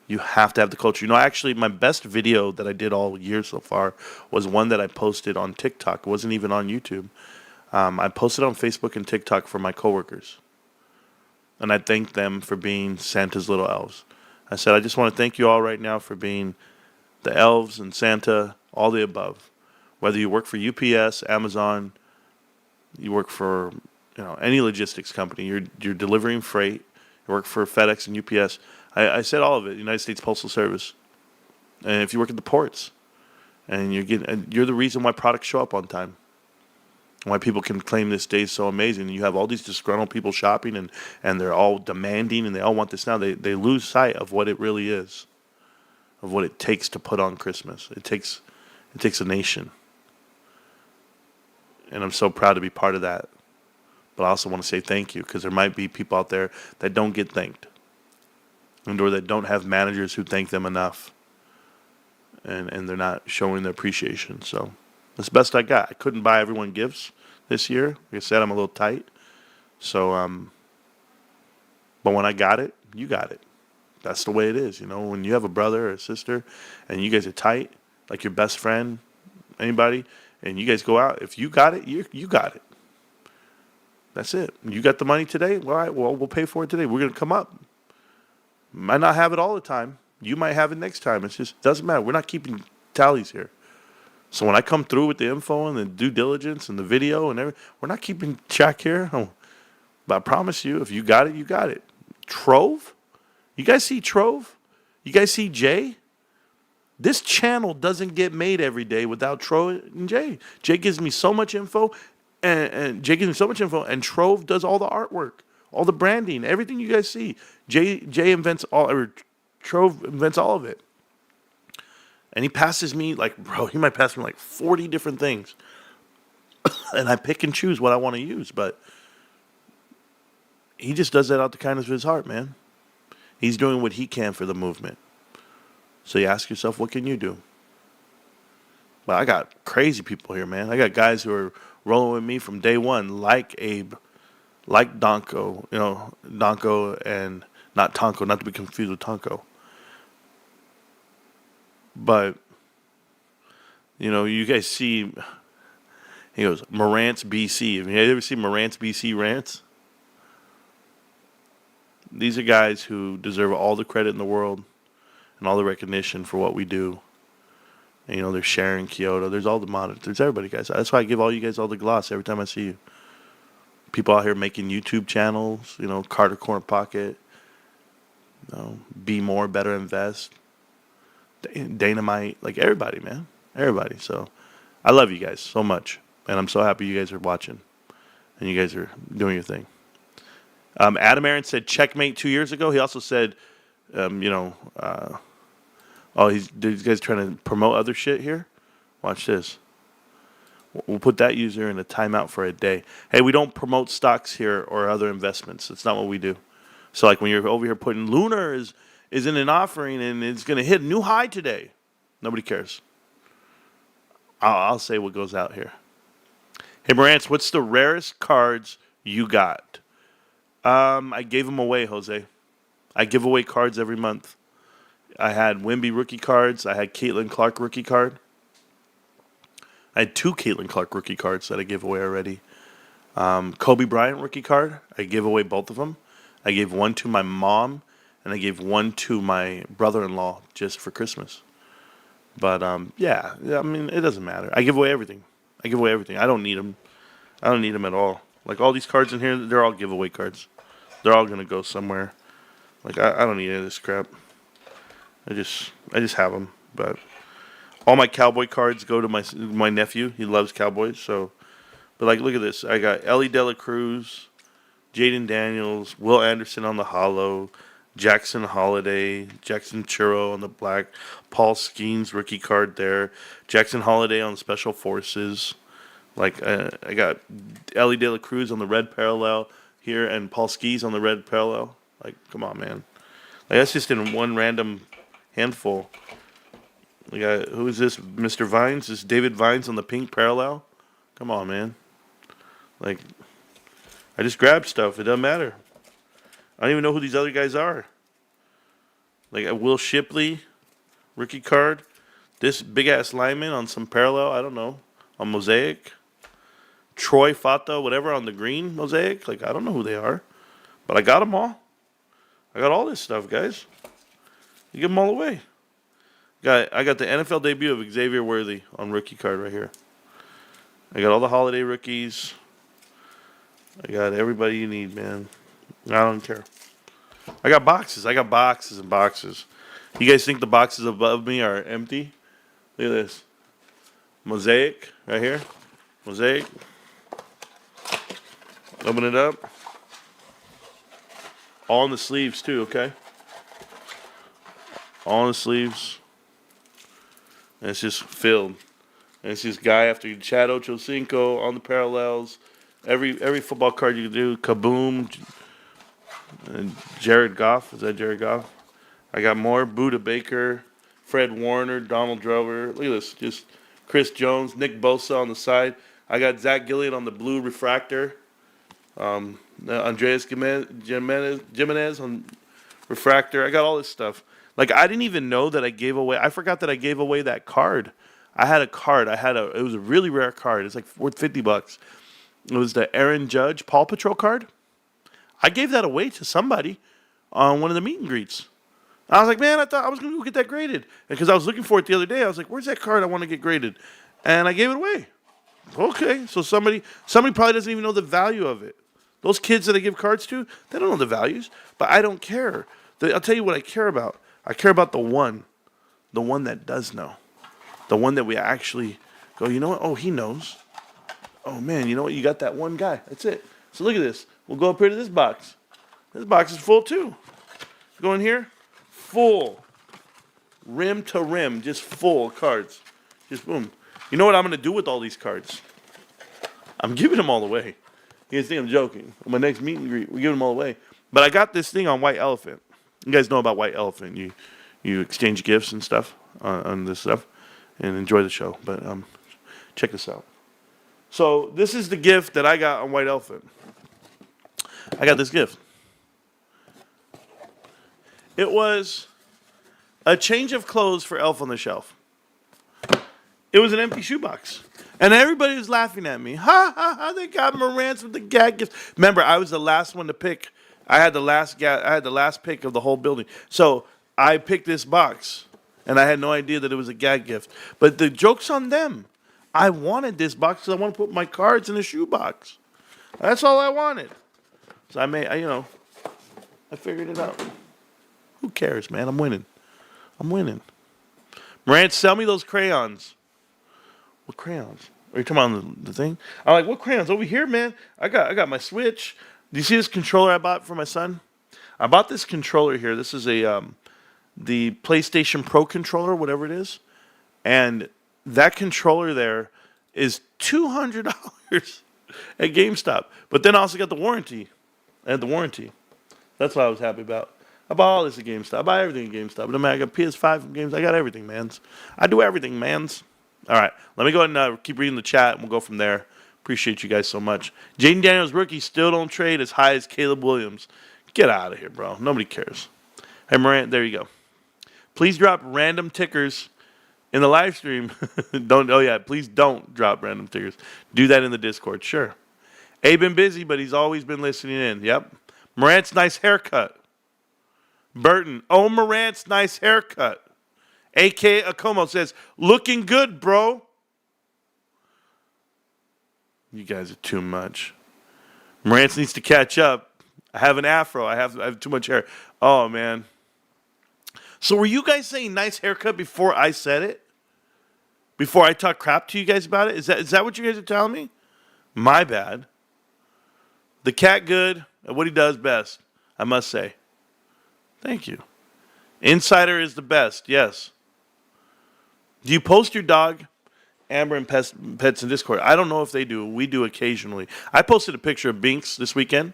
You have to have the culture. You know, actually, my best video that I did all year so far was one that I posted on TikTok. It wasn't even on YouTube. I posted on Facebook and TikTok for my coworkers. And I thanked them for being Santa's little elves. I said, I just want to thank you all right now for being the elves and Santa, all the above. Whether you work for UPS, Amazon, you work for any logistics company, you're delivering freight, you work for FedEx and UPS. I said all of it, United States Postal Service. And if you work at the ports, and you're the reason why products show up on time. Why people can claim this day is so amazing. You have all these disgruntled people shopping and they're all demanding and they all want this now. They lose sight of what it really is, of what it takes to put on Christmas. It takes a nation. And I'm so proud to be part of that. But I also want to say thank you because there might be people out there that don't get thanked or that don't have managers who thank them enough. And they're not showing their appreciation. So that's the best I got. I couldn't buy everyone gifts this year. Like I said, I'm a little tight. So, but when I got it, you got it. That's the way it is. When you have a brother or a sister and you guys are tight, like your best friend, anybody, and you guys go out, if you got it, you got it. That's it. You got the money today? All right, well, we'll pay for it today. We're going to come up. Might not have it all the time. You might have it next time. It just doesn't matter. We're not keeping tallies here. So when I come through with the info and the due diligence and the video and everything, we're not keeping track here. But I promise you, if you got it, you got it. Trove? You guys see Trove? You guys see Jay? This channel doesn't get made every day without Trove and Jay. Jay gives me so much info, and Trove does all the artwork, all the branding, everything you guys see. Jay invents Trove invents all of it. And he passes me he might pass me 40 different things. And I pick and choose what I want to use. But he just does that out the kindness of his heart, man. He's doing what he can for the movement. So you ask yourself, what can you do? Well, I got crazy people here, man. I got guys who are rolling with me from day one, like Abe, like Donko, Donko and not Tonko, not to be confused with Tonko. But, you guys see, he goes, Marantz BC. Have you ever seen Marantz BC rants? These are guys who deserve all the credit in the world and all the recognition for what we do. And, there's Sharon, Kyoto. There's all the monitors. There's everybody, guys. That's why I give all you guys all the gloss every time I see you. People out here making YouTube channels. Carter Corner Pocket. Be More, Better Invest. Dynamite. Like everybody, man. Everybody. So I love you guys so much. And I'm so happy you guys are watching. And you guys are doing your thing. Adam Aaron said checkmate 2 years ago. He also said, these guys trying to promote other shit here. Watch this. We'll put that user in a timeout for a day. Hey, we don't promote stocks here or other investments. That's not what we do. So like when you're over here putting Lunar is in an offering and it's going to hit a new high today. Nobody cares. I'll say what goes out here. Hey, Marantz, what's the rarest cards you got? I gave them away, Jose. I give away cards every month. I had Wemby rookie cards. I had Caitlin Clark rookie card. I had 2 Caitlin Clark rookie cards that I gave away already. Kobe Bryant rookie card. I gave away both of them. I gave one to my mom, and I gave one to my brother-in-law just for Christmas. But, it doesn't matter. I give away everything. I don't need them. I don't need them at all. Like, all these cards in here, they're all giveaway cards. They're all going to go somewhere. Like, I don't need any of this crap. I just have them. But all my Cowboy cards go to my nephew. He loves Cowboys. So, but, like, look at this. I got Ellie De La Cruz, Jaden Daniels, Will Anderson on the hollow, Jackson Holiday, Jackson Churro on the black, Paul Skeens rookie card there, Jackson Holiday on Special Forces. Like, I got Ellie De La Cruz on the red parallel here and Paul Skeens on the red parallel. Like, come on, man. Like, that's just in one random handful. We got, who is this? Mr. Vines? This David Vines on the pink parallel? Come on, man. Like, I just grabbed stuff. It doesn't matter. I don't even know who these other guys are. Like Will Shipley, rookie card. This big-ass lineman on some parallel, I don't know, on Mosaic. Troy Fato, whatever, on the green Mosaic. Like, I don't know who they are. But I got them all. I got all this stuff, guys. You give them all away. I got the NFL debut of Xavier Worthy on rookie card right here. I got all the holiday rookies. I got everybody you need, man. I don't care. I got boxes. and boxes. You guys think the boxes above me are empty? Look at this. Mosaic right here. Mosaic. Open it up. All in the sleeves too, okay? All in the sleeves. And it's just filled. And it's just guy after Chad Ochocinco on the parallels. Every football card you can do. Kaboom. And Jared Goff. Is that Jared Goff? I got more. Buda Baker. Fred Warner. Donald Drover. Look at this. Just Chris Jones. Nick Bosa on the side. I got Zach Gillian on the blue refractor. Andreas Jimenez on refractor. I got all this stuff. Like, I didn't even know that I gave away. I forgot that I gave away that card. I had a card. It was a really rare card. It's like worth $50. It was the Aaron Judge Paw Patrol card. I gave that away to somebody on one of the meet and greets. I was like, man, I thought I was going to go get that graded. Because I was looking for it the other day. I was like, where's that card I want to get graded? And I gave it away. Okay, so somebody probably doesn't even know the value of it. Those kids that I give cards to, they don't know the values. But I don't care. I'll tell you what I care about. I care about the one that does know. The one that we actually go, you know what? Oh, he knows. Oh, man, you know what? You got that one guy. That's it. So look at this. We'll go up here to this box. This box is full, too. Go in here. Full. Rim to rim. Just full cards. Just boom. You know what I'm going to do with all these cards? I'm giving them all away. You guys think I'm joking. On my next meet and greet, we're giving them all away. But I got this thing on White Elephant. You guys know about White Elephant. You exchange gifts and stuff on this stuff and enjoy the show. But check this out. So this is the gift that I got on White Elephant. I got this gift. It was a change of clothes for Elf on the Shelf. It was an empty shoebox. And everybody was laughing at me. Ha, ha, ha, they got Marantz with the gag gift. Remember, I was the last one to pick. I had the last pick of the whole building. So I picked this box. And I had no idea that it was a gag gift. But the joke's on them. I wanted this box because I want to put my cards in a shoebox. That's all I wanted. So I figured it out. Who cares, man? I'm winning. Marantz, sell me those crayons. What crayons? Are you talking about the thing? I'm like, what crayons? Over here, man. I got my Switch. Do you see this controller I bought for my son? I bought this controller here. This is the PlayStation Pro controller, whatever it is. And that controller there is $200 at GameStop. But then I also got the warranty. I had the warranty. That's what I was happy about. I bought all this at GameStop. I buy everything at GameStop. But I got PS5 from GameStop. I got everything, mans. I do everything, mans. All right. Let me go ahead and keep reading the chat, and we'll go from there. Appreciate you guys so much. Jaden Daniels rookie still don't trade as high as Caleb Williams. Get out of here, bro. Nobody cares. Hey, Morant, there you go. Please drop random tickers in the live stream. Please don't drop random tickers. Do that in the Discord. Sure. Abe been busy, but he's always been listening in. Yep. Morant's nice haircut. Burton. Oh, Morant's nice haircut. A.K. Akomo says, looking good, bro. You guys are too much. Marantz needs to catch up. I have an afro. I have too much hair. Oh, man. So were you guys saying nice haircut before I said it? Before I talk crap to you guys about it? Is that what you guys are telling me? My bad. The cat good at what he does best, I must say. Thank you. Insider is the best, yes. Do you post your dog, Amber, and pets in Discord? I don't know if they do. We do occasionally. I posted a picture of Binks this weekend.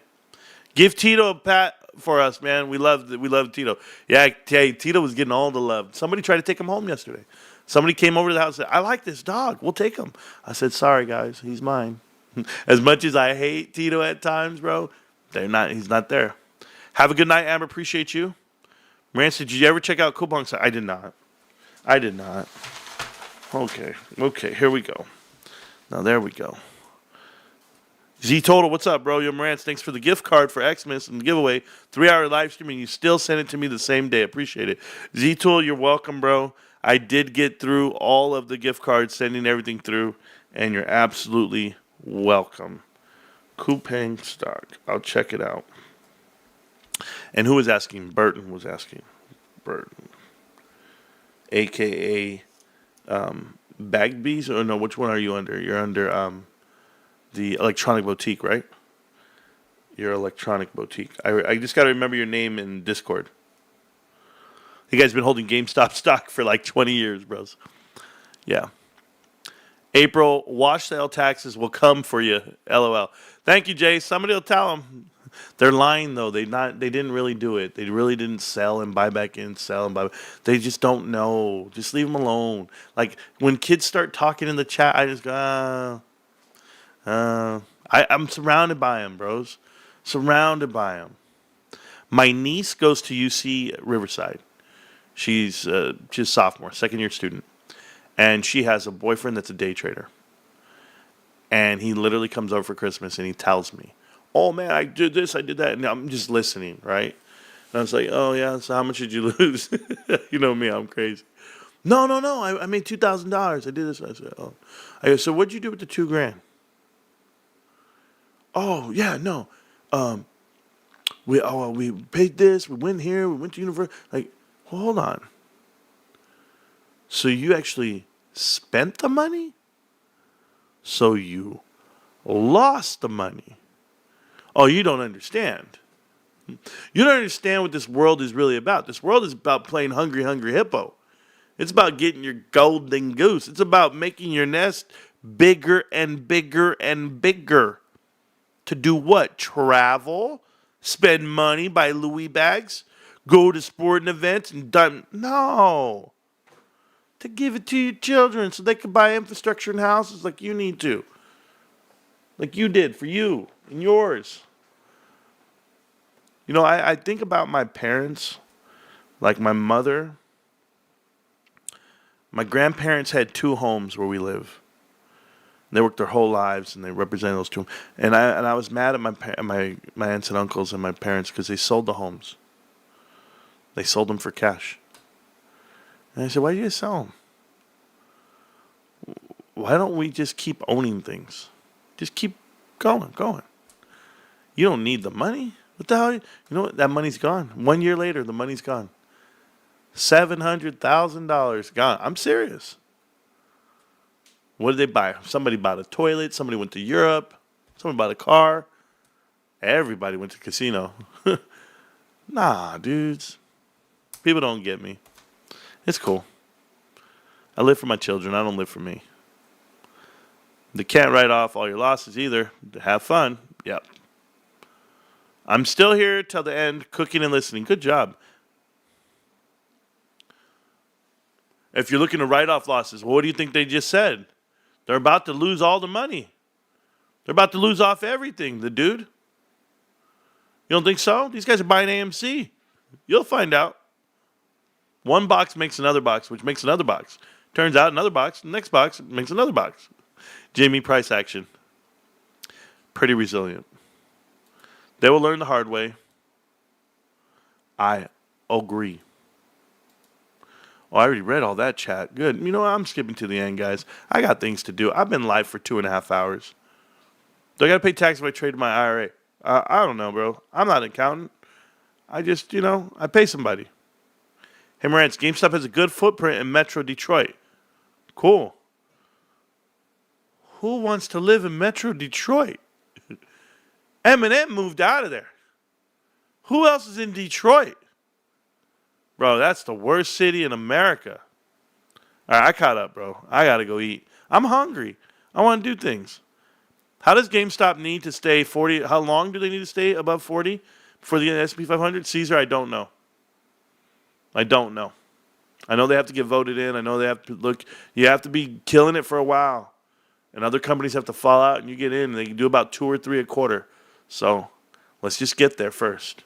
Give Tito a pat for us, man. We love Tito. Yeah, hey, Tito was getting all the love. Somebody tried to take him home yesterday. Somebody came over to the house and said, I like this dog. We'll take him. I said, sorry, guys. He's mine. As much as I hate Tito at times, bro, he's not there. Have a good night, Amber. Appreciate you. Marantz, did you ever check out Coupon Site? I did not. Okay, here we go. Now, there we go. Z-Total, what's up, bro? Yo, Marantz, thanks for the gift card for Xmas and the giveaway. 3-hour live streaming. You still sent it to me the same day. Appreciate it. Z-Tool, you're welcome, bro. I did get through all of the gift cards, sending everything through, and you're absolutely welcome. Coupang stock. I'll check it out. And who was asking? Burton was asking. Burton. A.K.A. Bagbees? Or no, which one are you under? You're under the electronic boutique, right? Your electronic boutique. I just got to remember your name in Discord. You guys been holding GameStop stock for like 20 years, bros. Yeah. April, wash sale taxes will come for you. LOL. Thank you, Jay. Somebody will tell them. They're lying though. They didn't really do it. They really didn't sell and buy back in, sell and buy back. They just don't know. Just leave them alone. Like when kids start talking in the chat, I just go, I'm surrounded by them, bros. Surrounded by them. My niece goes to UC Riverside. She's a sophomore, second-year student. And she has a boyfriend that's a day trader. And he literally comes over for Christmas and he tells me, oh, man, I did this, I did that. And I'm just listening, right? And I was like, oh, yeah, so how much did you lose? You know me, I'm crazy. No, I made $2,000. I did this. I said, oh. I go, so what'd you do with the $2,000? Oh, yeah, no. We paid this, we went here, we went to university. Like, hold on. So you actually spent the money? So you lost the money? Oh, you don't understand. You don't understand what this world is really about. This world is about playing Hungry Hungry Hippo. It's about getting your golden goose. It's about making your nest bigger and bigger and bigger. To do what? Travel? Spend money, buy Louis bags? Go to sporting events and done? No. To give it to your children so they can buy infrastructure and houses like you need to. Like you did for you and yours. You know, I think about my parents, like my mother. My grandparents had 2 homes where we live. They worked their whole lives, and they represented those 2. And I was mad at my aunts and uncles and my parents because they sold the homes. They sold them for cash. And I said, why do you guys sell them? Why don't we just keep owning things? Just keep going. You don't need the money. What the hell? You know what? That money's gone. 1 year later, the money's gone. $700,000 gone. I'm serious. What did they buy? Somebody bought a toilet. Somebody went to Europe. Somebody bought a car. Everybody went to casino. Nah, dudes. People don't get me. It's cool. I live for my children. I don't live for me. They can't write off all your losses either. Have fun. Yep. I'm still here till the end, cooking and listening. Good job. If you're looking to write off losses, well, what do you think they just said? They're about to lose all the money. They're about to lose off everything, the dude. You don't think so? These guys are buying AMC. You'll find out. One box makes another box, which makes another box. Turns out another box, the next box makes another box. GME price action. Pretty resilient. They will learn the hard way. I agree. Oh, I already read all that chat. Good. You know what? I'm skipping to the end, guys. I got things to do. I've been live for 2.5 hours. Do I got to pay tax if I trade my IRA? I don't know, bro. I'm not an accountant. I just, I pay somebody. Hey, Marantz, GameStop has a good footprint in Metro Detroit. Cool. Who wants to live in Metro Detroit? Eminem moved out of there. Who else is in Detroit? Bro, that's the worst city in America. All right, I caught up, bro. I got to go eat. I'm hungry. I want to do things. How does GameStop need to stay 40? How long do they need to stay above 40 before the S&P 500? Caesar, I don't know. I know they have to get voted in. I know they have to look. You have to be killing it for a while. And other companies have to fall out and you get in and they can do about 2 or 3 a quarter. So let's just get there first.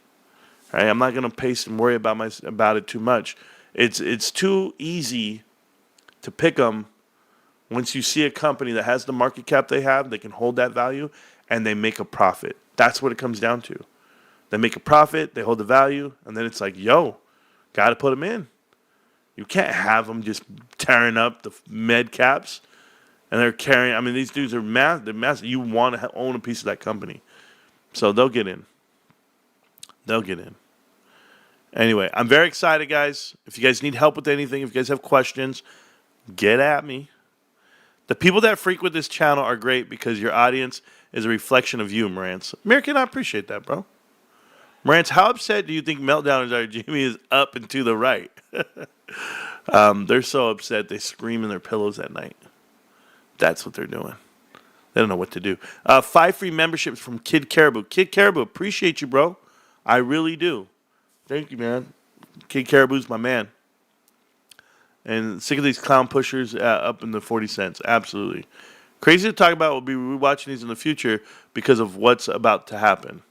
All right, I'm not going to pace and worry about it too much. It's too easy to pick them once you see a company that has the market cap they have, they can hold that value, and they make a profit. That's what it comes down to. They make a profit, they hold the value, and then it's like, yo, got to put them in. You can't have them just tearing up the med caps, and they're carrying. I mean, these dudes are massive. They're massive. You want to own a piece of that company. So they'll get in. Anyway, I'm very excited, guys. If you guys need help with anything, if you guys have questions, get at me. The people that frequent this channel are great because your audience is a reflection of you, Marantz. American, I appreciate that, bro. Marantz, how upset do you think meltdowners are? Jimmy is up and to the right. They're so upset they scream in their pillows at night. That's what they're doing. They don't know what to do. 5 free memberships from Kid Caribou. Kid Caribou, appreciate you, bro. I really do. Thank you, man. Kid Caribou's my man. And sick of these clown pushers up in the 40 cents. Absolutely. Crazy to talk about. We'll be rewatching these in the future because of what's about to happen.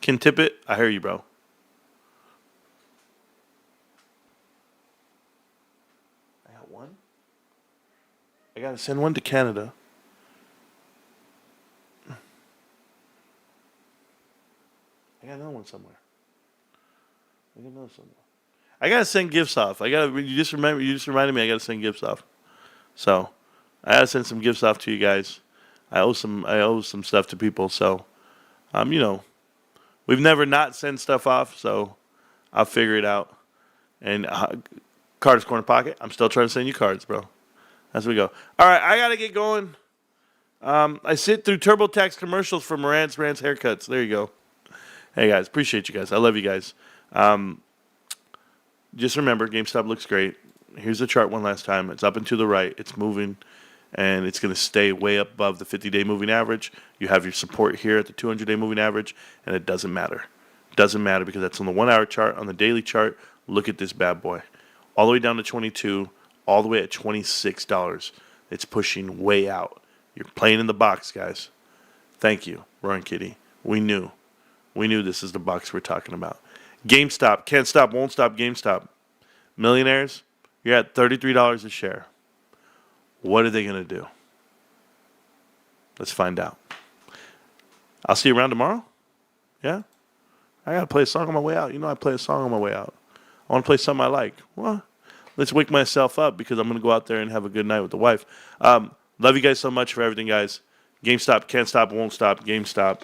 Ken Tippett, I hear you, bro. I got one. I got to send one to Canada. I got another one somewhere. I gotta send gifts off. You just reminded me I gotta send gifts off. So I gotta send some gifts off to you guys. I owe some stuff to people. So we've never not sent stuff off, so I'll figure it out. And Carter's Corner Pocket, I'm still trying to send you cards, bro. As we go. All right, I gotta get going. I sit through TurboTax commercials for Marantz Rantz haircuts. There you go. Hey guys, appreciate you guys. I love you guys. Just remember, GameStop looks great. Here's the chart one last time. It's up and to the right. It's moving, and it's going to stay way up above the 50-day moving average. You have your support here at the 200-day moving average, and it doesn't matter. It doesn't matter because that's on the 1-hour chart. On the daily chart, look at this bad boy. All the way down to 22, all the way at $26. It's pushing way out. You're playing in the box, guys. Thank you, Roaring Kitty. We knew this is the box we're talking about. GameStop, can't stop, won't stop, GameStop. Millionaires, you're at $33 a share. What are they going to do? Let's find out. I'll see you around tomorrow. Yeah? I got to play a song on my way out. You know I play a song on my way out. I want to play something I like. Well, let's wake myself up because I'm going to go out there and have a good night with the wife. Love you guys so much for everything, guys. GameStop, can't stop, won't stop. GameStop.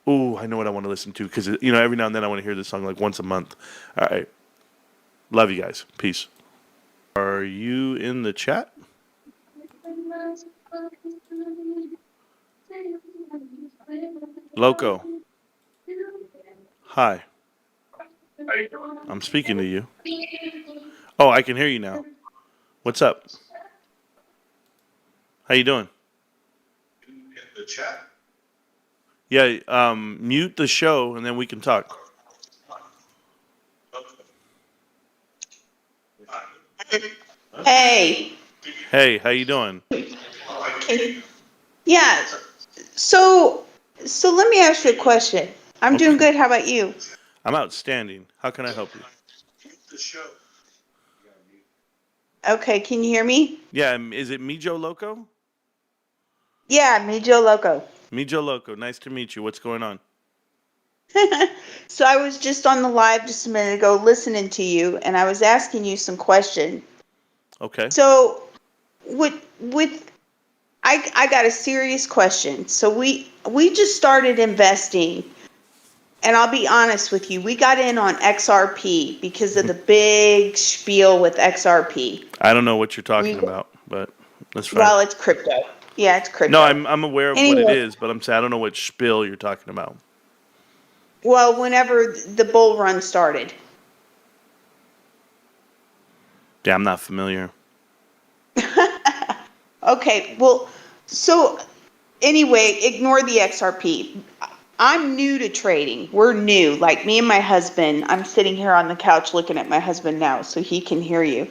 Ooh, I know what I want to listen to because, every now and then I want to hear this song like once a month. All right. Love you guys. Peace. Are you in the chat? Loco. Hi. I'm speaking to you. Oh, I can hear you now. What's up? How you doing? In the chat. Yeah, mute the show and then we can talk. Hey. Hey, how you doing? Yeah. So let me ask you a question. I'm doing good. How about you? I'm outstanding. How can I help you? The show. Okay, can you hear me? Yeah, is it me, Joe Loco? Yeah, me, Joe Loco. Me, Joe Loco. Nice to meet you. What's going on? So I was just on the live just a minute ago listening to you, and I was asking you some questions. Okay. So with I got a serious question. So we just started investing, and I'll be honest with you, we got in on XRP because of the big spiel with XRP. I don't know what you're talking about, but that's fine. Well, it's crypto. Yeah, it's crypto. No, I'm aware of what it Anyway. is, but I'm saying I don't know what spiel you're talking about. Well, whenever the bull run started. Yeah, I'm not familiar. Okay, well, so anyway, ignore the XRP. I'm new to trading. We're new. Like me and my husband, I'm sitting here on the couch looking at my husband now so he can hear you.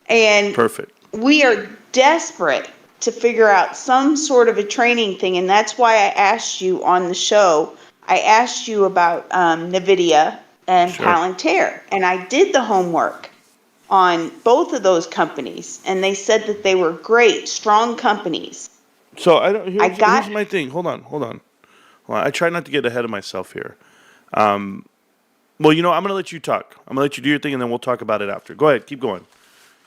And Perfect. we are desperate to figure out some sort of a training thing. And that's why I asked you on the show, I asked you about NVIDIA and Sure. Palantir. And I did the homework on both of those companies. And they said that they were great, strong companies. So I don't. got- Here's my thing. Hold on. I try not to get ahead of myself here. Well, I'm going to let you talk. I'm going to let you do your thing, and then we'll talk about it after. Go ahead. Keep going.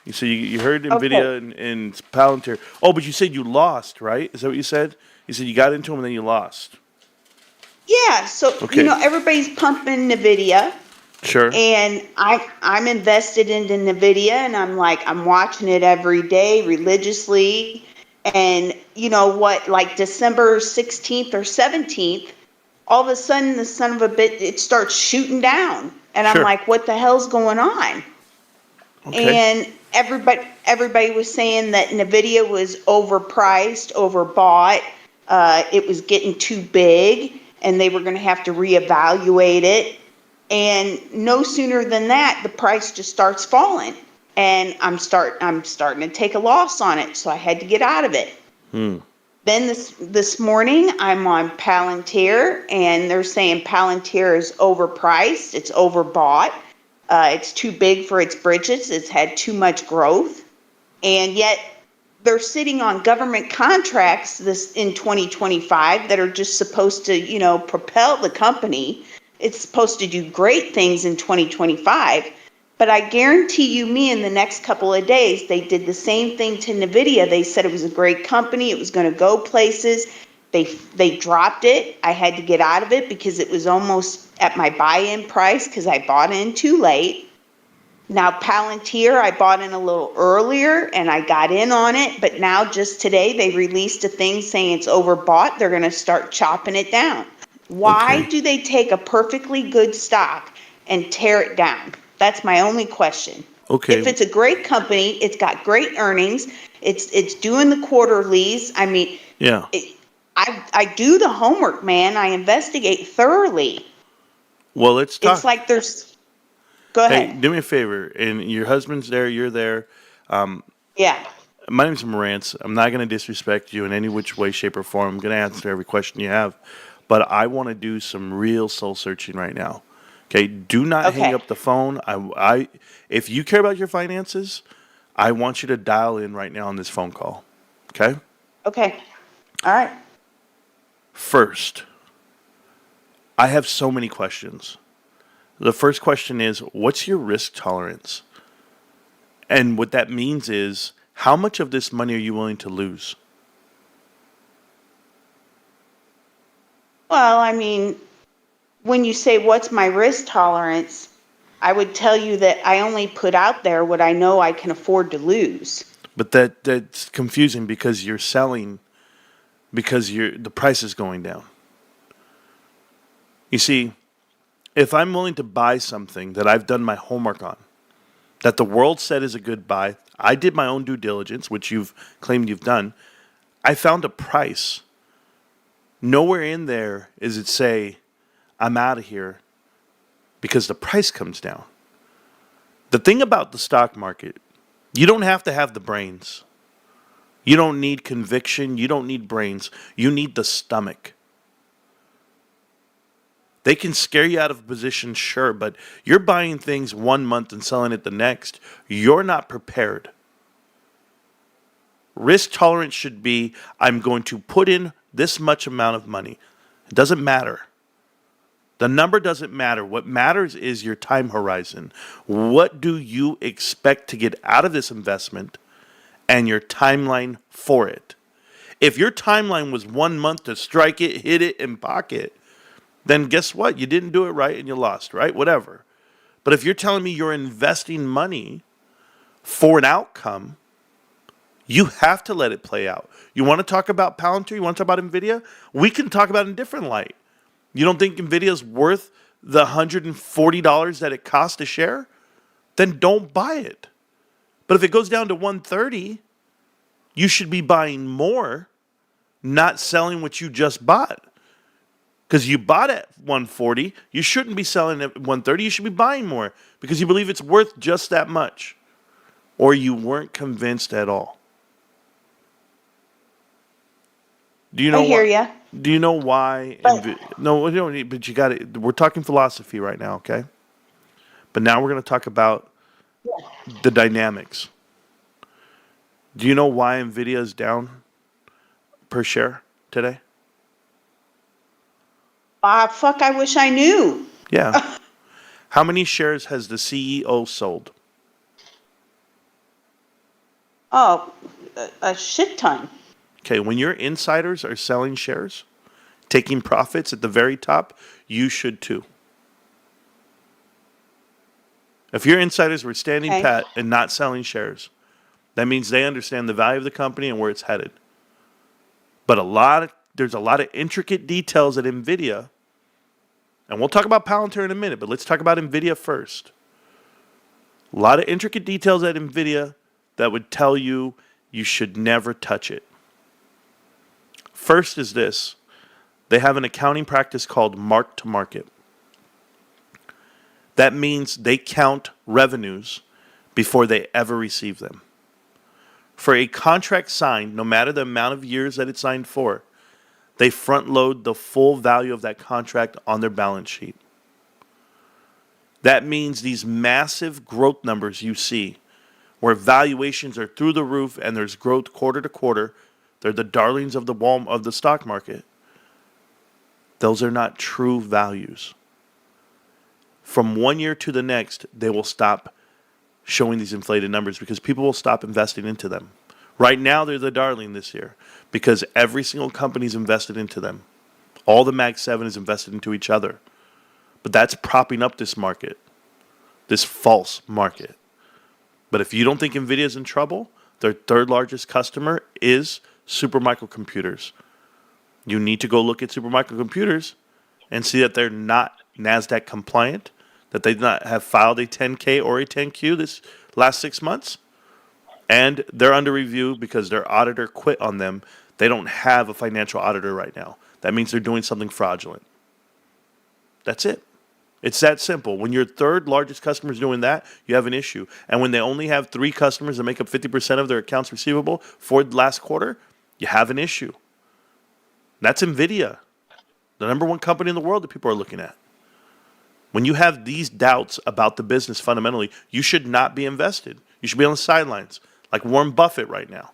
You heard NVIDIA and Palantir. Oh, but you said you lost, right? Is that what you said? You said you got into them and then you lost. Yeah, so, Okay. everybody's pumping NVIDIA. Sure. And I'm invested into NVIDIA, and I'm watching it every day religiously. And you know what, like December 16th or 17th, all of a sudden the son of a bit, it starts shooting down. And I'm Sure. like, what the hell's going on? Okay. And everybody was saying that NVIDIA was overpriced, overbought. It was getting too big, and they were going to have to reevaluate it. And no sooner than that, the price just starts falling, and I'm starting to take a loss on it. So I had to get out of it. Then this morning, I'm on Palantir, and they're saying Palantir is overpriced. It's overbought. It's too big for its britches. It's had too much growth, and yet they're sitting on government contracts this in 2025 that are just supposed to, propel the company. It's supposed to do great things in 2025, but I guarantee you me in the next couple of days, they did the same thing to NVIDIA. They said it was a great company. It was going to go places. They dropped it. I had to get out of it because it was almost at my buy-in price because I bought in too late. Now Palantir, I bought in a little earlier and I got in on it, but now just today they released a thing saying it's overbought. They're going to start chopping it down. Why Okay. do they take a perfectly good stock and tear it down? That's my only question. Okay. If it's a great company, it's got great earnings, it's doing the quarterlies. I mean, Yeah. I do the homework, man. I investigate thoroughly. Well, let's talk. It's like there's. Go Hey, ahead. do me a favor. And your husband's there. You're there. Yeah. My name's Marantz. I'm not going to disrespect you in any which way, shape, or form. I'm going to answer every question you have. But I want to do some real soul searching right now. Okay? Do not hang Okay. up the phone. If you care about your finances, I want you to dial in right now on this phone call. Okay? Okay. All right. First, I have so many questions. The first question is, what's your risk tolerance? And what that means is, how much of this money are you willing to lose? Well, I mean, when you say what's my risk tolerance, I would tell you that I only put out there what I know I can afford to lose. But that's confusing because you're selling because the price is going down. You see, if I'm willing to buy something that I've done my homework on, that the world said is a good buy, I did my own due diligence, which you've claimed you've done. I found a price. Nowhere in there is it say, I'm out of here because the price comes down. The thing about the stock market, you don't have to have the brains. You don't need conviction. You don't need brains. You need the stomach. They can scare you out of position, sure, but you're buying things 1 month and selling it the next. You're not prepared. Risk tolerance should be, I'm going to put in this much amount of money. It doesn't matter. The number doesn't matter. What matters is your time horizon. What do you expect to get out of this investment and your timeline for it? If your timeline was 1 month to strike it, hit it, and pocket, then guess what? You didn't do it right and you lost, right? Whatever. But if you're telling me you're investing money for an outcome, you have to let it play out. You want to talk about Palantir? You want to talk about NVIDIA? We can talk about it in a different light. You don't think NVIDIA is worth the $140 that it costs a share? Then don't buy it. But if it goes down to 130, you should be buying more, not selling what you just bought. Because you bought at 140, you shouldn't be selling at 130. You should be buying more because you believe it's worth just that much. Or you weren't convinced at all. Do you know I hear why? ya. Do you know why? No, you don't need, but you got it. We're talking philosophy right now, okay? But now we're going to talk about the dynamics. Do you know why NVIDIA is down per share today? Fuck, I wish I knew. Yeah. How many shares has the CEO sold? Oh, a shit ton. Okay, when your insiders are selling shares, taking profits at the very top, you should too. If your insiders were standing Okay. pat and not selling shares, that means they understand the value of the company and where it's headed. But there's a lot of intricate details at NVIDIA, and we'll talk about Palantir in a minute, but let's talk about NVIDIA first. A lot of intricate details at NVIDIA that would tell you you should never touch it. First is this. They have an accounting practice called mark to market. That means they count revenues before they ever receive them. For a contract signed, no matter the amount of years that it's signed for, they front load the full value of that contract on their balance sheet. That means these massive growth numbers you see, where valuations are through the roof and there's growth quarter to quarter, they're the darlings of the stock market. Those are not true values. From 1 year to the next, they will stop showing these inflated numbers because people will stop investing into them. Right now, they're the darling this year because every single company's invested into them. All the Mag 7 is invested into each other. But that's propping up this market, this false market. But if you don't think NVIDIA is in trouble, their third largest customer is Supermicro Computers. You need to go look at Supermicro Computers and see that they're not NASDAQ compliant, that they not have filed a 10K or a 10Q this last 6 months. And they're under review because their auditor quit on them. They don't have a financial auditor right now. That means they're doing something fraudulent. That's it. It's that simple. When your third largest customer is doing that, you have an issue. And when they only have 3 customers that make up 50% of their accounts receivable for the last quarter, you have an issue. That's NVIDIA, the number 1 company in the world that people are looking at. When you have these doubts about the business fundamentally, you should not be invested. You should be on the sidelines, like Warren Buffett right now,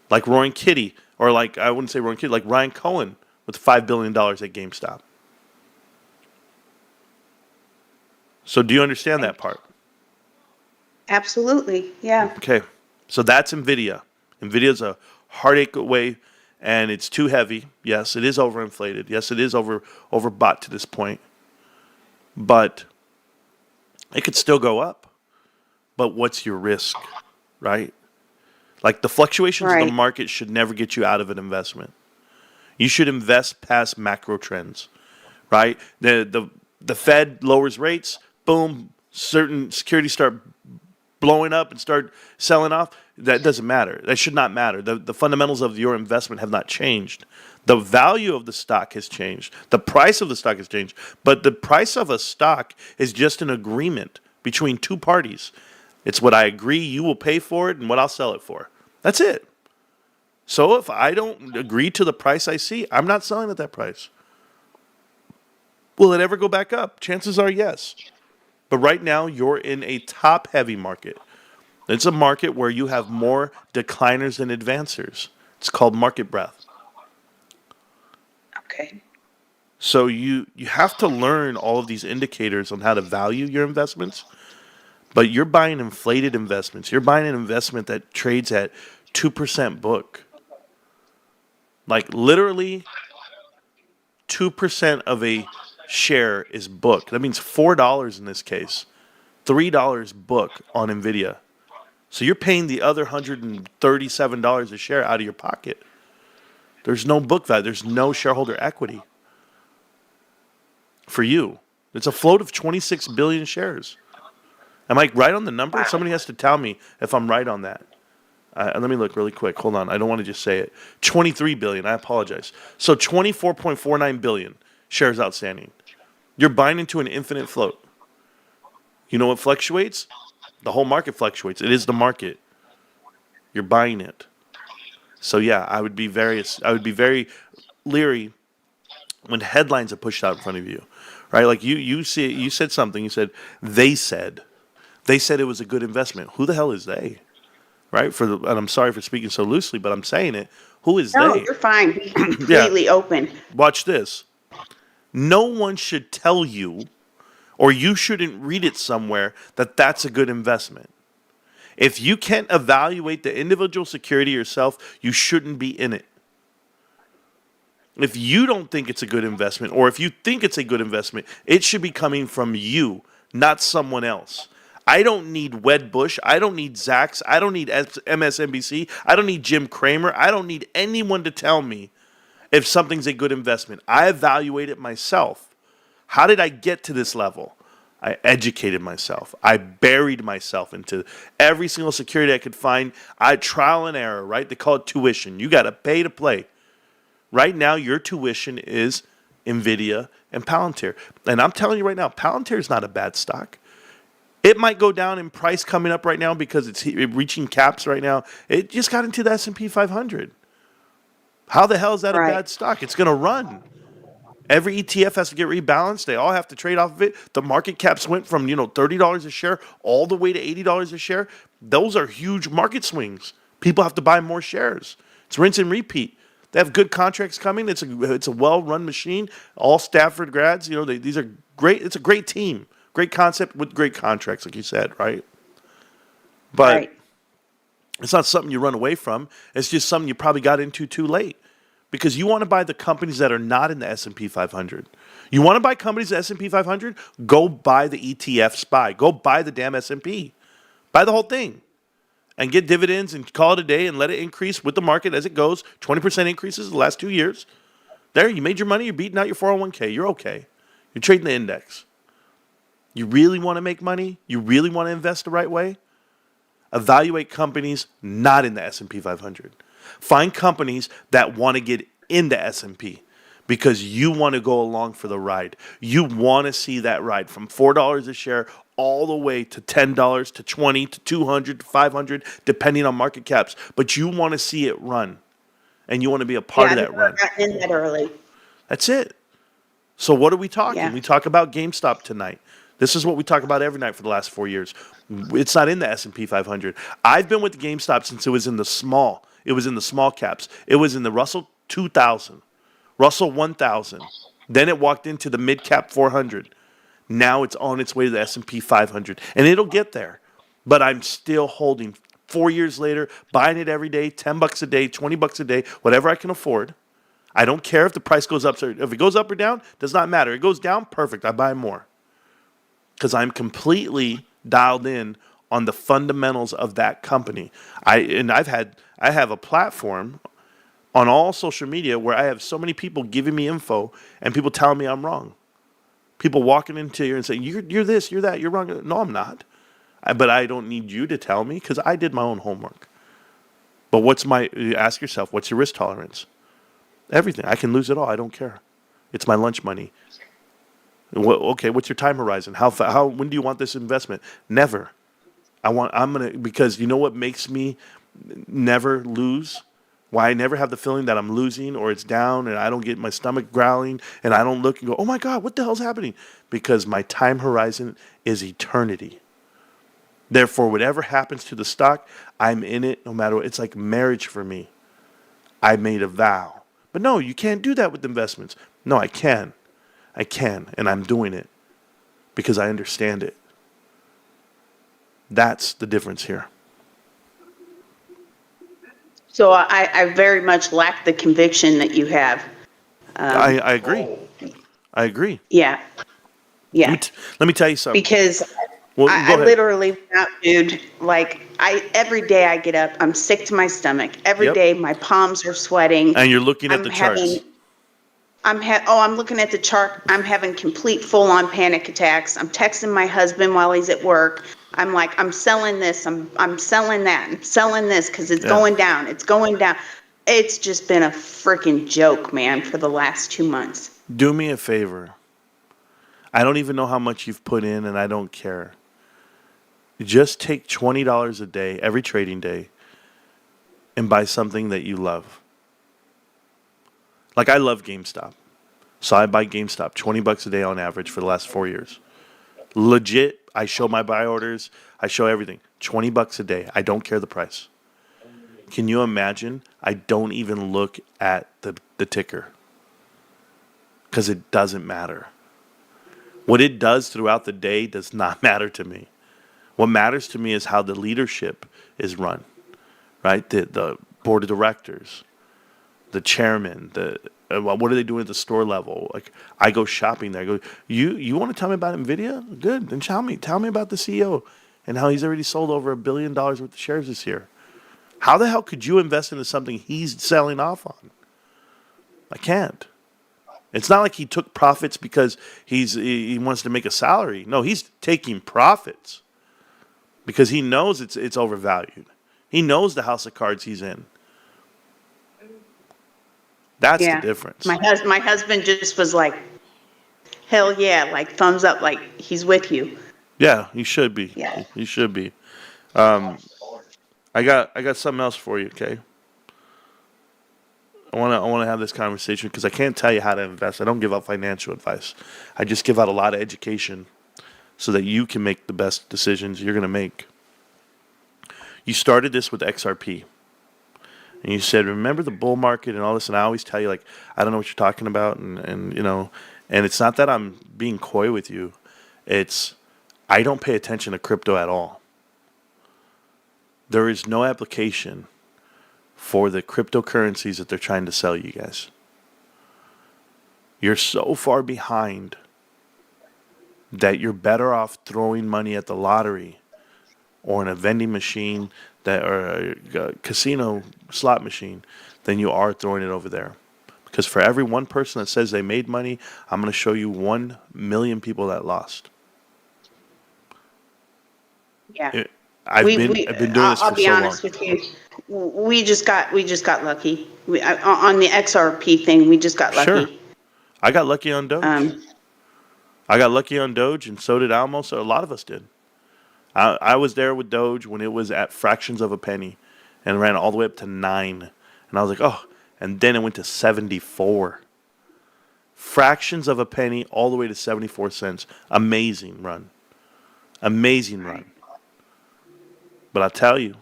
like Roaring Kitty, or like, I wouldn't say Roaring Kitty, like Ryan Cohen with $5 billion at GameStop. So do you understand that part? Absolutely. Yeah. Okay, so that's NVIDIA. NVIDIA's a heartache away, and it's too heavy. Yes, it is overinflated. Yes, it is overbought to this point. But it could still go up. But what's your risk, right? Like the fluctuations in the Right. market should never get you out of an investment. You should invest past macro trends, right? The Fed lowers rates, boom, certain securities start blowing up and start selling off. That doesn't matter. That should not matter. The fundamentals of your investment have not changed. The value of the stock has changed. The price of the stock has changed. But the price of a stock is just an agreement between two parties. It's what I agree you will pay for it and what I'll sell it for. That's it. So if I don't agree to the price I see, I'm not selling at that price. Will it ever go back up? Chances are yes. But right now, you're in a top-heavy market. It's a market where you have more decliners than advancers. It's called market breadth. Okay. So you have to learn all of these indicators on how to value your investments. But you're buying inflated investments. You're buying an investment that trades at 2% book. Like literally 2% of a share is book. That means $4 in this case. $3 book on NVIDIA. So you're paying the other $137 a share out of your pocket. There's no book value. There's no shareholder equity for you. It's a float of 26 billion shares. Am I right on the number? Somebody has to tell me if I'm right on that. Let me look really quick. Hold on. I don't want to just say it. 23 billion. I apologize. So 24.49 billion shares outstanding. You're buying into an infinite float. You know what fluctuates? The whole market fluctuates. It is the market. You're buying it. So yeah, I would be very leery when headlines are pushed out in front of you, right? Like you said something. You said they said it was a good investment. Who the hell is they, right? And I'm sorry for speaking so loosely, but I'm saying it. Who is No, they? you're fine. Be completely open. Watch this. No one should tell you, or you shouldn't read it somewhere, that that's a good investment. If you can't evaluate the individual security yourself, you shouldn't be in it. If you don't think it's a good investment, or if you think it's a good investment, it should be coming from you, not someone else. I don't need Wedbush. I don't need Zacks. I don't need MSNBC. I don't need Jim Cramer. I don't need anyone to tell me if something's a good investment. I evaluate it myself. How did I get to this level? I educated myself. I buried myself into every single security I could find. I trial and error, right? They call it tuition. You got to pay to play. Right now, your tuition is NVIDIA and Palantir. And I'm telling you right now, Palantir is not a bad stock. It might go down in price coming up right now because it's reaching caps right now. It just got into the S&P 500. How the hell is that a bad stock? It's going to run. Every ETF has to get rebalanced. They all have to trade off of it. The market caps went from, $30 a share all the way to $80 a share. Those are huge market swings. People have to buy more shares. It's rinse and repeat. They have good contracts coming. It's a well-run machine. All Stafford grads. These are great. It's a great team. Great concept with great contracts, like you said, right? But it's not something you run away from. It's just something you probably got into too late. Because you want to buy the companies that are not in the S&P 500. You want to buy companies in the S&P 500? Go buy the ETF SPY. Go buy the damn S&P. Buy the whole thing. And get dividends and call it a day and let it increase with the market as it goes. 20% increases the last 2 years. There, you made your money. You're beating out your 401k. You're okay. You're trading the index. You really want to make money? You really want to invest the right way? Evaluate companies not in the S&P 500. Find companies that want to get into S&P because you want to go along for the ride. You want to see that ride from $4 a share all the way to $10 to $20 to $200 to $500, depending on market caps. But you want to see it run, and you want to be a part of that run. Gotten in that early. That's it. So what are we talking? Yeah. We talk about GameStop tonight. This is what we talk about every night for the last 4 years. It's not in the S&P 500. I've been with GameStop since it was in the small. It was in the small caps. It was in the Russell 2000, Russell 1000. Then it walked into the mid cap 400. Now it's on its way to the S&P 500, and it'll get there. but I'm still holding 4 years later, buying it every day, $10 a day, $20 a day, whatever I can afford. I don't care if the price goes up. So if it goes up or down, does not matter. It goes down, perfect. I buy more because I'm completely dialed in on the fundamentals of that company. I have a platform on all social media where I have so many people giving me info and people telling me I'm wrong. People walking into here and saying, you're this, you're that, you're wrong. No, I'm not. But I don't need you to tell me because I did my own homework. But ask yourself, what's your risk tolerance? Everything. I can lose it all. I don't care. It's my lunch money. Okay, what's your time horizon? When do you want this investment? Never. Because you know what makes me never lose? Why I never have the feeling that I'm losing or it's down and I don't get my stomach growling and I don't look and go, oh my God, what the hell's happening? Because my time horizon is eternity. Therefore, whatever happens to the stock, I'm in it no matter what. It's like marriage for me. I made a vow. But no, you can't do that with investments. No, I can. I can, and I'm doing it because I understand it. That's the difference here. So I very much lack the conviction that you have. I agree. I agree. Yeah. Yeah. Let me tell you something. Because Well, go I ahead. literally went out, dude. Like every day I get up, I'm sick to my stomach. Every Yep. day my palms are sweating. And you're looking at I'm the charts. I'm looking at the chart. I'm having complete full-on panic attacks. I'm texting my husband while he's at work. I'm like, I'm selling this. I'm selling that. I'm selling this because it's going down. It's going down. It's just been a freaking joke, man, for the last 2 months. Do me a favor. I don't even know how much you've put in, and I don't care. Just take $20 a day, every trading day, and buy something that you love. Like I love GameStop. So I buy GameStop $20 a day on average for the last 4 years. Legit, I show my buy orders, I show everything. $20 a day. I don't care the price. Can you imagine? I don't even look at the ticker. Because it doesn't matter. What it does throughout the day does not matter to me. What matters to me is how the leadership is run, right? The board of directors, the chairman, what are they doing at the store level? Like I go shopping there. I go, you want to tell me about Nvidia? Good, then tell me about the CEO and how he's already sold over $1 billion worth of shares this year. How the hell could you invest into something he's selling off on? I can't. It's not like he took profits because he wants to make a salary. No, he's taking profits because he knows it's overvalued. He knows the house of cards he's in. That's the difference. My husband just was like, hell yeah, like thumbs up, like he's with you. Yeah, he should be. Yeah. He should be. I got something else for you, okay? I want to have this conversation because I can't tell you how to invest. I don't give out financial advice. I just give out a lot of education so that you can make the best decisions you're going to make. You started this with XRP. And you said, remember the bull market and all this? And I always tell you, like, I don't know what you're talking about. And you know, and it's not that I'm being coy with you. It's, I don't pay attention to crypto at all. There is no application for the cryptocurrencies that they're trying to sell you guys. You're so far behind that you're better off throwing money at the lottery or in a vending machine or a casino slot machine than you are throwing it over there. Because for every one person that says they made money, I'm going to show you 1 million people that lost. Yeah. I've been doing this for so long. I'll be honest with you. We just got lucky. On the XRP thing, we just got lucky. Sure. I got lucky on Doge. I got lucky on Doge, and so did Almo. So a lot of us did. I was there with Doge when it was at fractions of a penny and ran all the way up to 9. And I was like, oh, and then it went to 74. Fractions of a penny all the way to 74 cents. Amazing run. Amazing run. But I tell you,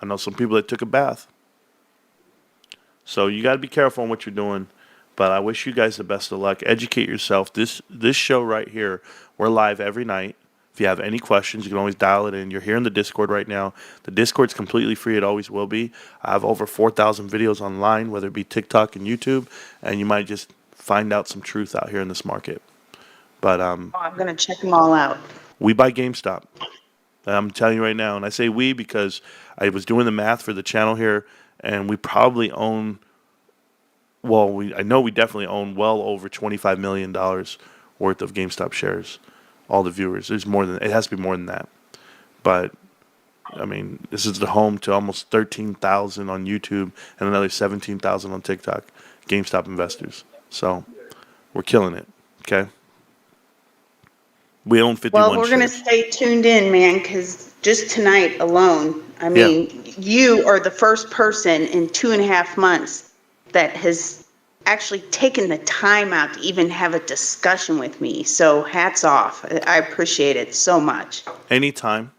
I know some people that took a bath. So you got to be careful on what you're doing. But I wish you guys the best of luck. Educate yourself. This show right here, we're live every night If you have any questions, you can always dial it in. You're here in the Discord right now. The Discord's completely free. It always will be. I have over 4,000 videos online, whether it be TikTok and YouTube, and you might just find out some truth out here in this market. But Oh, I'm going to check them all out. we buy GameStop. I'm telling you right now, and I say we because I was doing the math for the channel here, and we probably own, I know we definitely own well over $25 million worth of GameStop shares. All the viewers. There's more than, it has to be more than that. But I mean, this is the home to almost 13,000 on YouTube and another 17,000 on TikTok. GameStop investors. So we're killing it. Okay. We own 51 Well, we're going to shares. stay tuned in, man, because just tonight alone, I mean, you are the first person in 2.5 months that has actually taken the time out to even have a discussion with me. So hats off. I appreciate it so much. Anytime.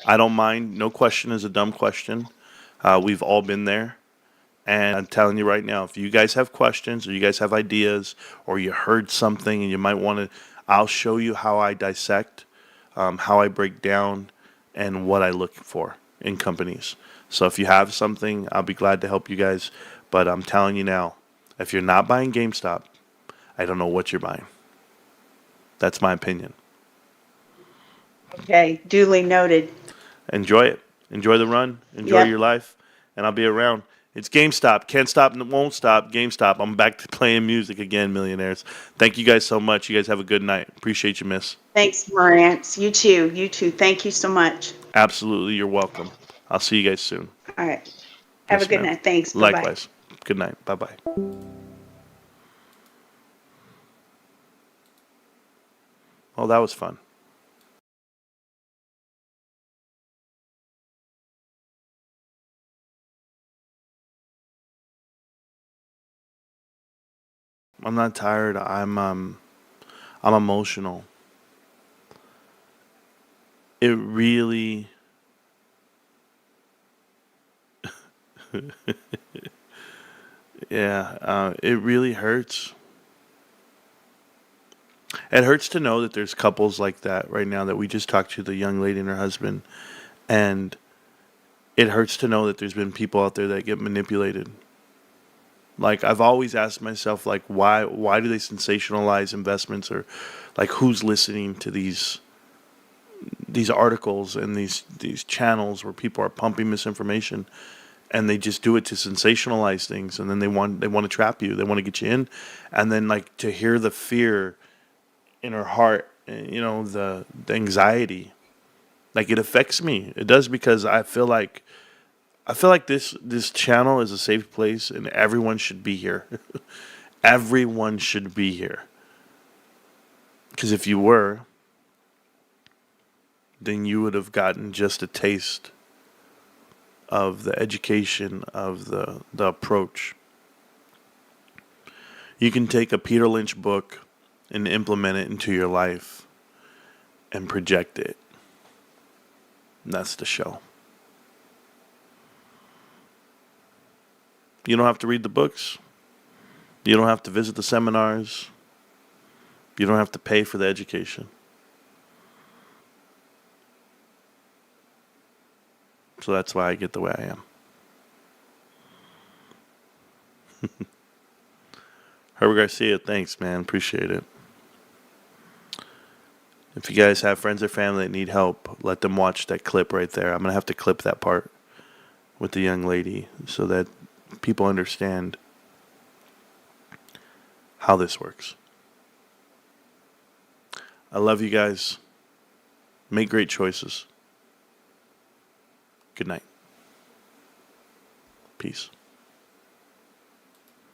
I don't mind. No question is a dumb question. We've all been there. And I'm telling you right now, if you guys have questions or you guys have ideas or you heard something and you might want to, I'll show you how I dissect, how I break down, and what I look for in companies. So if you have something, I'll be glad to help you guys. But I'm telling you now, if you're not buying GameStop, I don't know what you're buying. That's my opinion. Okay, duly noted. Enjoy it. Enjoy the run. Enjoy your life. And I'll be around. It's GameStop. Can't stop and won't stop. GameStop. I'm back to playing music again, millionaires. Thank you guys so much. You guys have a good night. Appreciate you, miss. Thanks, Marantz. You too. You too. Thank you so much. Absolutely. You're welcome. I'll see you guys soon. All right. Have Yes, a good ma'am. night. Thanks. Bye-bye. Likewise. Good night. Bye-bye. Oh, that was fun. I'm not tired. I'm emotional. It really it really hurts. It hurts to know that there's couples like that right now that we just talked to, the young lady and her husband, and it hurts to know that there's been people out there that get manipulated. Like, I've always asked myself, like, why do they sensationalize investments, or like who's listening to these articles and these channels where people are pumping misinformation, and they just do it to sensationalize things, and then they want to trap you, they want to get you in, and then like to hear the fear in her heart, the anxiety, like it affects me. It does, because I feel like this channel is a safe place and everyone should be here. Everyone should be here. Because if you were, then you would have gotten just a taste of the education, of the approach. You can take a Peter Lynch book and implement it into your life and project it. And that's the show. You don't have to read the books. You don't have to visit the seminars. You don't have to pay for the education. So that's why I get the way I am. Herbert Garcia, thanks, man. Appreciate it. If you guys have friends or family that need help, let them watch that clip right there. I'm going to have to clip that part with the young lady so that people understand how this works. I love you guys. Make great choices. Good night. Peace.